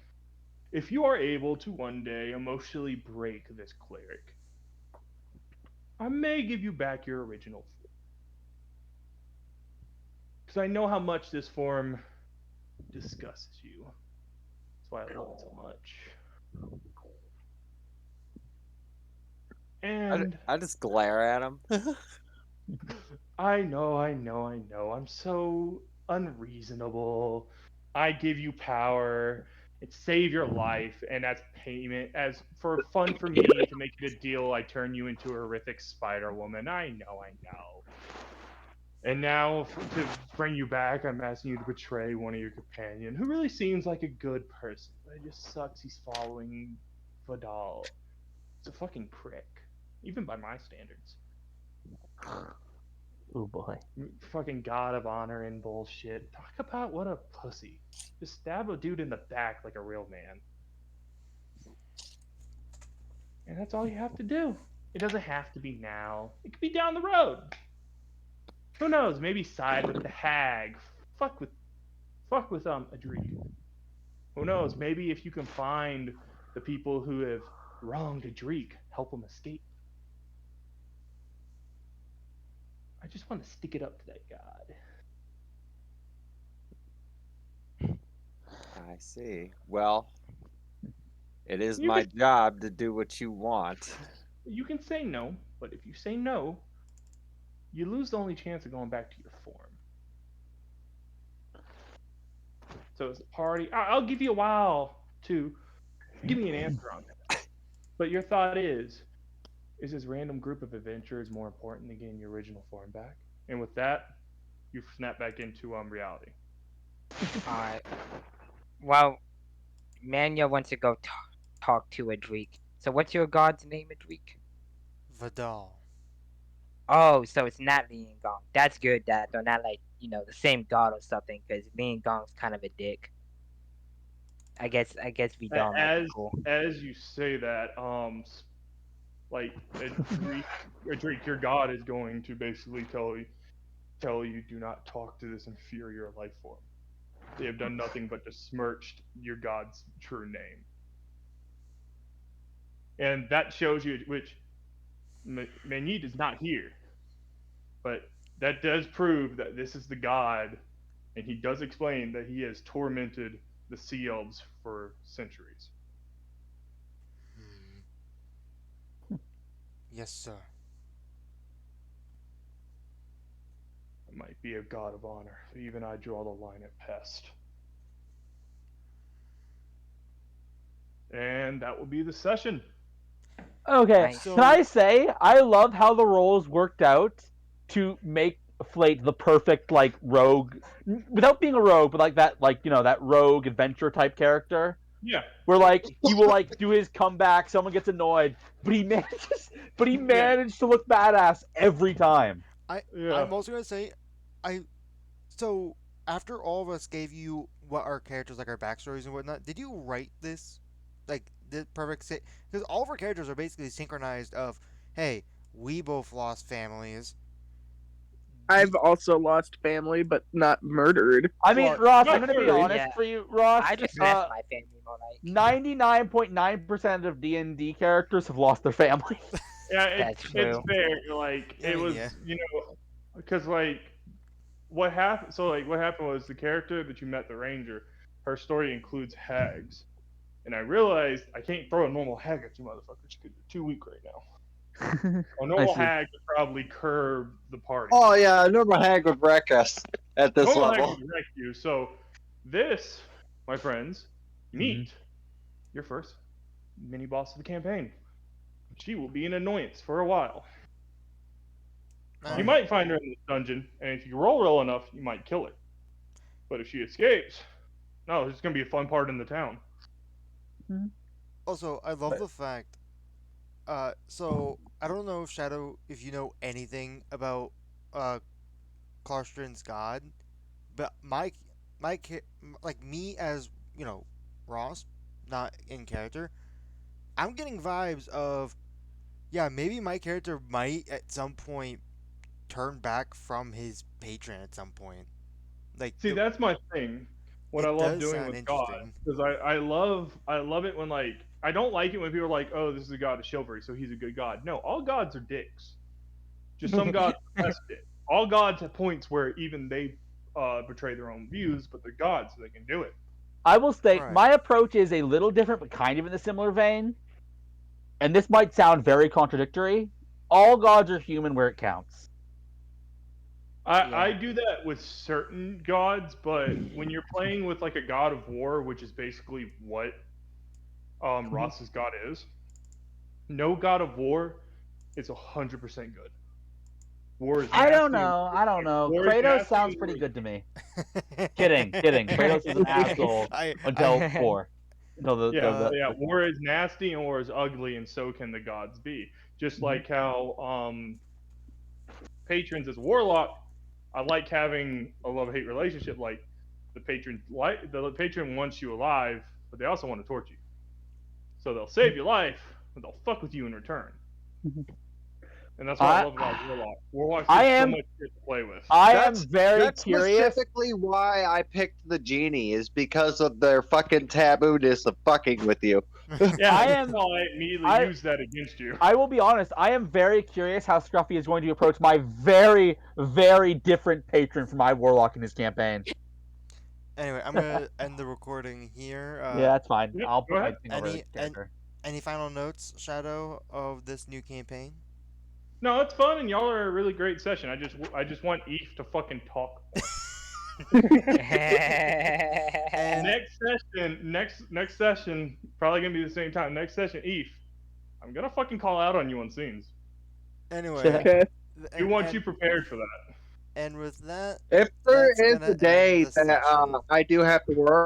if you are able to one day emotionally break this cleric, I may give you back your original form. Because I know how much this form disgusts you. That's why I love it so much. And I just glare at him. I know. I'm so unreasonable. I give you power and save your life, and as payment, as for fun for me to make it a deal, I turn you into a horrific Spider Woman. I know. And now, to bring you back, I'm asking you to betray one of your companion, who really seems like a good person, but it just sucks he's following Vidal. It's a fucking prick, even by my standards. Oh boy. Fucking god of honor and bullshit. Talk about what a pussy. Just stab a dude in the back like a real man. And that's all you have to do. It doesn't have to be now. It could be down the road. Who knows? Maybe side with the hag. Fuck with Adric. Who knows? Maybe if you can find the people who have wronged Adric, help them escape. I just want to stick it up to that god. I see. Well, it is You my can job to do what you want. you can say no, but if you say no, you lose the only chance of going back to your form. So it's a party. I'll give you a while to give me an answer on that. But your thought is this random group of adventurers more important than getting your original form back? And with that, you snap back into reality. Alright. Well, Manya wants to go talk to Adric. So, what's your god's name, Adric? Vidal. Oh, so it's not Lian Gong. That's good that they're not like, the same god or something, because Lian Gong's kind of a dick. I guess Vidal might be As cool. as you say that, like Adric, your god is going to basically tell you do not talk to this inferior life form. They have done nothing but besmirched your god's true name, and that shows you which Manit is not here, but that does prove that this is the god, and he does explain that he has tormented the sea elves for centuries. Hmm. Yes, sir. might be a god of honor, but even I draw the line at pest. And that will be the session. Okay, Nice. can I So say I love how the roles worked out to make Flate the perfect like rogue, without being a rogue, but like that that rogue adventure type character Yeah, where like he will like do his comeback, someone gets annoyed, but he yeah, managed to look badass every time. I yeah. I'm also gonna say, I so after all of us gave you what our characters like our backstories and whatnot, did you write this like the perfect because all of our characters are basically synchronized of, hey, we both lost families. I've The also lost family, but not murdered. I mean, well, Ross, I'm Not gonna be murdered. honest Yeah, for you, Ross. I just left my family more like. 99.9% of D&D characters have lost their family. Yeah, That's it's true. fair. Like I it mean, was, yeah. because like what happened. So like what happened was the character that you met, the ranger, her story includes hags, and I realized I can't throw a normal hag at you motherfuckers because you're too weak right now. A I normal see. hag would probably curb the party. Oh yeah, normal hag would wreck us at this Normal hag level. would wreck you. So this, my friends, meet your first mini boss of the campaign. She will be an annoyance for a while. All You right. might find her in this dungeon, and if you roll well enough, you might kill her. But if she escapes, no, it's gonna be a fun part in the town. Also, I love the fact. So I don't know if Shadow, if you know anything about uh Clarstrin's god, but like me as Ross, not in character, I'm getting vibes of, yeah, maybe my character might at some point turn back from his patron at some point. Like See, that's my thing. What I it love does doing sound with God, interesting. because I love it when like I don't like it when people are like, oh, this is a god of chivalry, so he's a good god. No, all gods are dicks. Just some gods are less dick. All gods have points where even they betray their own views, but they're gods, so they can do it. I will state Right. my approach is a little different, but kind of in a similar vein. And this might sound very contradictory. All gods are human where it counts. I Yeah. do that with certain gods, but when you're playing with like a god of war, which is basically what Ross's god is, no god of war is 100% good. War is I don't nasty and know. I don't know. war is Kratos nasty sounds and war pretty is good to me. Kidding. Kratos is an asshole I until 4. Until yeah. War is nasty and war is ugly, and so can the gods be. Just like how patrons as warlock, I like having a love hate relationship. Like the patron wants you alive, but they also want to torture you. So they'll save your life, but they'll fuck with you in return. And that's what I I love about warlock. Warlocks I get so am much shit to play with. I am That's very that's curious. specifically why I picked the genie, is because of their fucking taboo-ness of fucking with you. Yeah, I that's am how I immediately I use that against you. I will be honest. I am very curious how Scruffy is going to approach my very, very different patron for my warlock in his campaign. Anyway, I'm gonna end the recording here. Yeah, that's fine. Yep, I'll go put my ahead. thing over the And character. any final notes, Shadow, of this new campaign? No, it's fun, and y'all are a really great session. I just want Eve to fucking talk more. And Next session, probably gonna be the same time. Next session, Eve, I'm gonna fucking call out on you on scenes. anyway, Okay. We want you prepared for that. and with that, If there that's is gonna a end day the that session. I do have to work